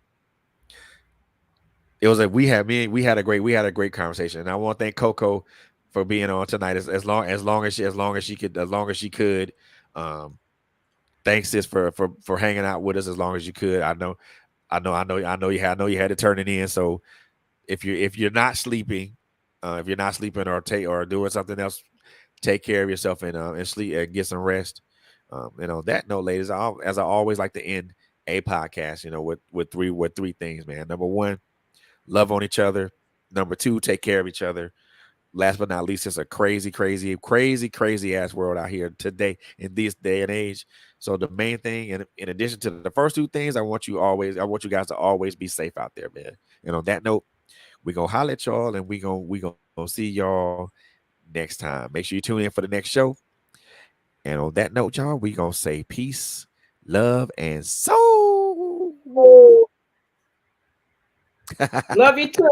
was we had a great conversation, and I want to thank Coco for being on tonight as long as she could. Thanks, sis, for hanging out with us as long as you could. I know you had to turn it in. So if you're not sleeping, or doing something else, take care of yourself and sleep and get some rest. And on that note, ladies, as I always like to end a podcast, with three things, man. Number one, love on each other. Number two, take care of each other. Last but not least, it's a crazy ass world out here today in this day and age. So the main thing, and in addition to the first two things, I want you guys to always be safe out there, man. And on that note, we gonna holler at y'all, and we gonna see y'all next time. Make sure you tune in for the next show. And on that note, y'all, we gonna say peace, love, and soul. Love you too.